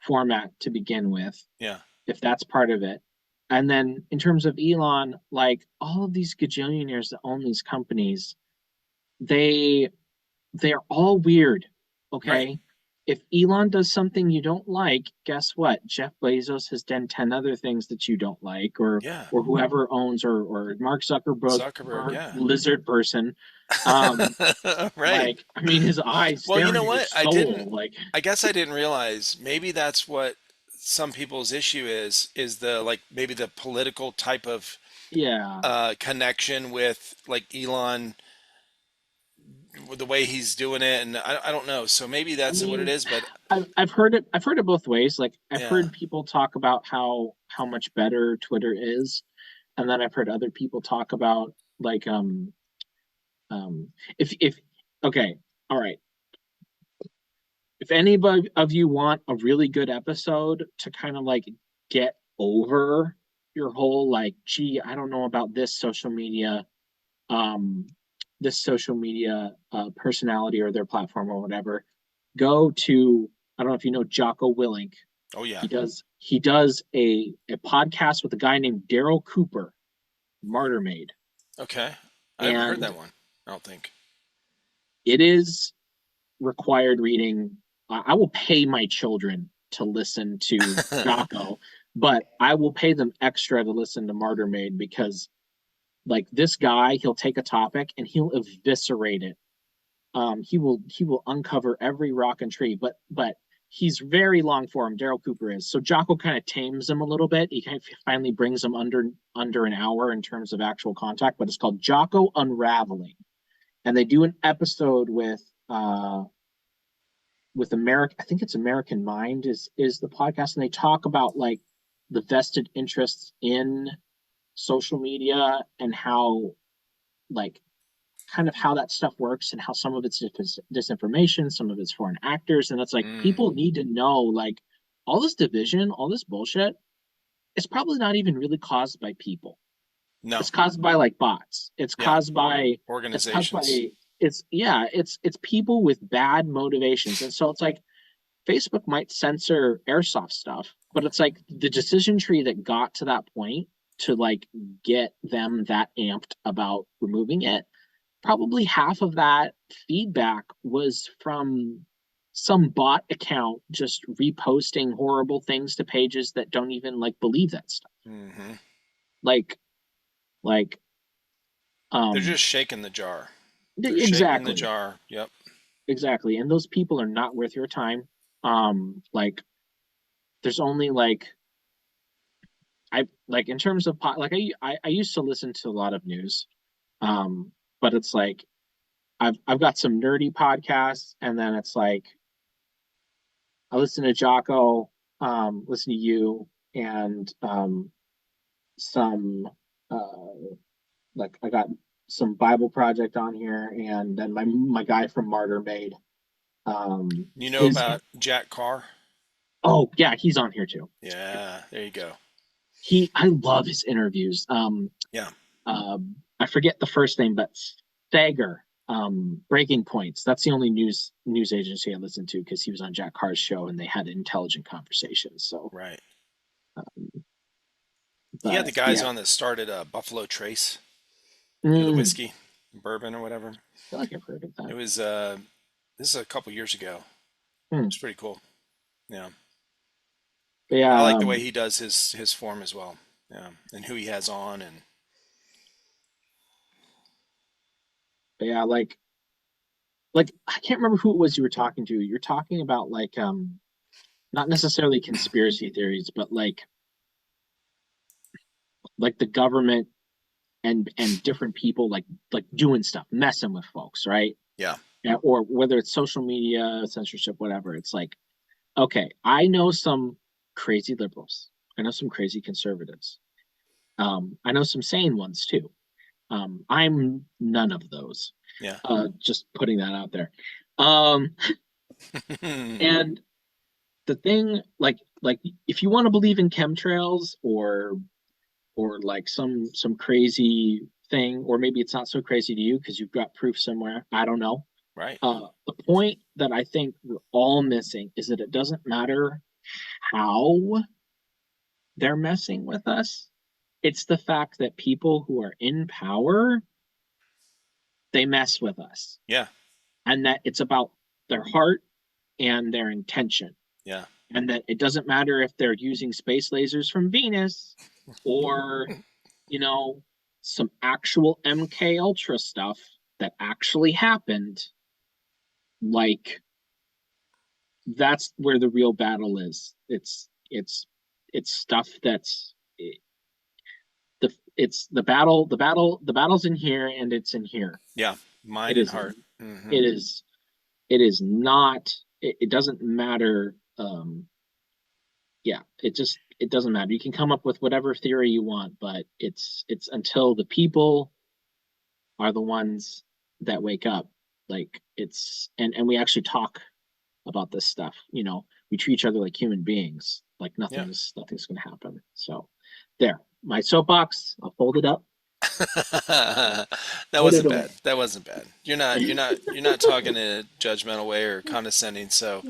format to begin with,
Yeah.
if that's part of it. And then in terms of Elon, like all of these gajillionaires that own these companies, they they're all weird.
Right.
Okay. If Elon does something you don't like, guess what? Jeff Bezos has done 10 other things that you don't like,
Yeah.
or whoever owns, or Mark Zuckerberg,
Zuckerberg. Yeah.
lizard person. Um,
Right.
like, I mean, his eyes
Well, you
stare
know
into your
what? I didn't.
soul. Like,
I guess I didn't realize. Maybe that's what some people's issue is the like maybe the political type of
yeah.
connection with like Elon, with the way he's doing it, and I don't know. So maybe
I
that's what it
mean,
is. But
I've heard it both ways. Like I've
yeah.
heard people talk about how much better Twitter is, and then I've heard other people talk about like if okay, all right. If anybody of you want a really good episode to kind of like get over your whole like, gee, I don't know about um, this social media personality or their platform or whatever, go to, I don't know if you know Jocko Willink.
Oh yeah.
He does a podcast with a guy named Daryl Cooper, Martyr Maid,
Okay. I haven't heard
and
that one. I don't think.
it is required reading. I will pay my children to listen to Jocko, but I will pay them extra to listen to Martyr Maid because, like, this guy, he'll take a topic and he'll eviscerate it. He will uncover every rock and tree, but he's very long form. Daryl Cooper is, so Jocko kind of tames him a little bit. He kind of finally brings him under an hour in terms of actual contact, but it's called Jocko Unraveling, and they do an episode with America. I think it's American Mind is the podcast, and they talk about like the vested interests in social media and how like kind of how that stuff works and how some of it's disinformation, some of it's foreign actors, and it's like
Mm,
people need to know like all this division, all this bullshit. It's probably not even really caused by people.
no.
It's caused by like bots. It's
Yeah.
caused by it's caused
Organizations.
by it's yeah, it's people with bad motivations. And so it's like Facebook might censor airsoft stuff, but it's like the decision tree that got to that point to like get them that amped about removing it, probably half of that feedback was from some bot account just reposting horrible things to pages that don't even like believe that stuff.
Hmm.
Like like
They're
um
just shaking the jar. They're shaking the
exactly.
jar. Yep.
Exactly. And those people are not worth your time. Like there's only like I like in terms of like I used to listen to a lot of news. But it's like I've got some nerdy podcasts, and then it's like I listen to Jocko, listen to you, and some like I got some Bible Project on here, and then my guy from Martyr made
You know
his.
about Jack Carr?
Oh yeah, he's on here too.
Yeah. There you go.
I love his interviews.
Yeah.
I forget the first name, but Sager, Breaking Points. That's the only news agency I listened to because he was on Jack Carr's show and they had intelligent conversations. So,
Right. He had the
but
guys
yeah,
on that started Buffalo Trace. You know, the
I
whiskey, bourbon or whatever.
feel like I've heard of
It
that.
was this is a couple years ago.
Hmm.
It's pretty cool. Yeah.
But
I
yeah,
like the way he does his form as well. Yeah. And who he has on and
but yeah, like I can't remember who it was you were talking to. You're talking about like not necessarily conspiracy theories, but like the government and different people like doing stuff, messing with folks, right?
yeah.
Yeah, or whether it's social media, censorship, whatever. It's like, okay, I know some crazy liberals. I know some crazy conservatives. I know some sane ones too. I'm none of those.
Yeah.
Just putting that out there. Um, and the thing, like, if you want to believe in chemtrails or like some crazy thing, or maybe it's not so crazy to you because you've got proof somewhere. I don't know.
Right.
The point that I think we're all missing is that it doesn't matter how they're messing with us. It's the fact that people who are in power, they mess with us.
Yeah.
And that it's about their heart and their intention.
Yeah.
And that it doesn't matter if they're using space lasers from Venus or, you know, some actual MK Ultra stuff that actually happened. Like that's where the real battle is. It's stuff that's the battle's in here and it's in here.
Yeah.
It
Mind and
is
heart. Hmm.
it is it is not it doesn't matter. Yeah, it doesn't matter. You can come up with whatever theory you want, but it's until the people are the ones that wake up. Like it's and we actually talk about this stuff. You know, we treat each other like human beings. Like
Yeah.
nothing's gonna happen. So there, my soapbox. I'll fold it up.
That
Put it
wasn't
away.
bad. That wasn't bad. You're not talking in a judgmental way or condescending, so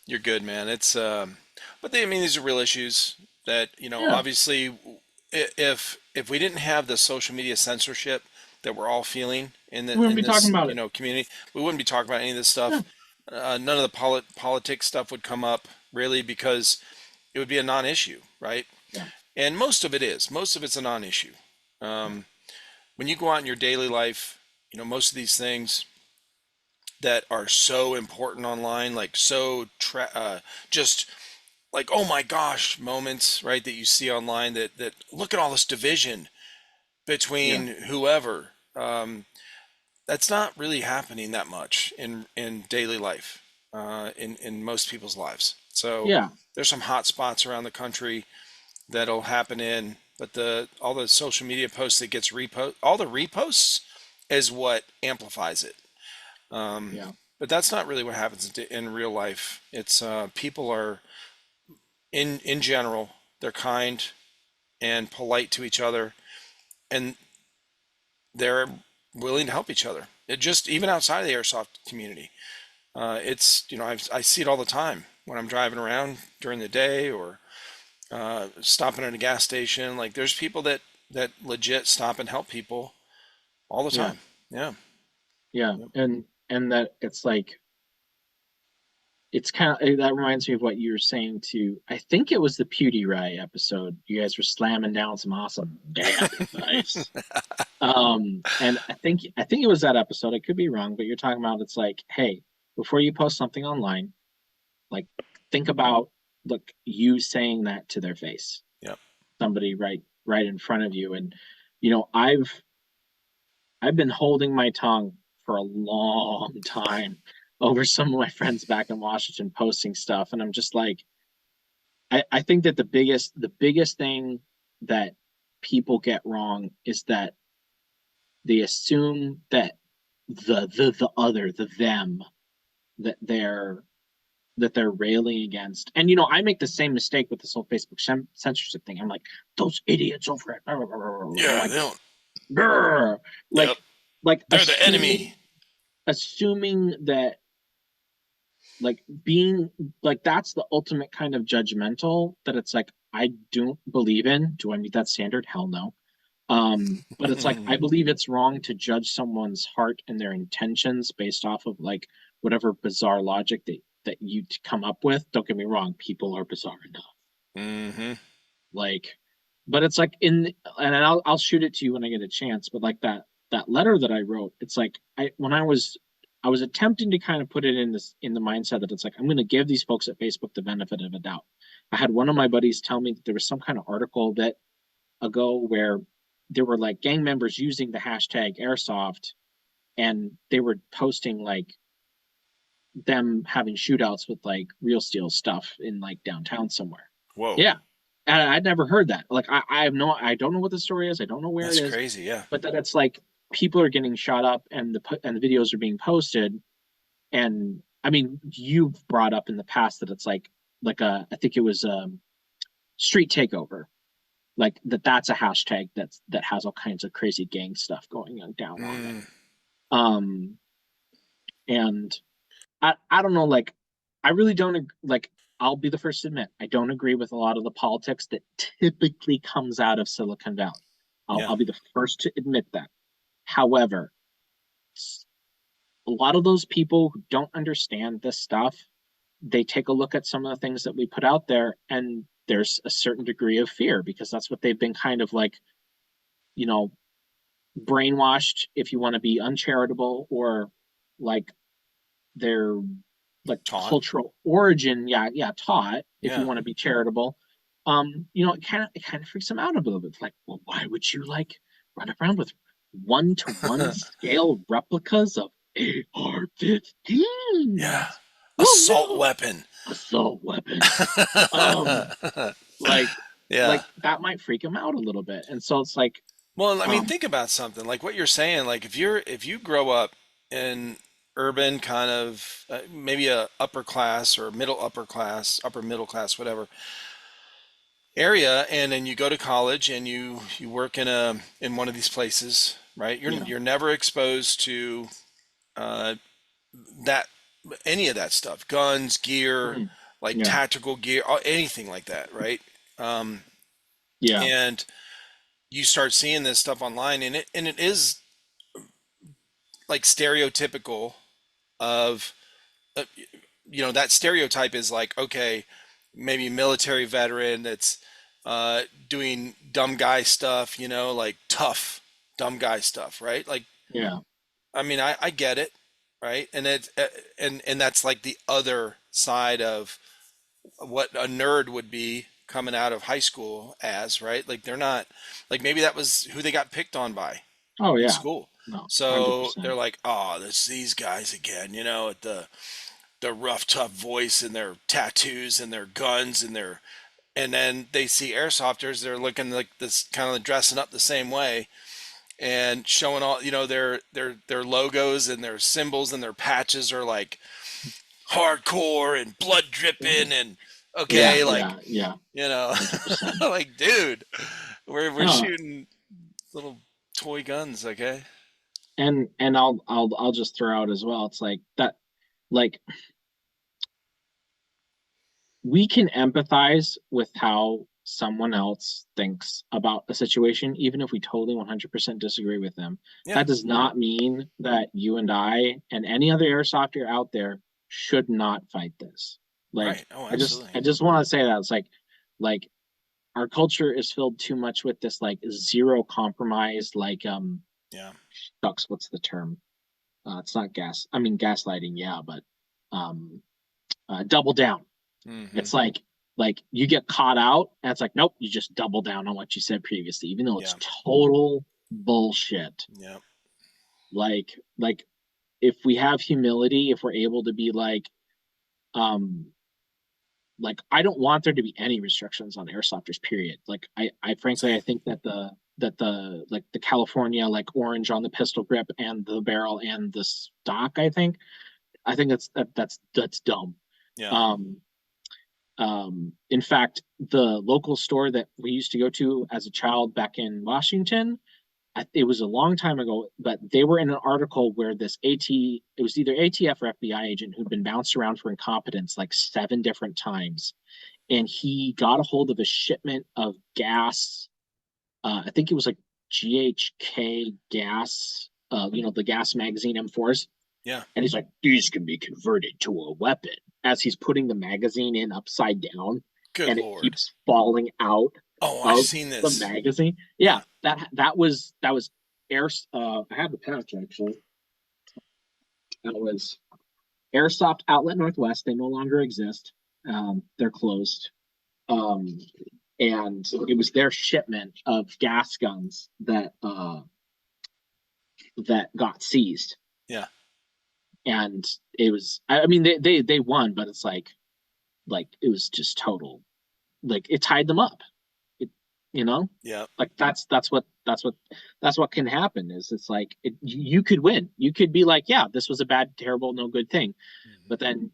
you're good, man. But I mean, these are real issues that,
Yeah,
obviously, if we didn't have the social media censorship that we're all feeling in
we wouldn't be talking
this,
about it.
community, we wouldn't be talking about any of this
Yeah,
stuff. None of the politics stuff would come up really because it would be a non-issue, right?
yeah,
And most of it is. Most of it's a non-issue.
yeah,
When you go out in your daily life, most of these things that are so important online, like just like, oh my gosh moments, right, that you see online, that look at all this division
yeah,
between whoever. That's not really happening that much in daily life, in most people's lives. So
yeah,
there's some hot spots around the country that'll happen in, but the all the social media posts that gets all the reposts is what amplifies it.
yeah,
But that's not really what happens in real life. It's people are in general, they're kind and polite to each other, and they're willing to help each other. It just even outside of the airsoft community, it's I see it all the time when I'm driving around during the day or stopping at a gas station. Like there's people that legit stop and help people all the
yeah,
time. Yeah.
yeah.
Yep.
And that it's like it's kind of that reminds me of what you were saying too. I think it was the PewDiePie episode. You guys were slamming down some awesome dad advice. And I think it was that episode. I could be wrong, but you're talking about it's like, hey, before you post something online, like think about look you saying that to their face,
Yep.
somebody right in front of you, and I've been holding my tongue for a long time over some of my friends back in Washington posting stuff, and I'm just like, I think that the biggest thing that people get wrong is that they assume that the other, the them that they're railing against. And I make the same mistake with this whole Facebook censorship thing. I'm like, those idiots over it. I'm
Yeah.
like,
They don't.
grr.
Yep.
like
They're the enemy.
assuming that like being like that's the ultimate kind of judgmental that it's like I don't believe in. Do I meet that standard? Hell no. But it's like I believe it's wrong to judge someone's heart and their intentions based off of like whatever bizarre logic that you come up with. Don't get me wrong, people are bizarre enough.
Hmm.
Like, but it's like and I'll shoot it to you when I get a chance. But like that letter that I wrote, it's like I was attempting to kind of put it in the mindset that it's like I'm going to give these folks at Facebook the benefit of a doubt. I had one of my buddies tell me that there was some kind of article that ago where there were like gang members using the hashtag airsoft and they were posting like them having shootouts with like real steel stuff in like downtown somewhere.
Whoa.
Yeah. And I'd never heard that. Like I don't know what the story is. I don't know where it
That's
is,
crazy. Yeah.
but that it's like people are getting shot up and the videos are being posted. And I mean, you've brought up in the past that it's like I think it was street takeover like that's a hashtag that has all kinds of crazy gang stuff going on down on it.
Mm,
Um, and I don't know, like I really don't like. I'll be the first to admit I don't agree with a lot of the politics that typically comes out of Silicon Valley. I'll,
yeah.
I'll be the first to admit that. However, a lot of those people who don't understand this stuff, they take a look at some of the things that we put out there, and there's a certain degree of fear because that's what they've been kind of like, you know, brainwashed if you want to be uncharitable or like their like
Taunt.
cultural origin yeah taught if you
Yeah.
want to be charitable it kind of freaks them out a little bit. It's like, well, why would you like run around with 1-to-1 scale replicas of
Yeah.
AR-15s? Oh
Assault
no,
weapon.
assault weapons. um like
Yeah.
like that might freak them out a little bit, and so it's like
Well, I mean,
Um,
think about something like what you're saying. Like if you grow up in urban kind of maybe a upper class or middle upper class, upper middle class, whatever area, and then you go to college and you work in one of these places, right?
yeah.
You're never exposed to uh, that any of that stuff, guns, gear,
Mhm.
like
Yeah.
tactical gear, anything like that, right? Um,
Yeah.
and you start seeing this stuff online, and it is like stereotypical of uh, that stereotype is like, okay, maybe military veteran that's doing dumb guy stuff, like tough dumb guy stuff, right? Like,
Yeah.
I mean, I get it, right? And and that's like the other side of what a nerd would be coming out of high school as, right? Like they're not like maybe that was who they got picked on by
Oh
in
yeah.
school.
No,
So they're
100%.
like, oh, this these guys again, at the rough, tough voice and their tattoos and their guns and then they see airsofters, they're looking like this kind of dressing up the same way and showing all, their logos and their symbols and their patches are like hardcore and blood dripping and
Yeah,
okay, like,
yeah, yeah.
you know,
100%.
like, dude, we're
No,
shooting little toy guns, okay?
and I'll just throw out as well. It's like that, like we can empathize with how someone else thinks about a situation, even if we totally 100% disagree with them.
Yeah,
That does not mean that you and I and any other airsofter out there should not fight this. Like,
right. Oh,
I just,
absolutely.
I just want to say that it's like our culture is filled too much with this like zero compromise, like
Yeah.
shucks, what's the term? It's not gas. I mean, gaslighting, yeah, but um, double down.
Hmm.
It's like you get caught out, and it's like, nope, you just double down on what you said previously, even though
Yeah.
it's total bullshit.
Yeah.
Like if we have humility, if we're able to be um, like I don't want there to be any restrictions on airsofters, period. Like I frankly I
Same.
think that the like the California like orange on the pistol grip and the barrel and the stock, I think that's dumb.
Yeah.
Um, in fact, the local store that we used to go to as a child back in Washington, it was a long time ago, but they were in an article where this it was either ATF or FBI agent who'd been bounced around for incompetence like 7 different times. And he got a hold of a shipment of gas. I think it was like GHK gas, the gas magazine M4s.
Yeah.
And he's like, these can be converted to a weapon as he's putting the magazine in upside down
Good
and it
Lord.
keeps falling out
Oh, I've
of
seen
the
this.
magazine.
Yeah.
Yeah, that was air I have the patch actually. That was Airsoft Outlet Northwest. They no longer exist. They're closed. Um, and it was their shipment of gas guns that got seized.
Yeah.
And it was I mean they won, but it's like it was just total like it tied them up. It, you know,
Yeah.
like that's what can happen is it's like you could win. You could be like, yeah, this was a bad, terrible, no good thing,
Hmm.
but then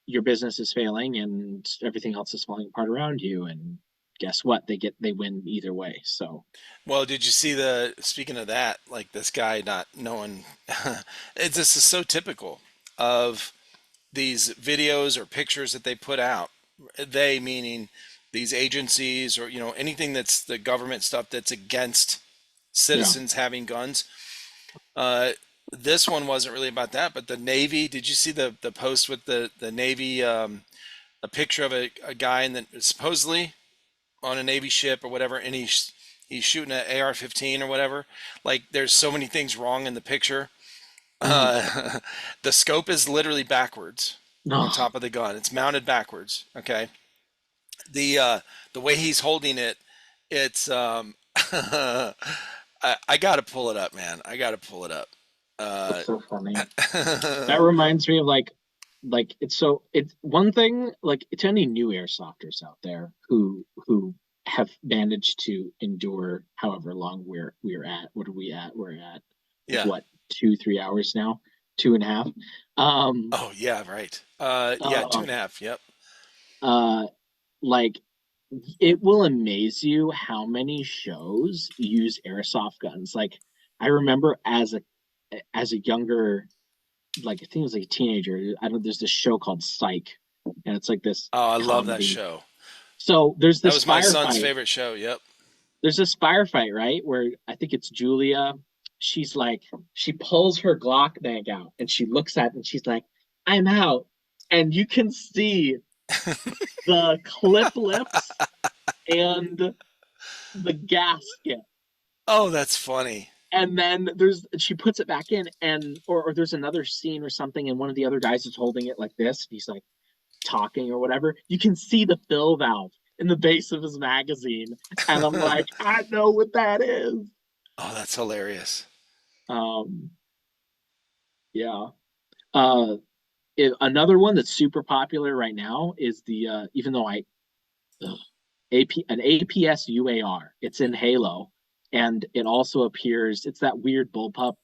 your business is failing and everything else is falling apart around you, and guess what? They win either way. So
Well, did you see speaking of that, like this guy not knowing, this is so typical of these videos or pictures that they put out. They meaning these agencies or, anything that's the government stuff that's against
yeah.
citizens having guns. Uh, this one wasn't really about that, but the Navy, did you see the post with the Navy, a picture of a guy and then supposedly on a Navy ship or whatever, and he's shooting an AR-15 or whatever. Like, there's so many things wrong in the picture.
Mhm.
Uh, the scope is literally backwards on
No.
top of the gun. It's mounted backwards. Okay. The way he's holding it, it's I gotta pull it up, man. I gotta pull it up. Uh,
That's so funny. That reminds me of like it's one thing like to any new airsofters out there who have managed to endure however long we're at. What are we at? We're at like
Yeah.
what, 2 3 hours now, 2.5. Um,
Oh yeah, right. Yeah, two
uh,
and a half. Yep.
uh, like it will amaze you how many shows use airsoft guns. Like I remember as a younger, like I think it was like a teenager. I don't. There's this show called Psych, and it's like this
Oh, I love that
comedy.
show.
So there's
That
this
was my son's
firefight.
favorite show. Yep.
There's this firefight, right? Where I think it's Julia. She's like, she pulls her Glock bag out and she looks at it and she's like, I'm out. And you can see the clip lips and the gasket.
Oh, that's funny.
And then she puts it back in, and or there's another scene or something, and one of the other guys is holding it like this. He's like talking or whatever. You can see the fill valve in the base of his magazine. And I'm like, I know what that is.
Oh, that's hilarious.
Um, yeah. Uh, Another one that's super popular right now is the even though I ugh, AP an APS UAR. It's in Halo, and it also appears. It's that weird bullpup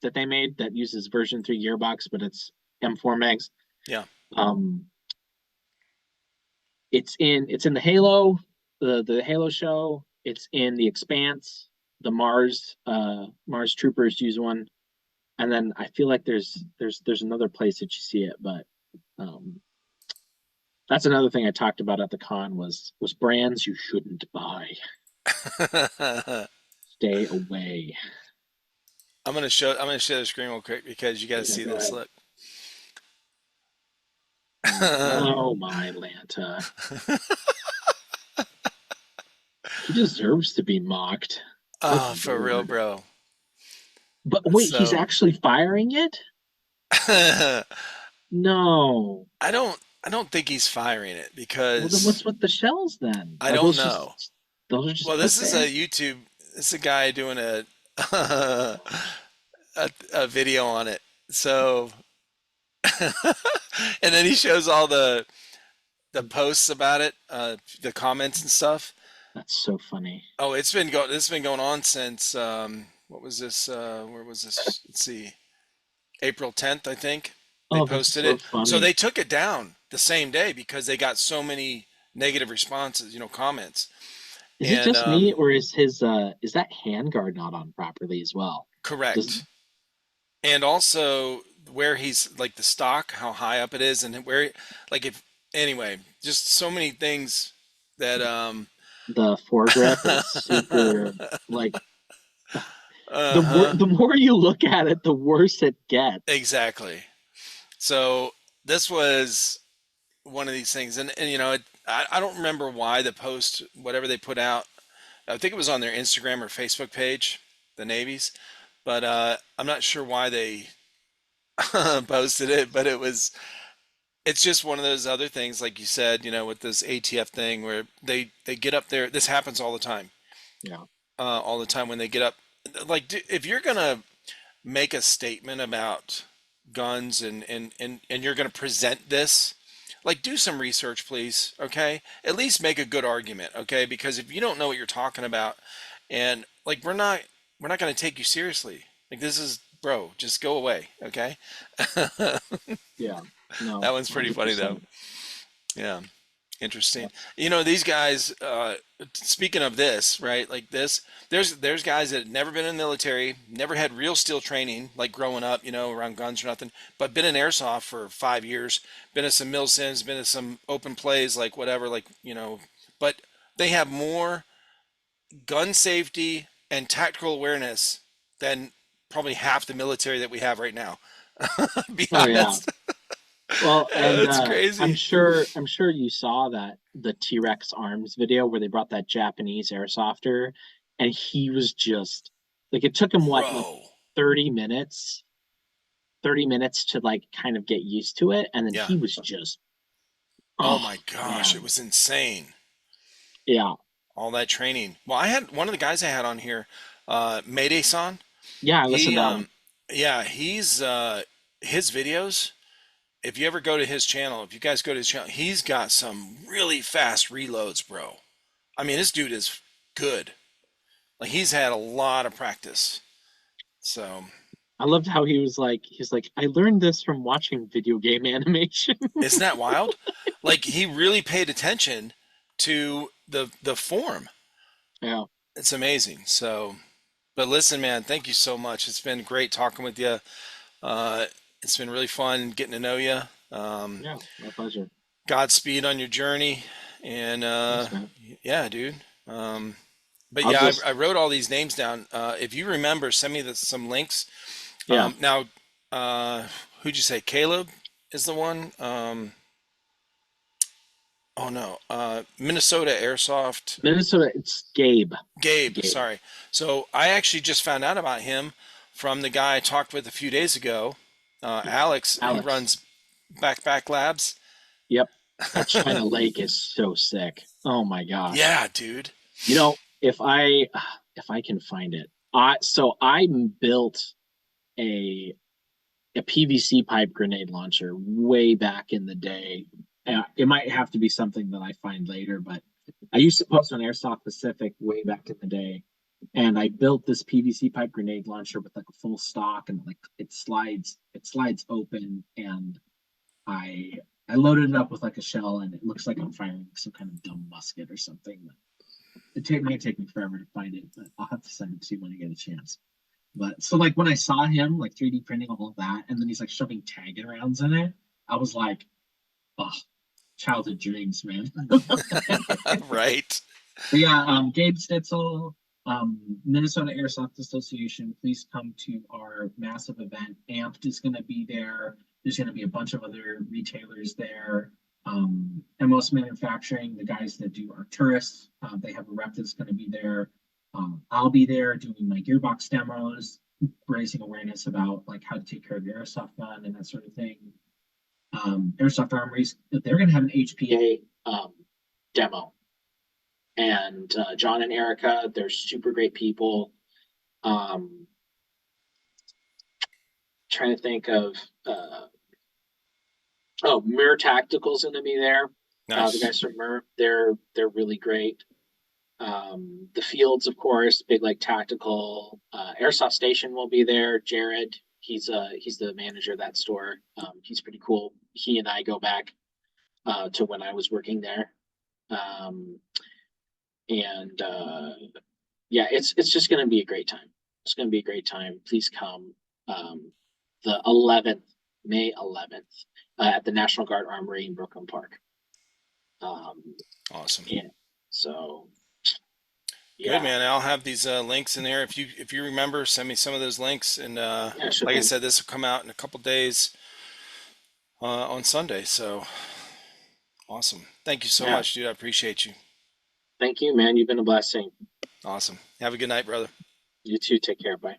that they made that uses version 3 gearbox, but it's M4 megs.
Yeah.
Um, it's in the Halo, the Halo show. It's in the Expanse. The Mars Troopers use one, and then I feel like there's another place that you see it, but um, that's another thing I talked about at the con was brands you shouldn't buy. Stay away.
I'm gonna share the screen real quick because you got to
Yeah,
see
go
this.
ahead.
Look.
Oh my Lanta. He deserves to be mocked. Good
Oh, for real,
lord.
bro.
But wait, he's
So,
actually firing it?
I
No.
don't think he's firing it
Well, then
because
what's with the shells then?
I
Are
don't know.
those are just
Well,
put
this is
there?
a YouTube. This is a guy doing a a video on it. So, and then he shows all the posts about it, the comments and stuff.
That's so funny.
Oh, this has been going on since what was this? Where was this? Let's see, April 10th, I think. They
Oh, that's
posted
so
it. So they
funny.
took it down the same day because they got so many negative responses, comments.
Is it
And
just me or is that handguard not on properly as well? Does
correct. And also where he's like the stock, how high up it is, and where, like if anyway, just so many things that
the foregrip is super like
uh-huh,
the more you look at it, the worse it gets.
exactly. So this was one of these things, and I don't remember why the post, whatever they put out, I think it was on their Instagram or Facebook page, the Navy's, but I'm not sure why they posted it, but it's just one of those other things, like you said, with this ATF thing where they get up there. This happens
Yeah.
all the time when they get up. Like, if you're gonna make a statement about guns and you're gonna present this, like, do some research, please. Okay, at least make a good argument. Okay, because if you don't know what you're talking about, and like we're not gonna take you seriously. Like, this is, bro, just go away. Okay.
Yeah.
That
No,
one's pretty funny though.
100%.
Yeah.
Yeah.
Interesting. These guys, speaking of this, right? Like this, there's guys that had never been in the military, never had real steel training, like growing up, around guns or nothing, but been in airsoft for 5 years, been in some mil sims, been in some open plays, like whatever, like, but they have more gun safety and tactical awareness than probably half the military that we have right now. Be
Oh yeah.
honest.
Well, and
That's
I'm
crazy.
sure I'm sure you saw that the T-Rex arms video where they brought that Japanese airsofter, and he was just like, it took him what, like
Bro.
30 minutes, 30 minutes to like kind of get used to it, and then
Yeah.
he was just,
Oh
oh
my gosh, it
man.
was insane.
Yeah.
All that training. Well, I had one of the guys I had on here, Mayday-san.
Yeah, I listened
He,
to him.
yeah, he's his videos. If you ever go to his channel, if you guys go to his channel, he's got some really fast reloads, bro. I mean, this dude is good. Like he's had a lot of practice. So
I loved how he's like, I learned this from watching video game animation.
isn't that wild? Like he really paid attention to the form.
Yeah,
It's amazing. So, but listen, man, thank you so much. It's been great talking with you. Uh, it's been really fun getting to know you.
yeah, my pleasure.
Godspeed on your journey, and
Thanks, man.
yeah, dude. Um, but
I'll
yeah,
just,
I wrote all these names down. If you remember, send me some links.
yeah,
Now, who'd you say? Caleb is the one. Oh no, Minnesota Airsoft.
Minnesota. It's Gabe.
Gabe,
Gabe.
sorry. So I actually just found out about him from the guy I talked with a few days ago, Alex. He
Alex.
runs Backpack Labs.
Yep. That China Lake is so sick. Oh my gosh.
Yeah, dude.
You know, if I can find it, I built a PVC pipe grenade launcher way back in the day. It might have to be something that I find later, but I used to post on Airsoft Pacific way back in the day, and I built this PVC pipe grenade launcher with like a full stock, and like it slides open, and I I loaded it up with like a shell, and it looks like I'm firing some kind of dumb musket or something. Might take me forever to find it, but I'll have to send it to you when I get a chance. But so like when I saw him like 3D printing all of that, and then he's like shoving tagging rounds in it, I was like, oh, childhood dreams, man.
Right.
But yeah, Gabe Stitzel, Minnesota Airsoft Association, please come to our massive event. Amped is going to be there. There's going to be a bunch of other retailers there. MOS Manufacturing, the guys that do Arcturus, they have a rep that's going to be there. I'll be there doing my gearbox demos, raising awareness about like how to take care of your airsoft gun and that sort of thing. Airsoft Armories, they're going to have an HPA demo, and John and Erica, they're super great people. Um, Trying to think of Mir Tactical's going to be there. The
Nice.
guys from Mir, they're really great. The Fields, of course, Big Lake Tactical, Airsoft Station will be there. Jared, he's the manager of that store. He's pretty cool. He and I go back to when I was working there. Um, and Yeah, it's just going to be a great time. It's going to be a great time. Please come. Um, the 11th, May 11th, at the National Guard Armory in Brooklyn Park. Um,
Awesome.
yeah. So
Good,
yeah,
man. I'll have these links in there. If you remember, send me some of those links. And
yeah, sure
like I
thing.
said, this will come out in a couple days on Sunday. So awesome. Thank you so
Yeah.
much, dude. I appreciate you.
Thank you, man. You've been a blessing.
Awesome. Have a good night, brother.
You too. Take care. Bye.